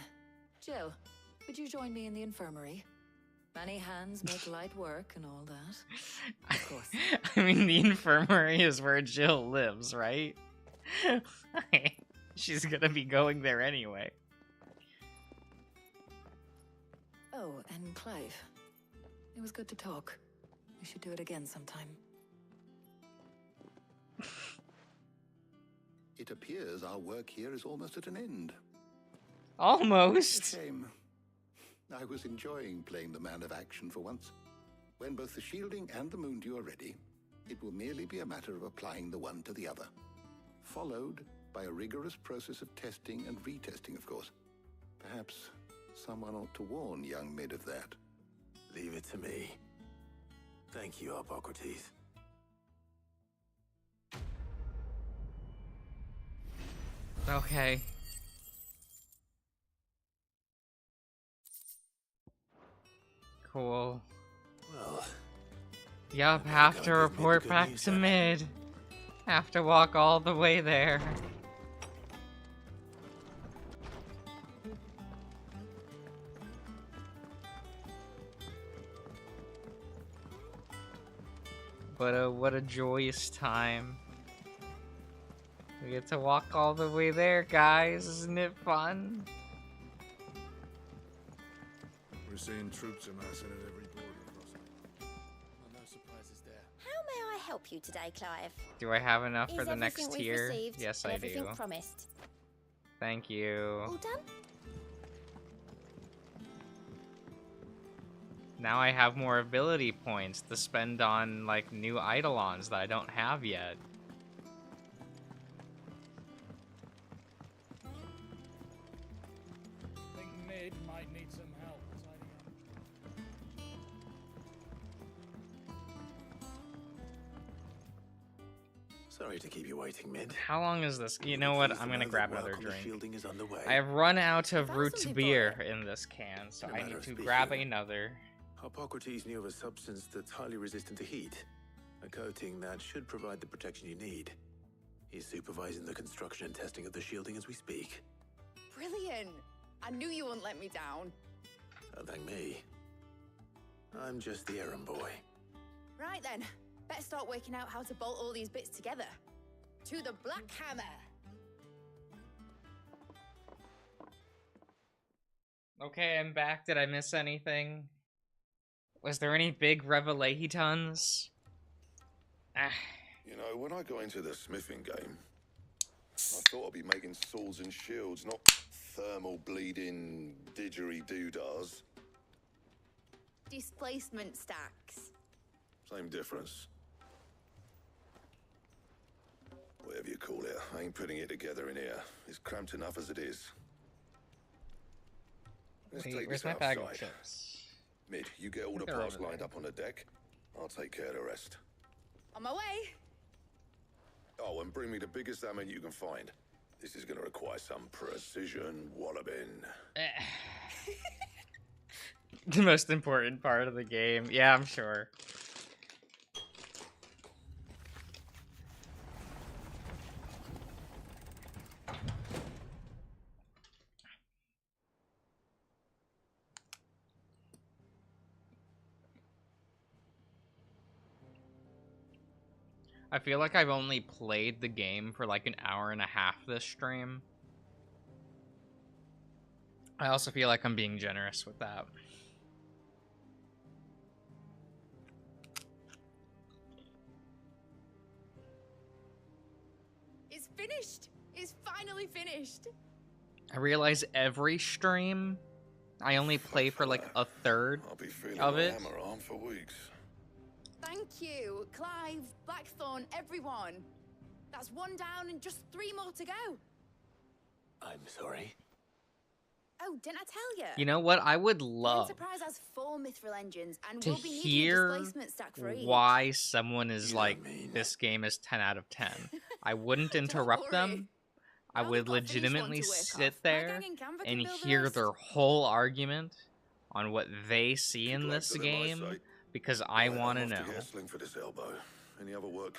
Jill, would you join me in the infirmary? Many hands make light work and all that. Of course. I mean, the infirmary is where Jill lives, right? She's gonna be going there anyway. Oh, and Clive. It was good to talk. We should do it again sometime. It appears our work here is almost at an end. Almost. A shame. I was enjoying playing the man of action for once. When both the shielding and the moon dew are ready, it will merely be a matter of applying the one to the other. Followed by a rigorous process of testing and retesting, of course. Perhaps someone ought to warn young Mid of that. Leave it to me. Thank you, Hippocrates. Okay. Cool. Well, yup, have to report back to Mid. Have to walk all the way there. But what a joyous time. We get to walk all the way there, guys. Isn't it fun? We're seeing troops amassing at every border crossing. Well, no surprises there. How may I help you today, Clive? Do I have enough for Is the next everything we've tier? received Yes, and I everything do. promised? Thank you. All done? Now I have more ability points to spend on, like, new Eidolons that I don't have yet. I think Mid might need some help tidying up. Sorry to keep you waiting, Mid. How long is this? You know what? I'm gonna grab another Work on the drink. shielding is underway. I have run out of root beer in this can, so In a I matter need of to speaking, grab another. Hippocrates knew of a substance that's highly resistant to heat. A coating that should provide the protection you need. He's supervising the construction and testing of the shielding as we speak. Brilliant! I knew you wouldn't let me down. Don't thank me. I'm just the errand boy. Right then, better start working out how to bolt all these bits together. To the Black Hammer! Okay, I'm back. Did I miss anything? Was there any big revelations? You know, when I got into the smithing game, I thought I'd be making swords and shields, not thermal bleeding didgeridoo-dahs. Displacement stacks. Same difference. Whatever you call it, I ain't putting it together in here. It's cramped enough as it is. Let's Wait, take where's this my bag of outside. chips? Mid, you get all the They're parts over lined there. up on the deck. I'll take care of the rest. On my way! Oh, and bring me the biggest hammer you can find. This is going to require some precision walloping. The most important part of the game. Yeah, I'm sure. I feel like I've only played the game for like an hour and a half this stream. I also feel like I'm being generous with that. It's finished! It's finally finished! I realize every stream I only play for like a third I'll be feeling of my it. hammer arm for weeks. Thank you, Clive, Blackthorn, everyone. That's one down and just 3 more to go. I'm sorry. Oh, didn't I tell you? You know what? I would The love Enterprise has 4 mithril engines and to we'll be needing a hear displacement stack for each. why someone is like, this game is 10 out of 10. I wouldn't interrupt them. I would legitimately sit there and hear their whole argument on what they see in this game, because I want to know.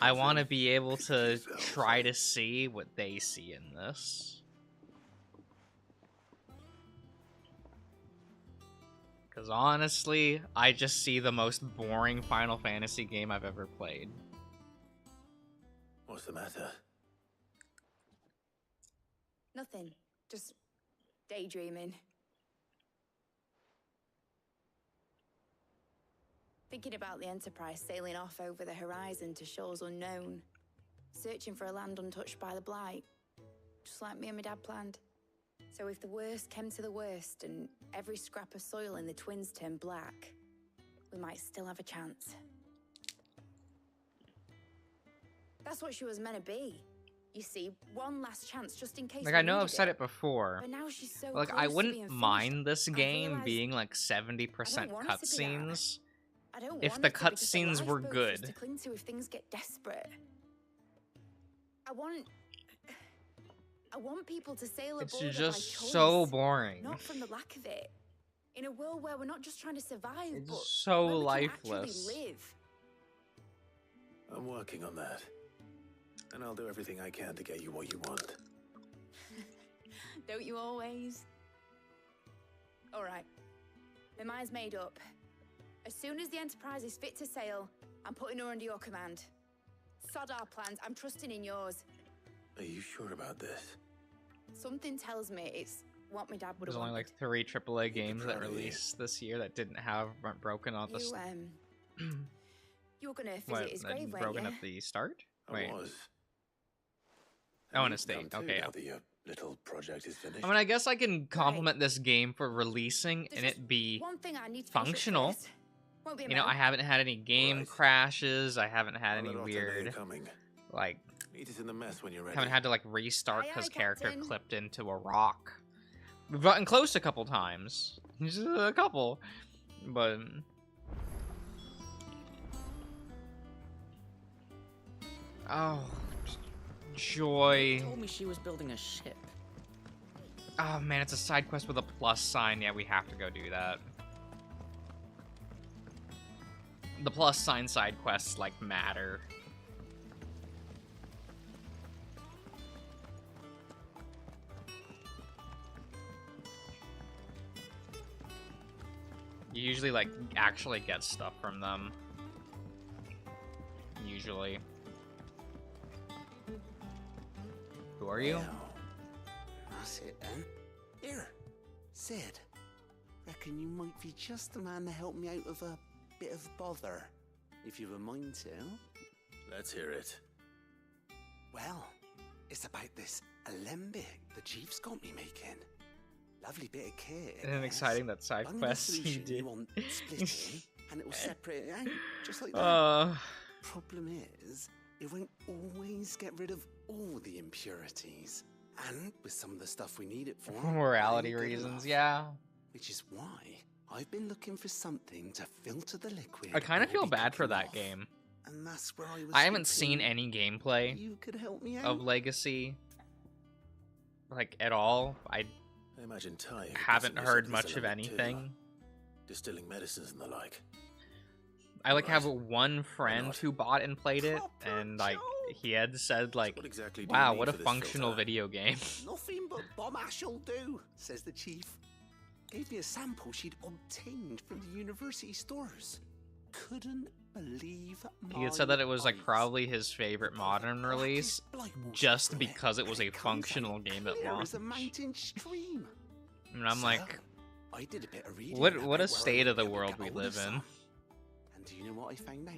I want to be able to try to see what they see in this. Because honestly, I just see the most boring Final Fantasy game I've ever played. What's the matter? Nothing. Just daydreaming. Thinking about the Enterprise sailing off over the horizon to shores unknown. Searching for a land untouched by the Blight. Just like me and my dad planned. So if the worst came to the worst and every scrap of soil in the Twins turned black, we might still have a chance. That's what she was meant to be. You see, one last chance just in case. Like, I know I've said it before. But now she's so like, close I to wouldn't being mind this finished. game being like 70% cutscenes. I don't If want the it to be just a cutscenes were lifeboat for us to good. cling to if things get desperate. I want people to sail It's aboard just by choice, so boring. not from the lack of it. In a world where we're not just trying to survive, It's but so where we lifeless. can actually live. I'm working on that. And I'll do everything I can to get you what you want. Don't you always? All right. My mind's made up. As soon as the Enterprise is fit to sail, I'm putting her under your command. Sod our plans. I'm trusting in yours. Are you sure about this? Something tells me it's what my dad would There's have only wanted. like 3 AAA games that released this year that didn't have broken off the You were gonna visit his grave, weren't broken you? at the start? I Wait. was. Oh, in And a state. come too, Okay. now that your little project is finished. I mean, I guess I can compliment this game for releasing and it be One thing I need to finish up functional. first. Won't be a You know, I minute. haven't had any game crashes. I haven't had any I'll let Otto know you're weird, coming. like, Meet us in the mess when you're ready. haven't had to like restart Aye, because aye, character Captain. clipped into a rock. We've gotten close a couple times, just a couple, but oh, joy! Told me she was building a ship. Oh man, it's a side quest with a plus sign. Yeah, we have to go do that. The plus sign side quests like matter. You usually like actually get stuff from them. Usually. Who are you? That's it then. Here, Sid. Reckon you might be just the man to help me out of a bit of bother, if you've a mind to. Let's hear it. Well, it's about this alembic the chief's got me making. Lovely bit of kit. Isn't it exciting that side Only quest you solution did? want splitting, and it will separate it out, just like that. Problem is, it won't always get rid of all the impurities. And with some of the stuff we need it for, Morality it ain't good reasons, enough. yeah. Which is why I've been looking for something to filter the liquid. I kind of that feel will be bad for cooking that off. game. And that's where I was I haven't seen thinking any gameplay you could help me of out. Legacy, like at all. I imagine Ty haven't possibly heard set much this of element too. anything. Distilling medicines and the like. I like have one friend who bought and played it, and like he had said like, exactly do you "Wow, need what a for this functional filter?" video game." Nothing but bomb ash'll do, says the chief. Gave me a sample she'd obtained from the university stores. Couldn't believe He had said that it was like probably his favorite modern release, just because it was a functional game at Clear launch. as a mountain stream. And I'm like, I did a bit of reading. what about a where state I'd of the be able to world get we hold of live in. some. And do you know what I found out?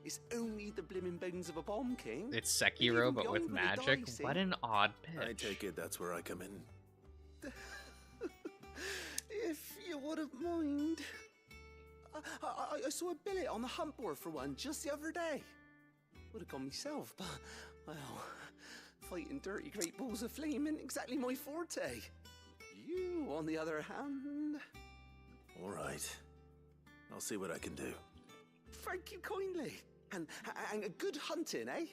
It's only the blimmin' bones of a bomb king. It's Sekiro but with beyond when it magic. dies, What an odd I pitch. take it that's where I come in. If you wouldn't mind. I saw a billet on the hunt board for one just the other day. Would have gone myself, but, well, fighting dirty great balls of flame ain't exactly my forte. You, on the other hand... All right. I'll see what I can do. Thank you kindly. And a good hunting, eh?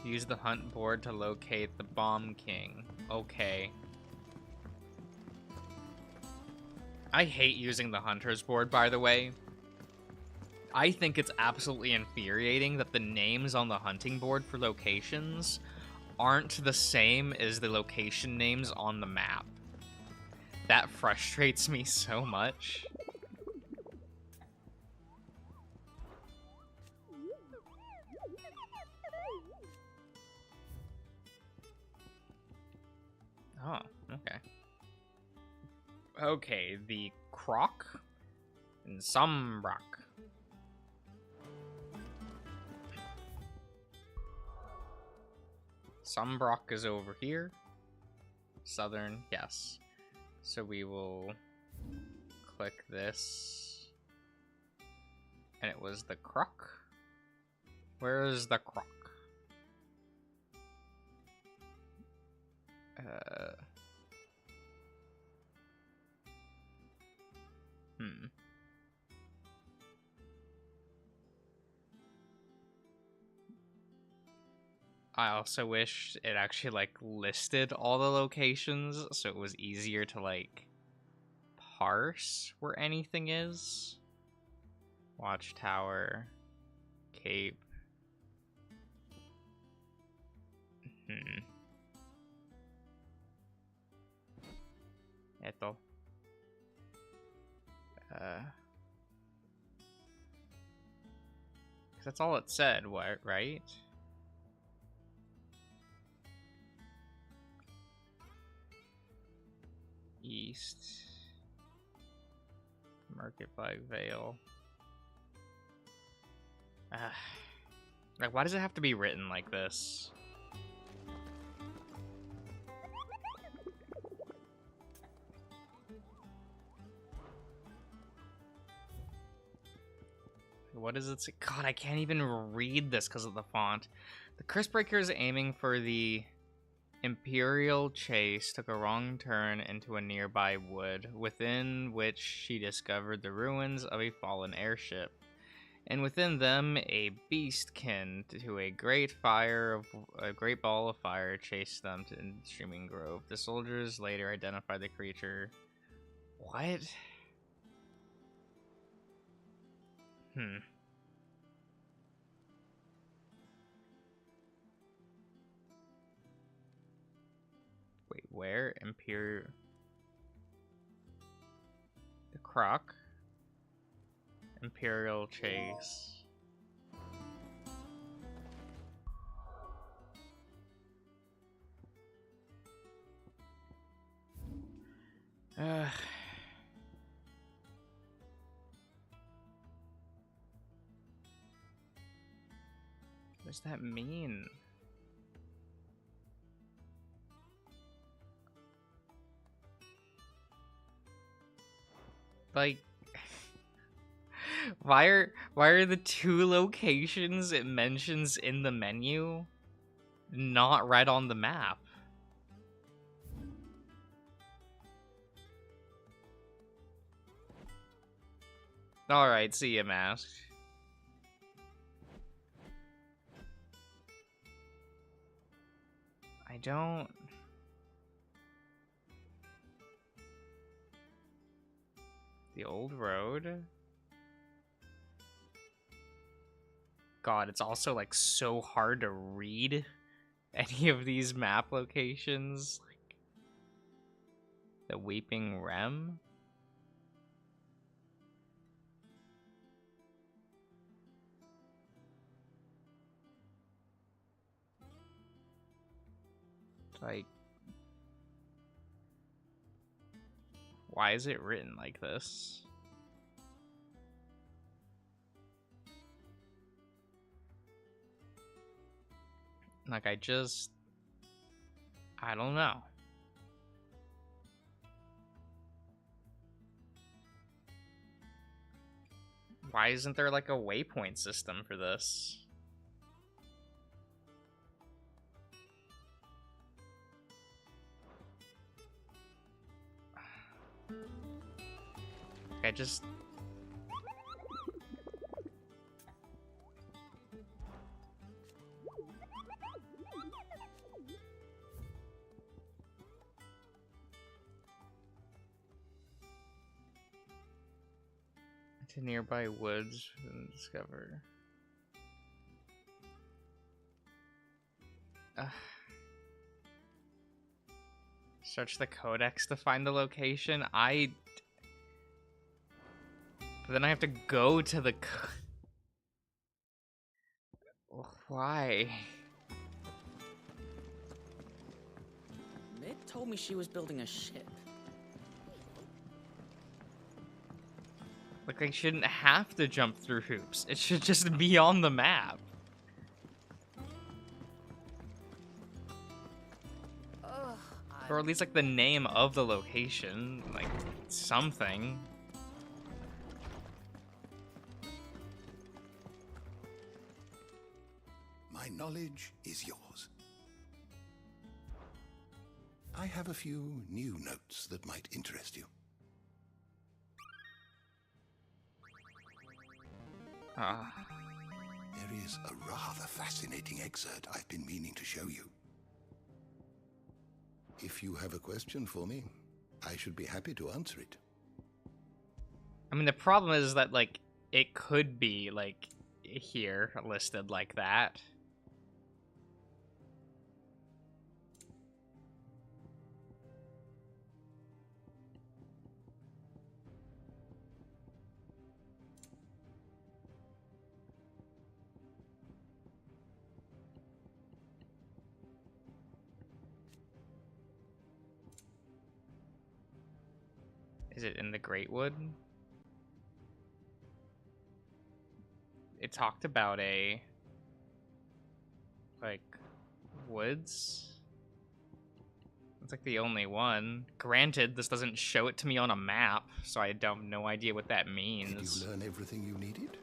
Use the hunt board to locate the Bomb King. Okay. I hate using the Hunter's board, by the way. I think it's absolutely infuriating that the names on the hunting board for locations aren't the same as the location names on the map. That frustrates me so much. Oh, okay. Okay, the Croc and Sombrock. Sombrock is over here. Southern, yes. So we will click this. And it was the Croc. Where is the Croc? I also wish it actually, like, listed all the locations so it was easier to, like, parse where anything is. Watchtower, Cape. Eto. That's all it said, what, right? East. Market by Vale. Like, why does it have to be written like this? What does it say? God, I can't even read this because of the font. The Curse-Breaker is aiming for the Imperial Chase, took a wrong turn into a nearby wood, within which she discovered the ruins of a fallen airship. And within them, a beastkin to a great ball of fire chased them to the Streaming Grove. The soldiers later identified the creature. What? Wait, where? Imperial... The Croc. Imperial Chase. What does that mean? Like, why are the two locations it mentions in the menu not right on the map? Alright, see ya, Mask. I don't... The old road? God, it's also, like, so hard to read any of these map locations. Like, the Weeping Rem? Like, why is it written like this? Like, I don't know. Why isn't there like a waypoint system for this? I just... to nearby woods and discover. Search the codex to find the location. But then I have to go to the why? Mick told me she was building a ship. Like, I shouldn't have to jump through hoops. It should just be on the map. Or at least, like, the name of the location. Like, something. My knowledge is yours. I have a few new notes that might interest you. There is a rather fascinating excerpt I've been meaning to show you. If you have a question for me, I should be happy to answer it. I mean, the problem is that, like, it could be, like, here, listed like that. Is it in the Greatwood? It talked about a, like, woods? It's like the only one. Granted, this doesn't show it to me on a map, so I have no idea what that means. Did you learn everything you needed?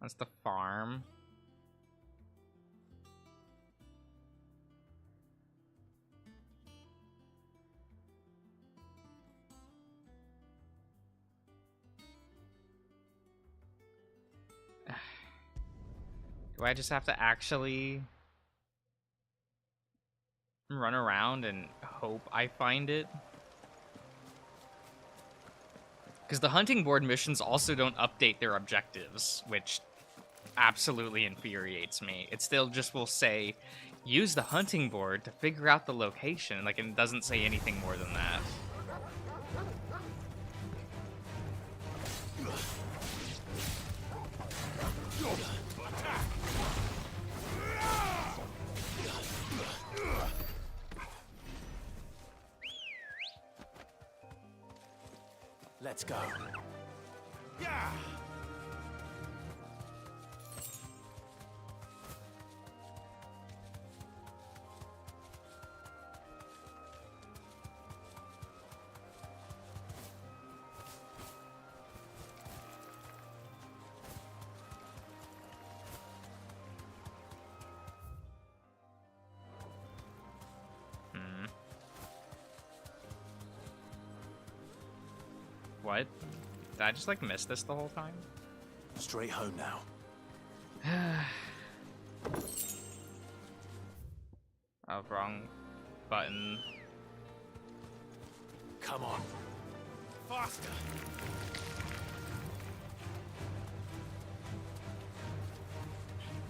That's the farm. Do I just have to actually run around and hope I find it? Because the hunting board missions also don't update their objectives, which absolutely infuriates me. It still just will say, use the hunting board to figure out the location. Like, it doesn't say anything more than that. Let's go. Yeah! What? Did I just, like, miss this the whole time? Straight home now. Oh, wrong button. Come on. Faster!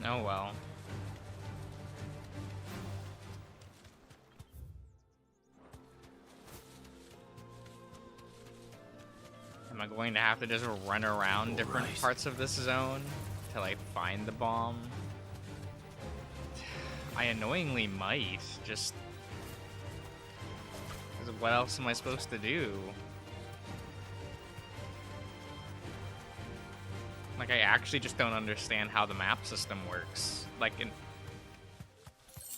Oh well. Am I going to have to just run around different parts of this zone till I find the bomb? I annoyingly might, just... 'cause what else am I supposed to do? Like, I actually just don't understand how the map system works. Like,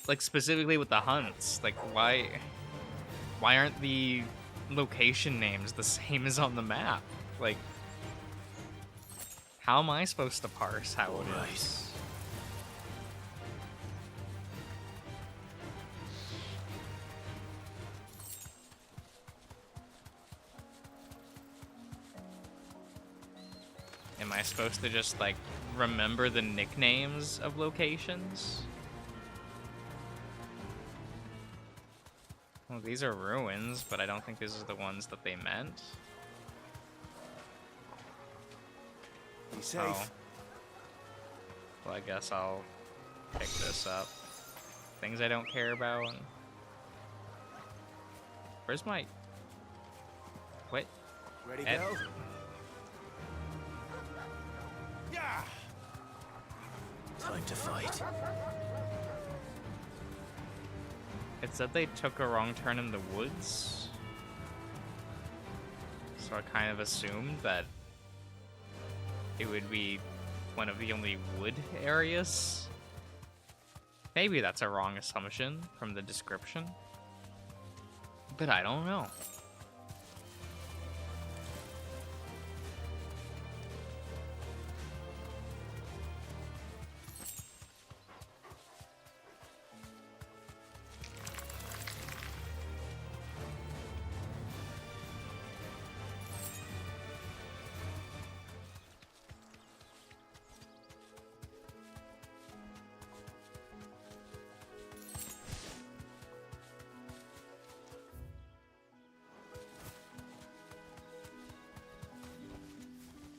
like specifically with the hunts. Like, why aren't the location names the same as on the map? Like, how am I supposed to parse how it is? Am I supposed to just, like, remember the nicknames of locations? Well, these are ruins, but I don't think these are the ones that they meant. Be safe. Oh. Well, I guess I'll pick this up. Things I don't care about. Where's my... What? Ready, Ed? go? Yeah. Time to fight. It said they took a wrong turn in the woods. So I kind of assumed that it would be one of the only wood areas. Maybe that's a wrong assumption from the description. But I don't know.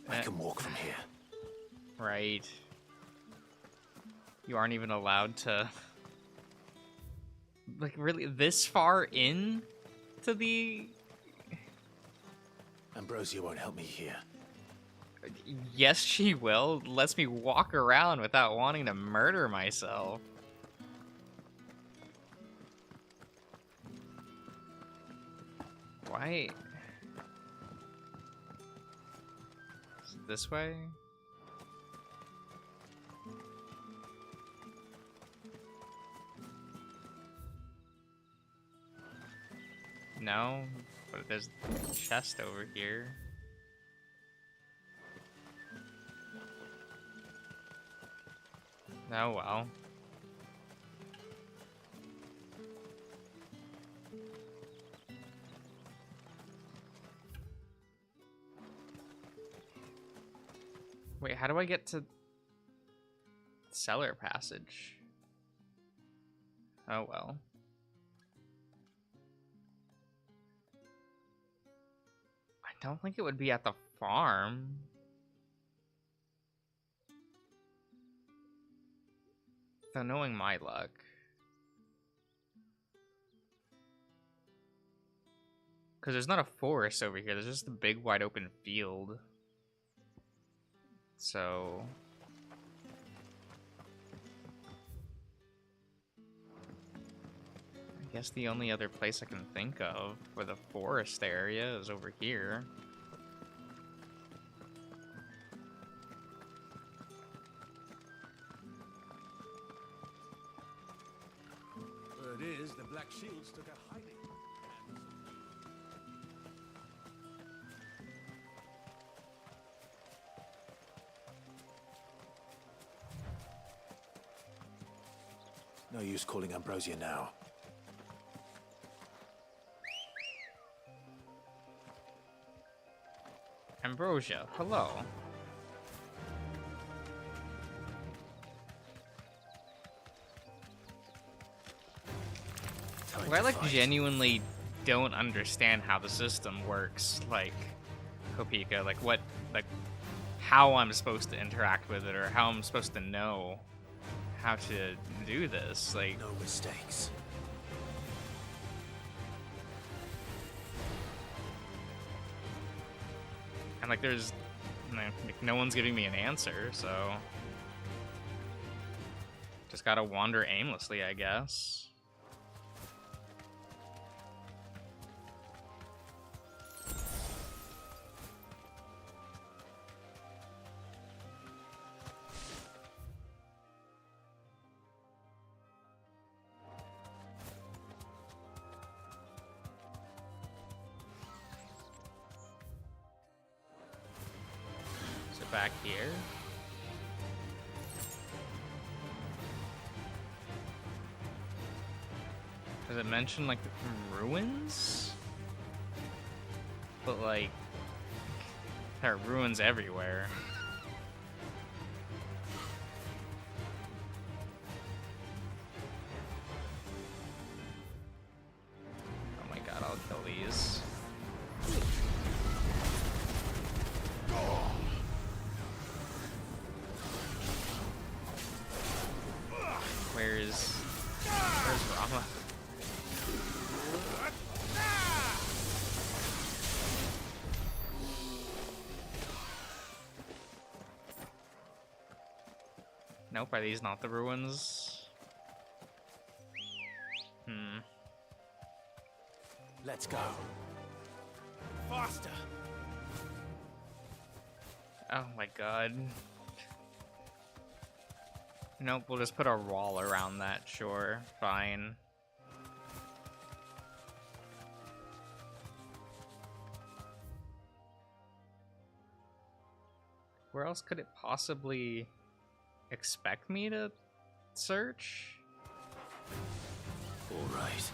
I can walk from here. Right. You aren't even allowed to... Like, really, this far in to the... Ambrosia won't help me here. Yes, she will. Lets me walk around without wanting to murder myself. Why? Is it this way? No, but there's a chest over here. Oh well. Wait, how do I get to cellar passage? Oh well. I don't think it would be at the farm. Though knowing my luck. Because there's not a forest over here, there's just a big wide open field. So... I guess the only other place I can think of for the forest area is over here. Word is, the Black Shields took a hiding. No use calling Ambrosia now. Ambrosia, hello. Well, I like genuinely don't understand how the system works, like Kopika, like what, like how I'm supposed to interact with it or how I'm supposed to know how to do this, like no mistakes. And like there's like, no one's giving me an answer, so just gotta wander aimlessly, I guess. back here. Does it mention, like, ruins? But, like, there are ruins everywhere. Oh my god, I'll kill these. Where's Rama? Nope, are these not the ruins? Let's go. Faster. Oh my god. Nope, we'll just put a wall around that, sure. Fine. Where else could it possibly expect me to search? All right.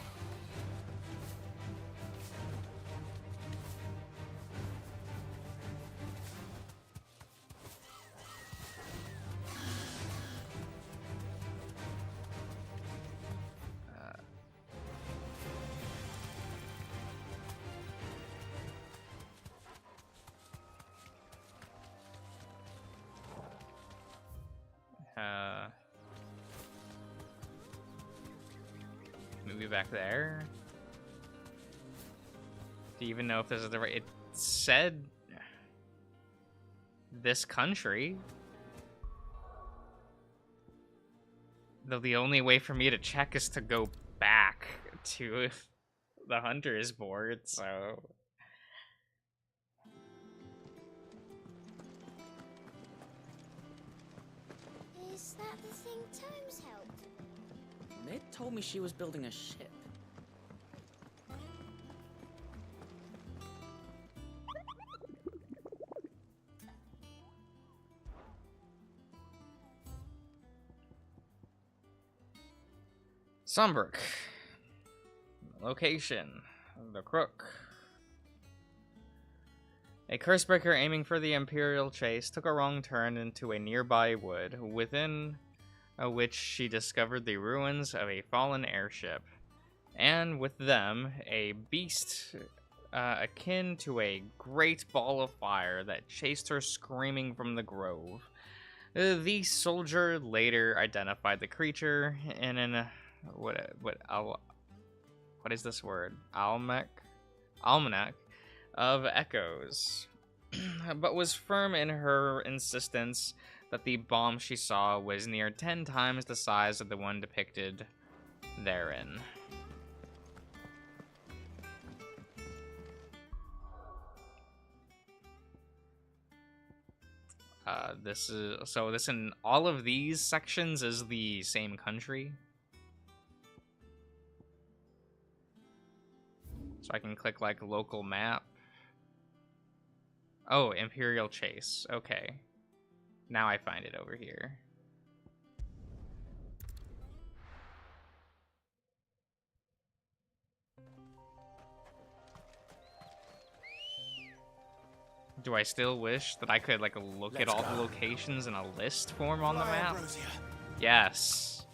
Maybe back there? Do you even know if this is the right... It said... this country. Though the only way for me to check is to go back to the Hunter's board, so... Is that the thing Tomes helped? Mid told me she was building a ship. Sunbrook. Location. The Crook. A Cursebreaker aiming for the Imperial Chase took a wrong turn into a nearby wood, within which she discovered the ruins of a fallen airship, and with them, a beast akin to a great ball of fire that chased her screaming from the grove. The soldier later identified the creature in an what is this word? Almanac of echoes, but was firm in her insistence that the bomb she saw was near 10 times the size of the one depicted therein. This in all of these sections is the same country. So I can click like local map. Oh, Imperial Chase. Okay. Now I find it over here. Do I still wish that I could like look at all the locations in a list form on the map? Yes.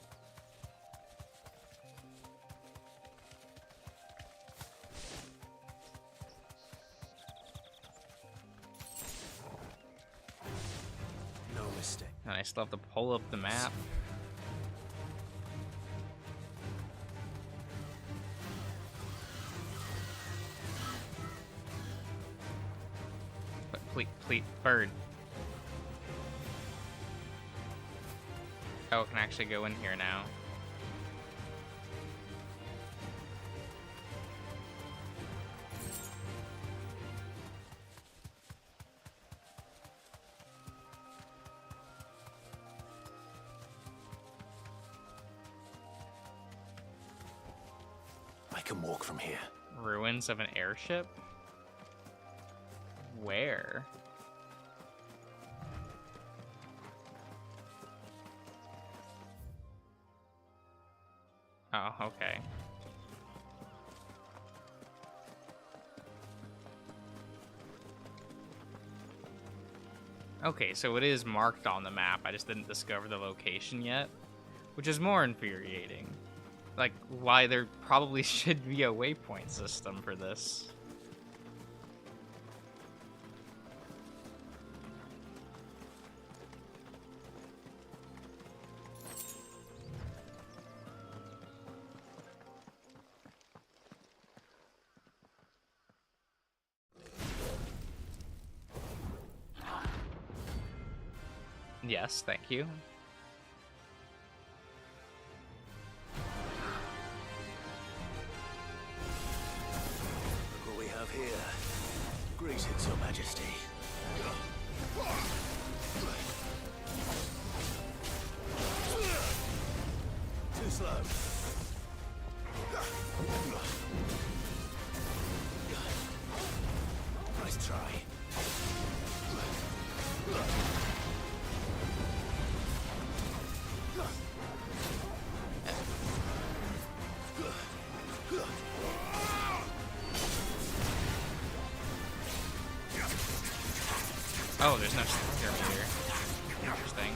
No mistake. And I still have to pull up the map. Please, bird. Oh, I can actually go in here now. I can walk from here. Ruins of an airship? Where? Oh, okay. Okay, so it is marked on the map. I just didn't discover the location yet, which is more infuriating. Like, why there probably should be a waypoint system for this. Yes, thank you. Look what we have here. Greetings, Your Majesty. Too slow. Nice try. Oh, there's no stinger here. Interesting.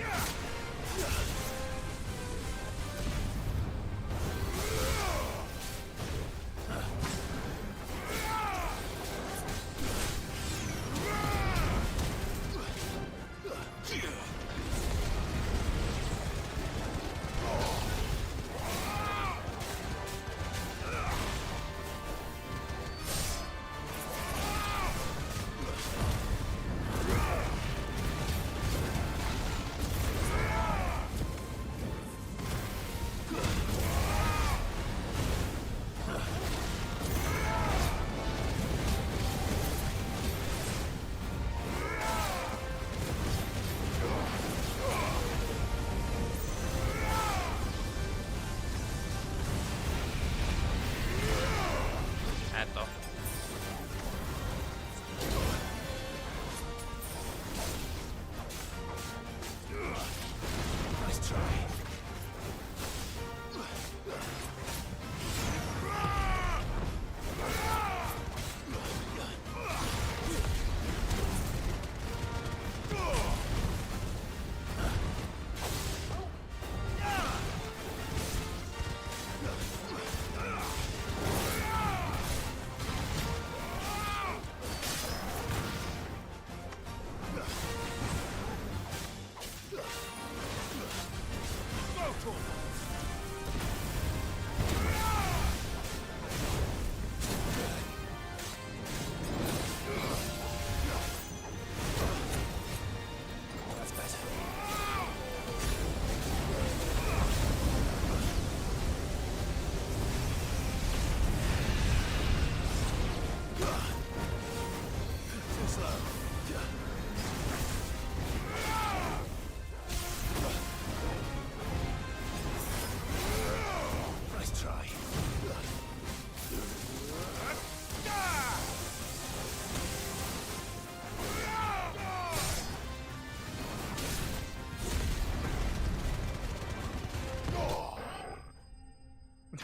Nice try.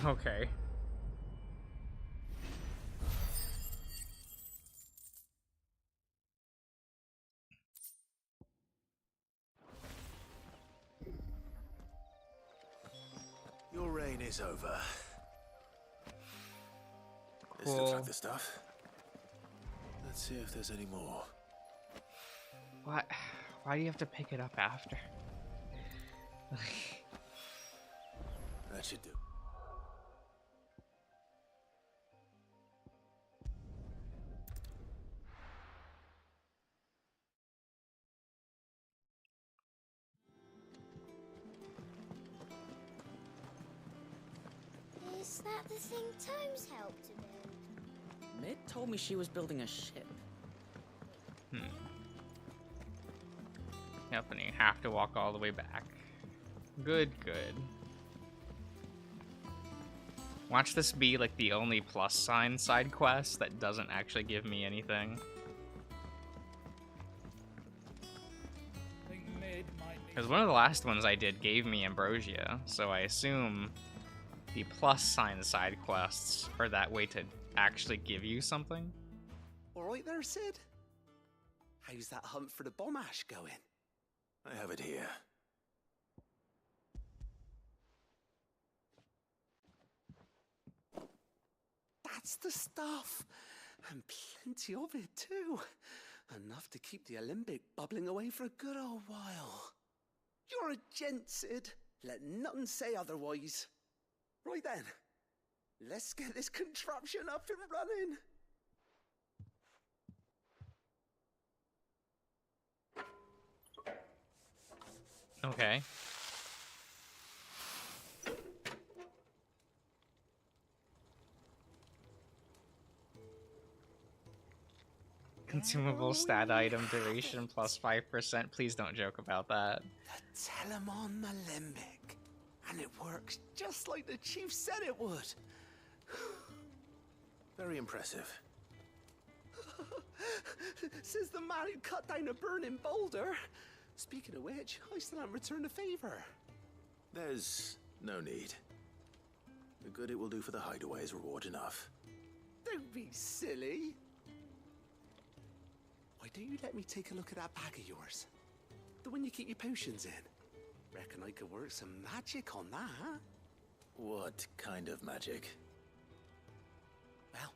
Okay. Your reign is over. This Cool. looks like the stuff. Let's see if there's any more. What? Why do you have to pick it up after? That should do. Is that the thing Tomes helped to build? Mid told me she was building a ship. Yep, and you have to walk all the way back. Good, good. Watch this be like the only plus sign side quest that doesn't actually give me anything. Because one of the last ones I did gave me ambrosia, so I assume the plus sign side quests are that way to actually give you something. All right there, Sid. How's that hunt for the bomb ash going? I have it here. That's the stuff. And plenty of it, too. Enough to keep the Olympic bubbling away for a good old while. You're a gent, Sid. Let nothing say otherwise. Right then. Let's get this contraption up and running. Okay. Consumable stat item duration plus 5%. Please don't joke about that. The Telemon Alembic. And it works just like the chief said it would. Very impressive. Says the man who cut down a burning boulder. Speaking of which, I still haven't returned the favor. There's no need. The good it will do for the hideaway is reward enough. Don't be silly. Why don't you let me take a look at that bag of yours? The one you keep your potions in. Reckon I could work some magic on that. What kind of magic? Well,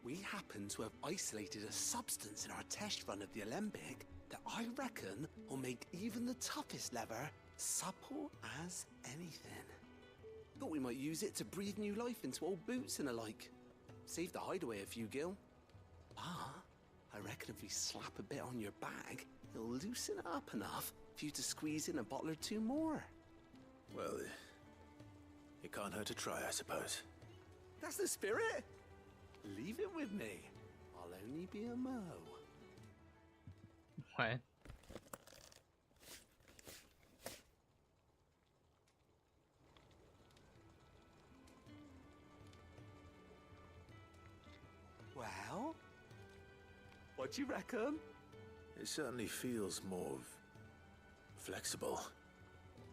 we happen to have isolated a substance in our test run of the Alembic that I reckon will make even the toughest lever supple as anything. Thought we might use it to breathe new life into old boots and the like. Save the hideaway a few gil. But I reckon if we slap a bit on your bag, it'll loosen it up enough for you to squeeze in a bottle or two more. Well, it can't hurt to try, I suppose. That's the spirit. Leave it with me. I'll only be a mo. What? Well, what do you reckon? It certainly feels more flexible.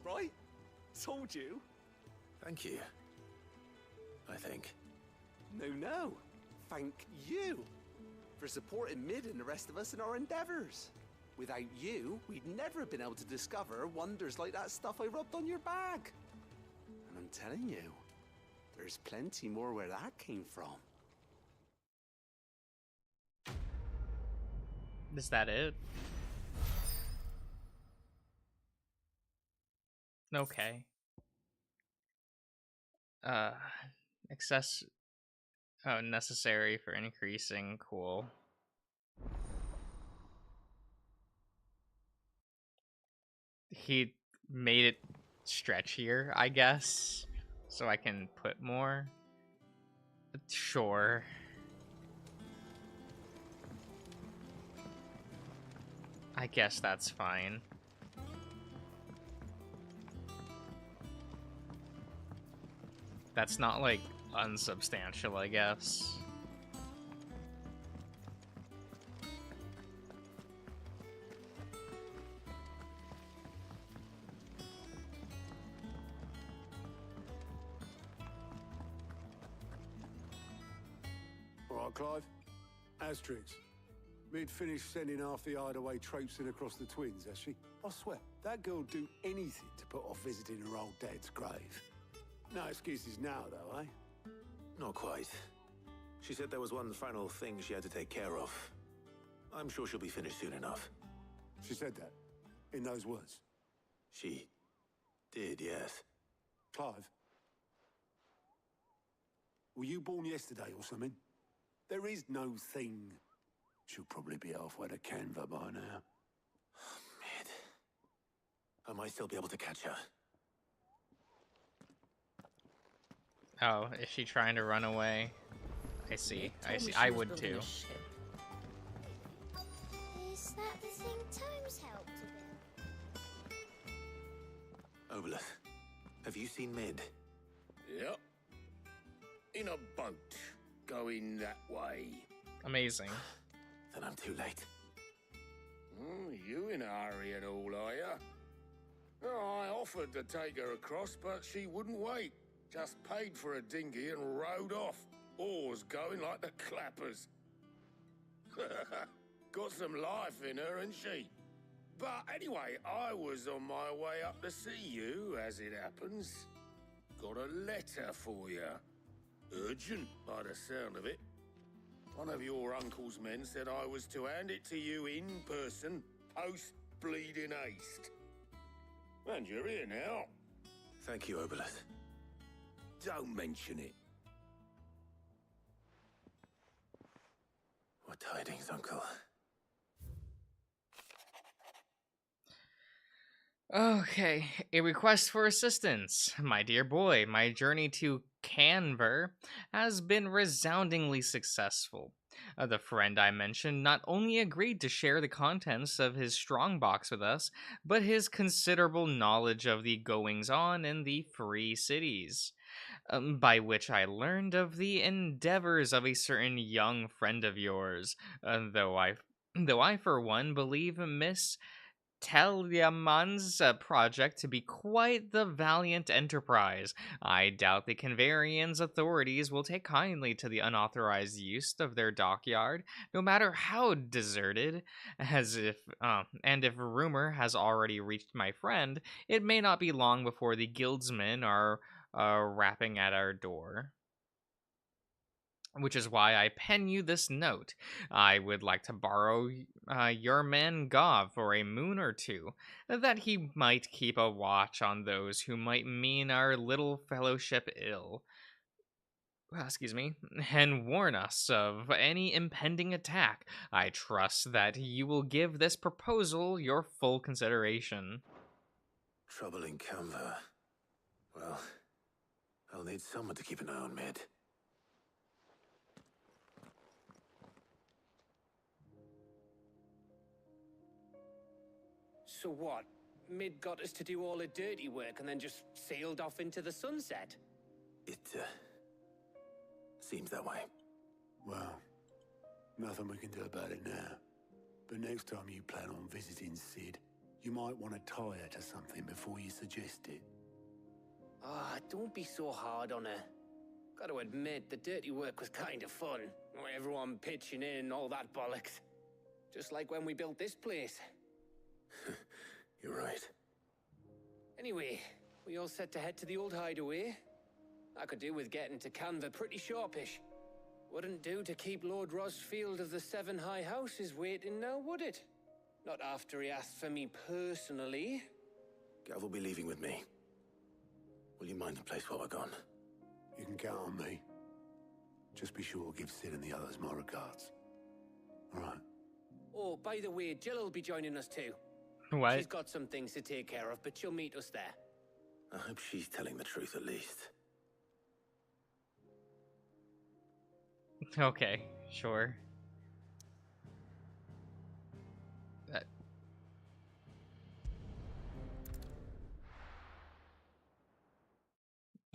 Right? Told you. Thank you. I think. No. Thank you for supporting Mid and the rest of us in our endeavors. Without you, we'd never have been able to discover wonders like that stuff I rubbed on your bag. And I'm telling you, there's plenty more where that came from. Is that it? Okay. Necessary for increasing, cool. He made it stretchier, I guess, so I can put more. Sure. I guess that's fine. That's not, like, unsubstantial, I guess. All right, Clive. Asterix. Mid finished sending half the hideaway traipsing across the twins, has she? I swear, that girl'd do anything to put off visiting her old dad's grave. No excuses now, though, eh? Not quite. She said there was one final thing she had to take care of. I'm sure she'll be finished soon enough. She said that? In those words? She did, yes. Clive? Were you born yesterday or something? There is no thing. She'll probably be halfway to Canva by now. Mid. I might still be able to catch her. Oh, is she trying to run away? I see. I would too. Is that the thing Tomes helped with? Obolus, have you seen Mid? Yep. In a boat, going that way. Amazing. Then I'm too late. You in a hurry at all, are you? Oh, I offered to take her across, but she wouldn't wait. Just paid for a dinghy and rowed off. Oars going like the clappers. Got some life in her, ain't she? But anyway, I was on my way up to see you, as it happens. Got a letter for you. Urgent, by the sound of it. One of your uncle's men said I was to hand it to you in person, post-bleeding haste. And you're here now. Thank you, Obelith. Don't mention it. What tidings, Uncle? Okay, a request for assistance. My dear boy, my journey to Canver has been resoundingly successful. The friend I mentioned not only agreed to share the contents of his strongbox with us, but his considerable knowledge of the goings-on in the free cities. By which I learned of the endeavors of a certain young friend of yours, though I for one believe Miss Telyaman's project to be quite the valiant enterprise. I doubt the Canvarians authorities will take kindly to the unauthorized use of their dockyard, no matter how deserted. And if rumor has already reached my friend, it may not be long before the guildsmen are rapping at our door. Which is why I pen you this note. I would like to borrow your man Gov for a moon or two, that he might keep a watch on those who might mean our little fellowship ill. Excuse me, and warn us of any impending attack. I trust that you will give this proposal your full consideration. Trouble in Canva. Well, I'll need someone to keep an eye on Mid. So what? Mid got us to do all the dirty work and then just sailed off into the sunset? It, seems that way. Well, nothing we can do about it now. But next time you plan on visiting Sid, you might want to tie her to something before you suggest it. Ah, don't be so hard on her. Got to admit, the dirty work was kind of fun. Everyone pitching in and all that bollocks. Just like when we built this place. You're right. Anyway, we all set to head to the old hideaway. I could do with getting to Canva pretty sharpish. Wouldn't do to keep Lord Rosfield of the Seven High Houses waiting now, would it? Not after he asked for me personally. Gav will be leaving with me. Will you mind the place while we're gone? You can count on me. Just be sure to give Sid and the others my regards. All right. Oh, by the way, Jill will be joining us too. What? She's got some things to take care of, but she'll meet us there. I hope she's telling the truth at least. Okay, sure.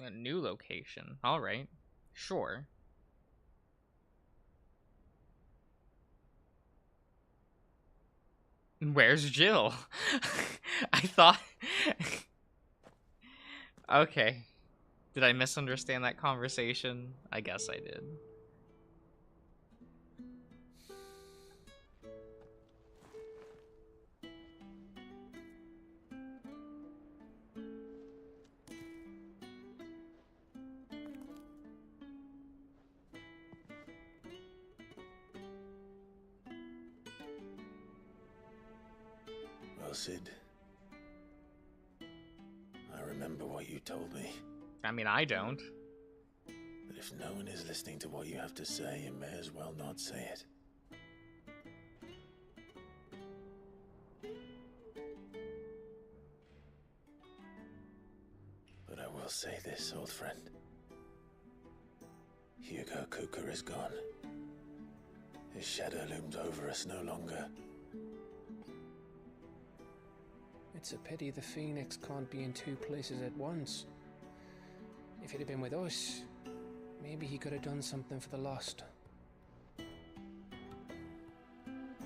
A new location. All right. Sure. Where's Jill? I thought... Okay. Did I misunderstand that conversation? I guess I did. Well, Sid, I remember what you told me. I mean, I don't. But if no one is listening to what you have to say, you may as well not say it. But I will say this, old friend. Hugo Cooker is gone. His shadow looms over us no longer. It's a pity the Phoenix can't be in two places at once. If he'd have been with us, maybe he could have done something for the lost.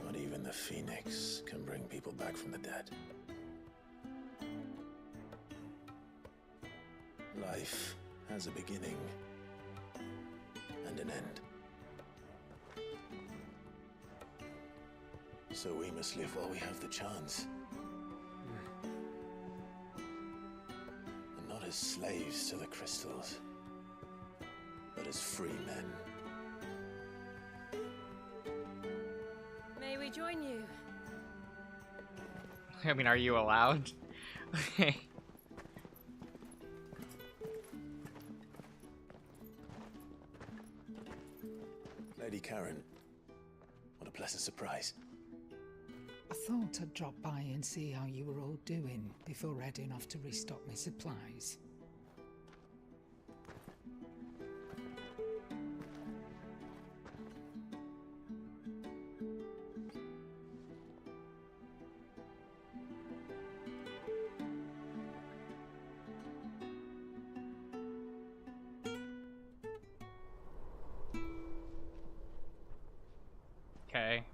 Not even the Phoenix can bring people back from the dead. Life has a beginning and an end. So we must live while we have the chance. And not as slaves to the crystals, but as free men. May we join you? I mean, are you allowed? Lady Karen, what a pleasant surprise. I thought I'd drop by and see how you were all doing before heading off to restock my supplies. Okay.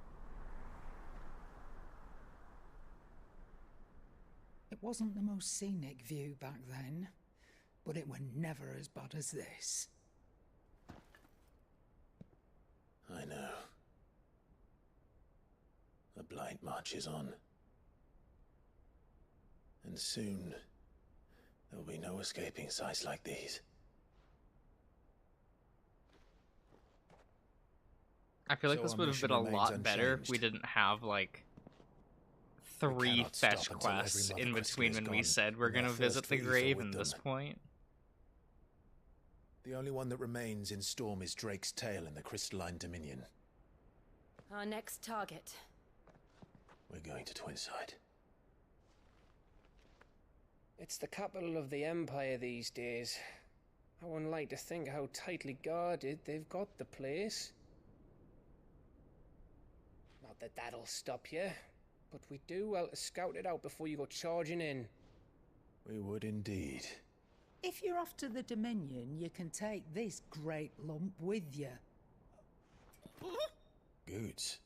It wasn't the most scenic view back then, but it were never as bad as this. I know. The Blight marches on. And soon, there'll be no escaping sights like these. I feel like So this our would have mission been a remains lot better if we unchanged. didn't have, like, 3 cannot stop fetch until every quests Mother in Crystal between is when we gone, said we're and their gonna first visit the fleet are grave with in this them. point. The only one that remains in Storm is Drake's Tail in the Crystalline Dominion. Our next target. We're going to Twinside. It's the capital of the Empire these days. I wouldn't like to think how tightly guarded they've got the place. Not that that'll stop you, but we do well to scout it out before you go charging in. We would indeed. If you're off to the Dominion, you can take this great lump with you. Goods.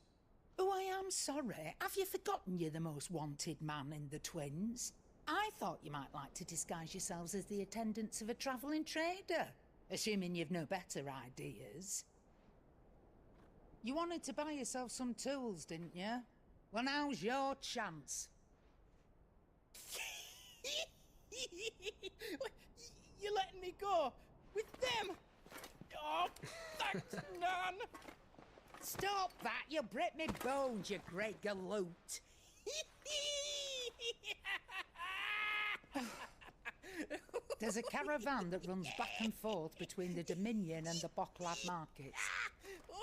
Oh, I am sorry. Have you forgotten you're the most wanted man in the Twins? I thought you might like to disguise yourselves as the attendants of a travelling trader, assuming you've no better ideas. You wanted to buy yourself some tools, didn't you? Well, now's your chance. You're letting me go with them? Oh, thanks, Nan. Stop that! You'll break me bones, you great galoot. There's a caravan that runs back and forth between the Dominion and the Bocklad markets.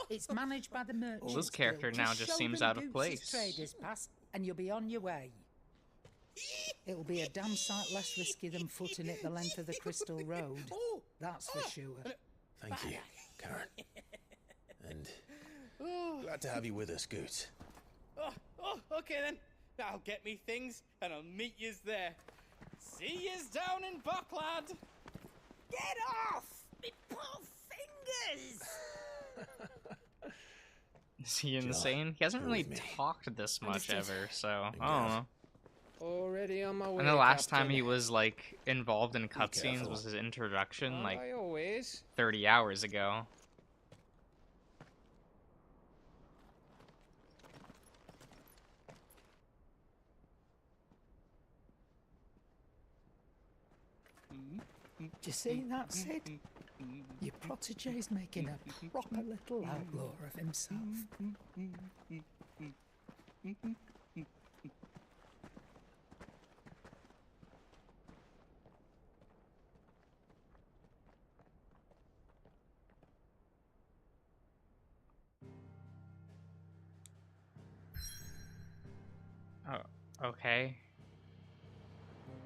It's managed by the merchants. Well, this character Guild. now Just just show seems them out of Goose's place. Traders pass, and you'll be on your way. It'll be a damn sight less risky than footing it the length of the Crystal Road. That's for sure. Thank you, Karen. And glad to have you with us, Goots. Oh, okay then. I'll get me things and I'll meet yous there. See yous down in Bocklad. Get off! Me poor fingers! Is he insane? He hasn't really talked this much ever, so I don't know. Already on my way. And the last time Captain. he was like involved in cutscenes careful. was his introduction, Aren't like I always? 30 hours ago. Do you see that, Sid? Your protege's making a proper little outlaw of himself. Oh, okay.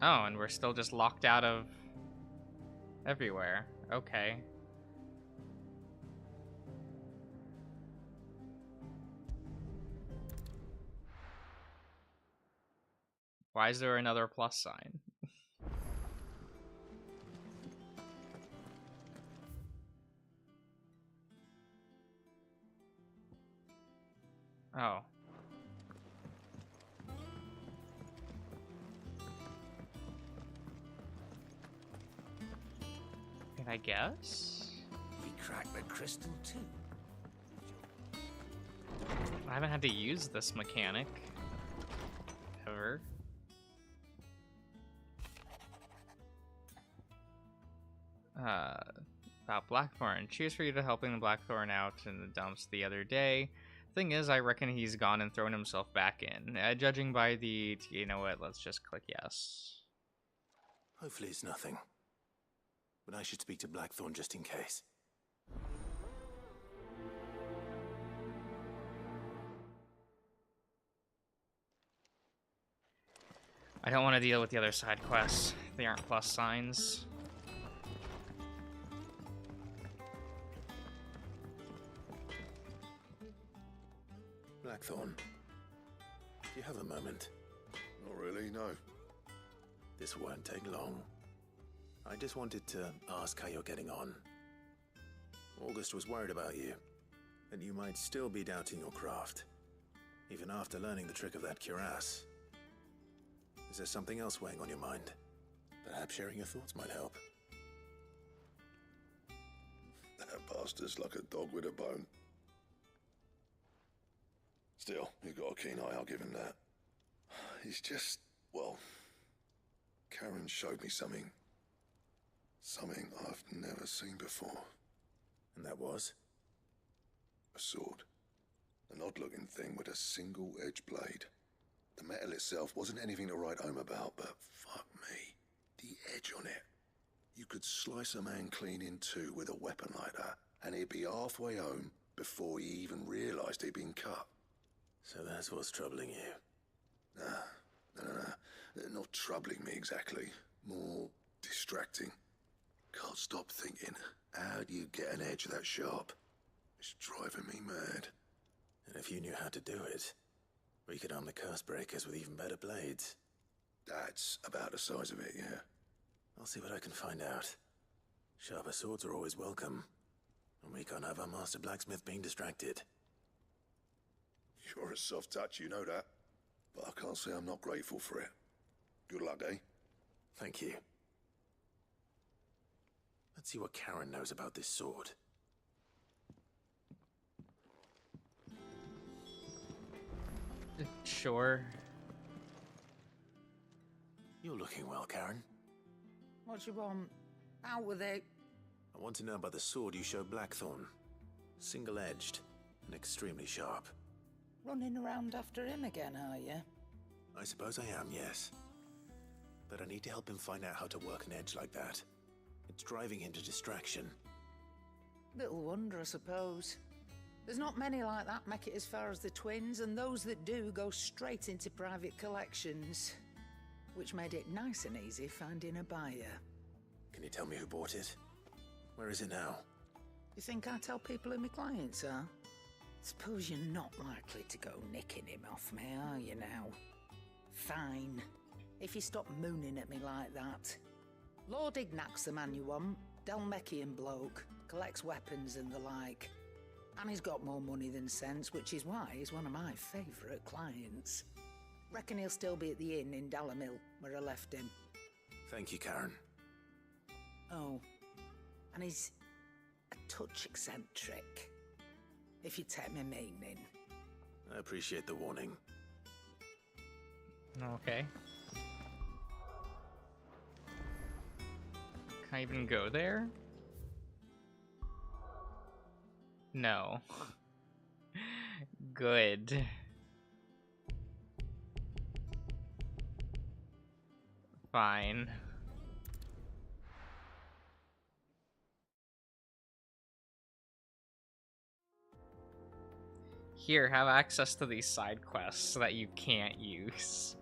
Oh, and we're still just locked out of everywhere. Okay. Why is there another plus sign? Oh. I guess? We cracked the crystal too. I haven't had to use this mechanic ever. About Blackthorn. Cheers for you to helping the Blackthorn out in the dumps the other day. Thing is, I reckon he's gone and thrown himself back in. Judging by the... You know what? Let's just click yes. Hopefully it's nothing. But I should speak to Blackthorn just in case. I don't want to deal with the other side quests. They aren't plus signs. Blackthorn, do you have a moment? Not really, no. This won't take long. I just wanted to ask how you're getting on. August was worried about you, and you might still be doubting your craft, even after learning the trick of that cuirass. Is there something else weighing on your mind? Perhaps sharing your thoughts might help. That bastard's like a dog with a bone. Still, he's got a keen eye, I'll give him that. He's just, well, Karen showed me something. Something I've never seen before. And that was? A sword. An odd-looking thing with a single-edged blade. The metal itself wasn't anything to write home about, but fuck me, the edge on it. You could slice a man clean in two with a weapon like that, and he'd be halfway home before he even realised he'd been cut. So that's what's troubling you? No. Not troubling me exactly. More distracting. Can't stop thinking, how do you get an edge that sharp? It's driving me mad. And if you knew how to do it, we could arm the curse breakers with even better blades. That's about the size of it, yeah. I'll see what I can find out. Sharper swords are always welcome, and we can't have our master blacksmith being distracted. You're a soft touch, you know that. But I can't say I'm not grateful for it. Good luck, eh? Thank you. Let's see what Karen knows about this sword. Sure. You're looking well, Karen. What do you want? Out with it. I want to know about the sword you showed Blackthorn. Single-edged and extremely sharp. Running around after him again, are you? I suppose I am, yes. But I need to help him find out how to work an edge like that. It's driving him to distraction. Little wonder, I suppose. There's not many like that make it as far as the twins, and those that do go straight into private collections. Which made it nice and easy finding a buyer. Can you tell me who bought it? Where is it now? You think I tell people who my clients are? Suppose you're not likely to go nicking him off me, are you now? Fine. If you stop mooning at me like that. Lord Ignac's the man you want. Dalmekian bloke. Collects weapons and the like. And he's got more money than sense, which is why he's one of my favourite clients. Reckon he'll still be at the inn in Dalamil, where I left him. Thank you, Karen. Oh, and he's a touch eccentric, if you take my meaning. I appreciate the warning. Okay. Can I even go there? No. Good. Fine. Here, have access to these side quests that you can't use.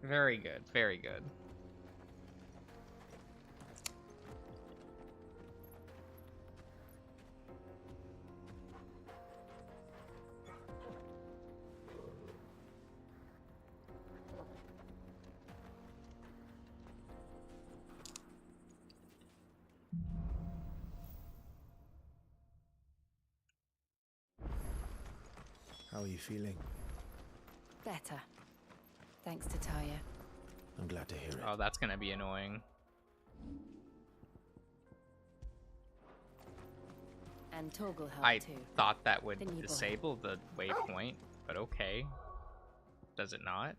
Very good, very good. How are you feeling? Better. Thanks to Taya. I'm glad to hear it. Oh, that's gonna be annoying. And Torgal helped I too. thought that would Didn't you, boy? disable the waypoint, but okay. Does it not?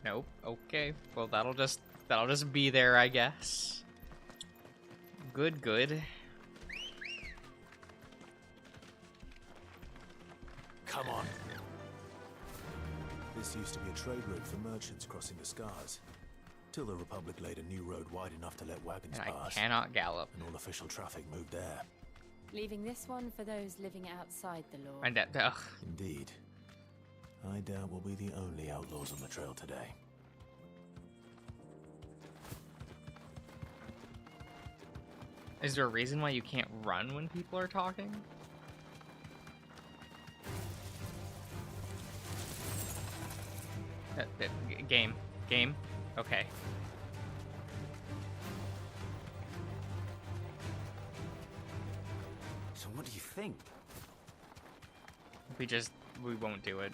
Nope. Okay. Well, that'll just be there, I guess. Good, good. Come on. This used to be a trade route for merchants crossing the Scars, till the Republic laid a new road wide enough to let wagons And I pass. cannot gallop. And all official traffic moved there. Leaving this one for those living outside the law. And ugh. Indeed. I doubt we'll be the only outlaws on the trail today. Is there a reason why you can't run when people are talking? Game. Okay. So what do you think? We won't do it.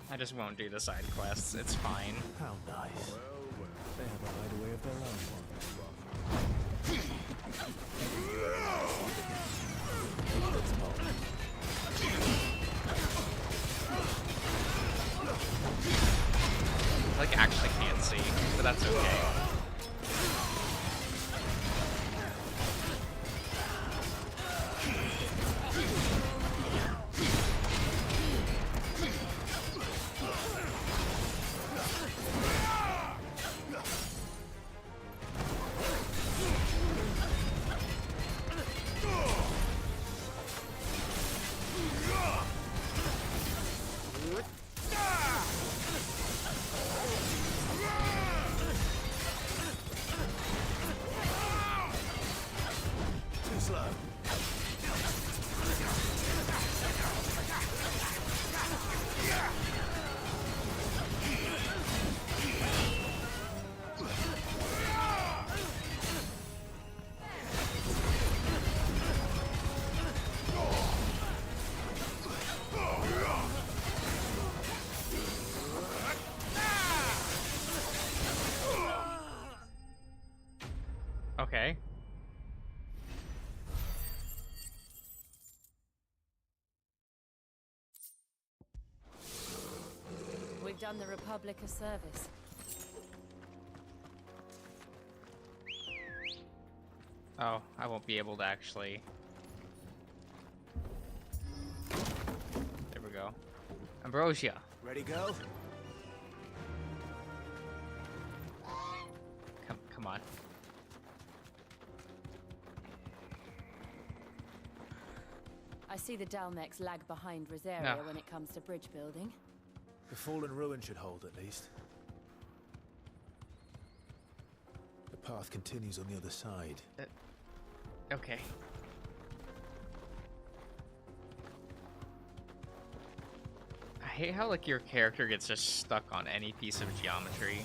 I just won't do the side quests. It's fine. How nice. They have a hideaway of their own. I like actually can't see, but that's okay. Okay. We've done the Republic a service. Oh, I won't be able to actually. There we go. Ambrosia. Ready, go? Come on. I see the Dalmex lag behind Rosaria when it comes to bridge building. The fallen ruin should hold at least. The path continues on the other side. Okay. I hate how like your character gets just stuck on any piece of geometry.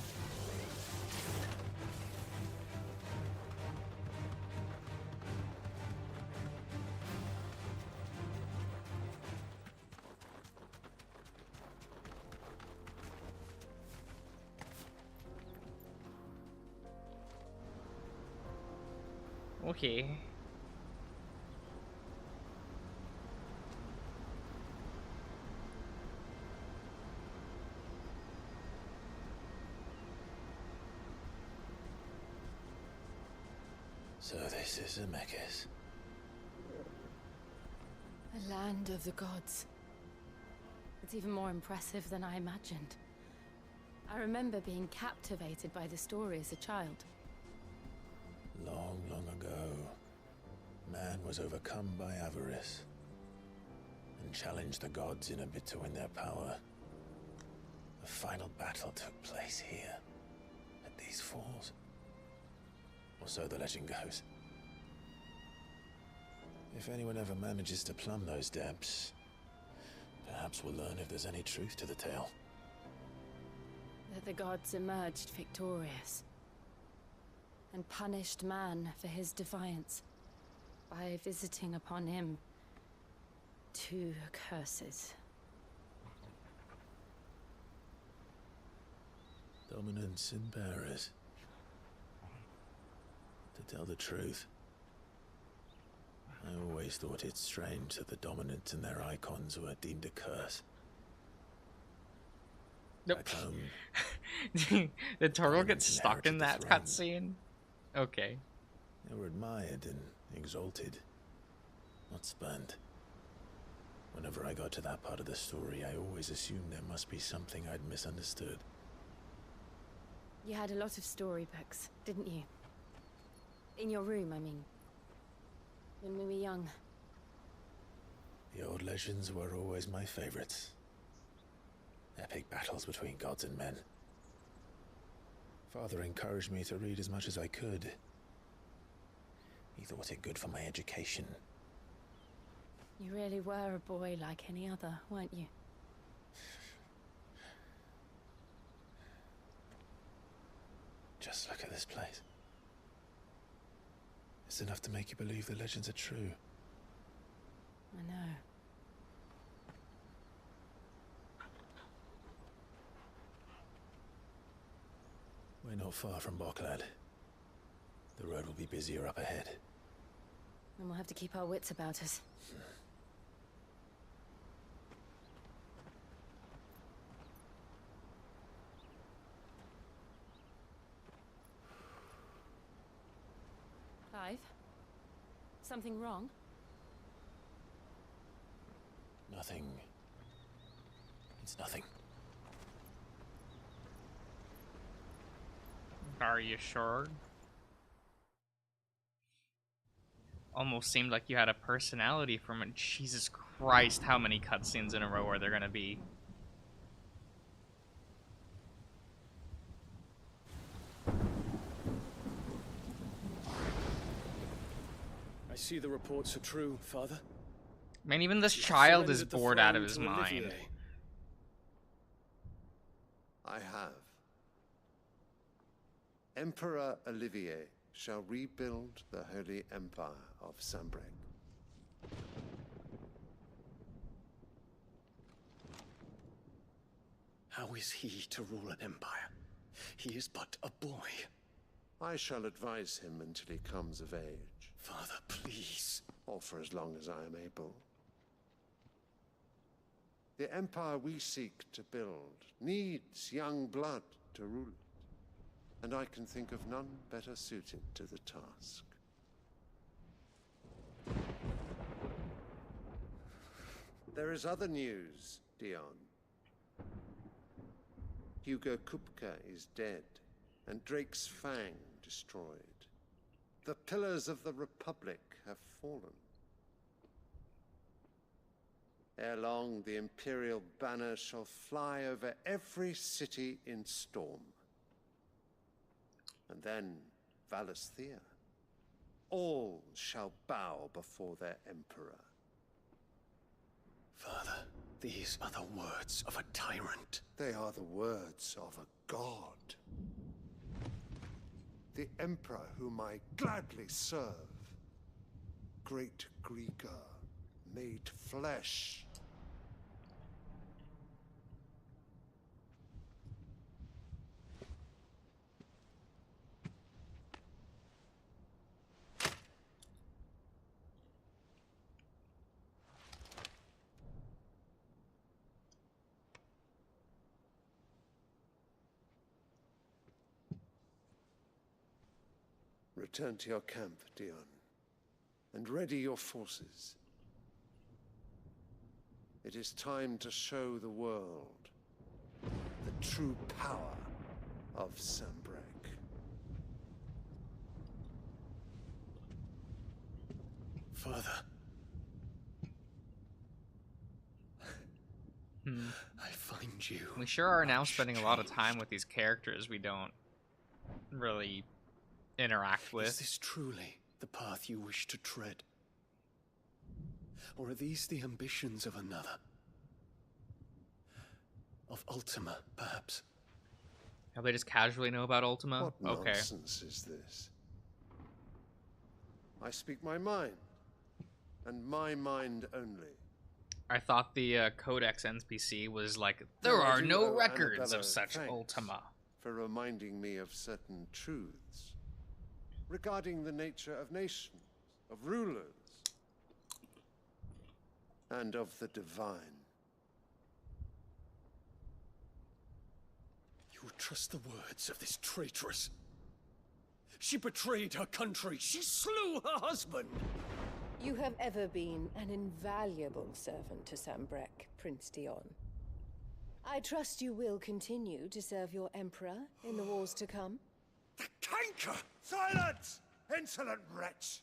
Okay. So this is Zemeckis. The land of the gods. It's even more impressive than I imagined. I remember being captivated by the story as a child. Long, long ago, man was overcome by avarice and challenged the gods in a bid to win their power. The final battle took place here, at these falls. Or so the legend goes. If anyone ever manages to plumb those depths, perhaps we'll learn if there's any truth to the tale. that the gods emerged victorious and punished man for his defiance by visiting upon him 2 curses. Dominance and bearers. To tell the truth, I always thought it strange that the dominant and their icons were deemed a curse. Nope. Back home, Did Torgal get dominants stuck in inherited the that throne. cutscene? Okay. They were admired and exalted, not spurned. Whenever I got to that part of the story, I always assumed there must be something I'd misunderstood. You had a lot of storybooks, didn't you? In your room, I mean. When we were young. The old legends were always my favorites. Epic battles between gods and men. Father encouraged me to read as much as I could. He thought it good for my education. You really were a boy like any other, weren't you? Just look at this place. It's enough to make you believe the legends are true. I know. We're not far from Boklad. The road will be busier up ahead. And we'll have to keep our wits about us. Clive? Something wrong? Nothing. It's nothing. Are you sure? Almost seemed like you had a personality from it. Jesus Christ, how many cutscenes in a row are there gonna be? I see the reports are true, Father. Man, even this You child is surrendered the bored out of throne his to mind. Olivier. I have. Emperor Olivier shall rebuild the Holy Empire of Sanbreque. How is he to rule an empire? He is but a boy. I shall advise him until he comes of age. Father, please. Or for as long as I am able. The empire we seek to build needs young blood to rule it, and I can think of none better suited to the task. There is other news, Dion. Hugo Kupka is dead, and Drake's Fang destroyed. The pillars of the Republic have fallen. Ere long, the Imperial banner shall fly over every city in Storm. And then, Valisthea. All shall bow before their Emperor. Father, these are the words of a tyrant. They are the words of a god. The Emperor whom I gladly serve. Great Greeker, made flesh. Return to your camp, Dion, and ready your forces. It is time to show the world the true power of Sanbreque. Father. I find you. We sure are now spending a lot of time with these characters we don't really interact with. Is this truly the path you wish to tread? Or are these the ambitions of another? Of Ultima, perhaps? How they just casually know about Ultima? What Okay. nonsense is this? I speak my mind, and my mind only. I thought the Codex NPC was like, there Though I are do no owe records Annabella of such thanks Ultima. for reminding me of certain truths regarding the nature of nations, of rulers, and of the divine. You trust the words of this traitress? She betrayed her country. She slew her husband. You have ever been an invaluable servant to Sambrek, Prince Dion. I trust you will continue to serve your emperor in the wars to come. The canker! Silence! Insolent wretch!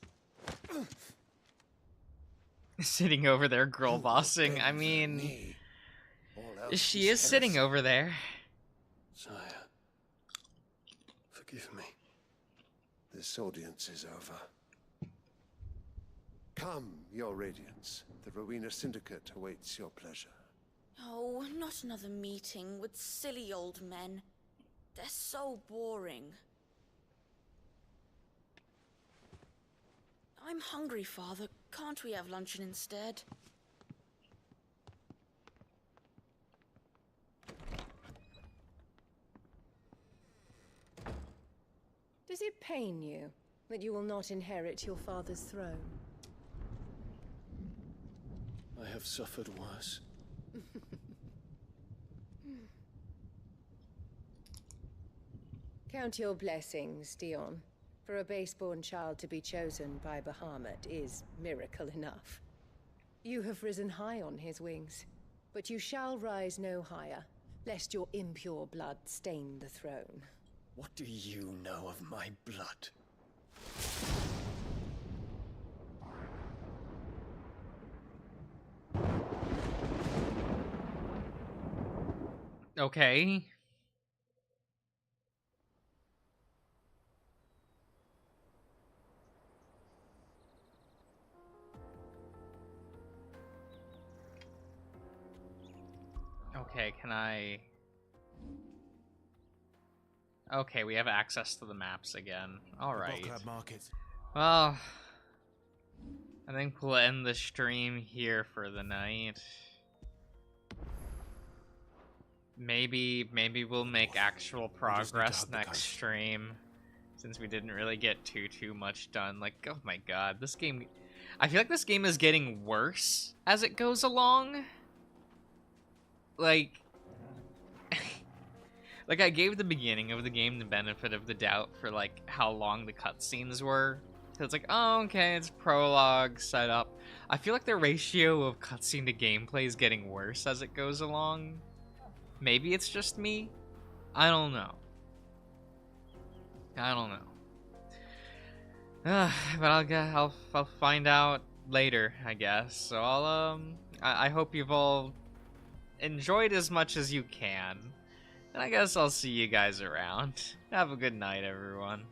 Sitting over there girl bossing. I mean, she is sitting over there. Sire, forgive me. This audience is over. Come, your radiance. The Rowena Syndicate awaits your pleasure. Oh, not another meeting with silly old men. They're so boring. I'm hungry, Father. Can't we have luncheon instead? Does it pain you that you will not inherit your father's throne? I have suffered worse. Count your blessings, Dion. For a base-born child to be chosen by Bahamut is miracle enough. You have risen high on his wings, but you shall rise no higher, lest your impure blood stain the throne. What do you know of my blood? Okay. Okay, can I... Okay, we have access to the maps again. Alright. Well, I think we'll end the stream here for the night. Maybe we'll make actual progress next stream, since we didn't really get too much done. Like, oh my god, this game... I feel like this game is getting worse as it goes along. Like... like, I gave the beginning of the game the benefit of the doubt for, like, how long the cutscenes were. So it's like, oh, okay, it's prologue, setup. I feel like the ratio of cutscene to gameplay is getting worse as it goes along. Maybe it's just me. I don't know. But I'll find out later, I guess. So I hope you've all enjoyed as much as you can. And I guess I'll see you guys around. Have a good night, everyone.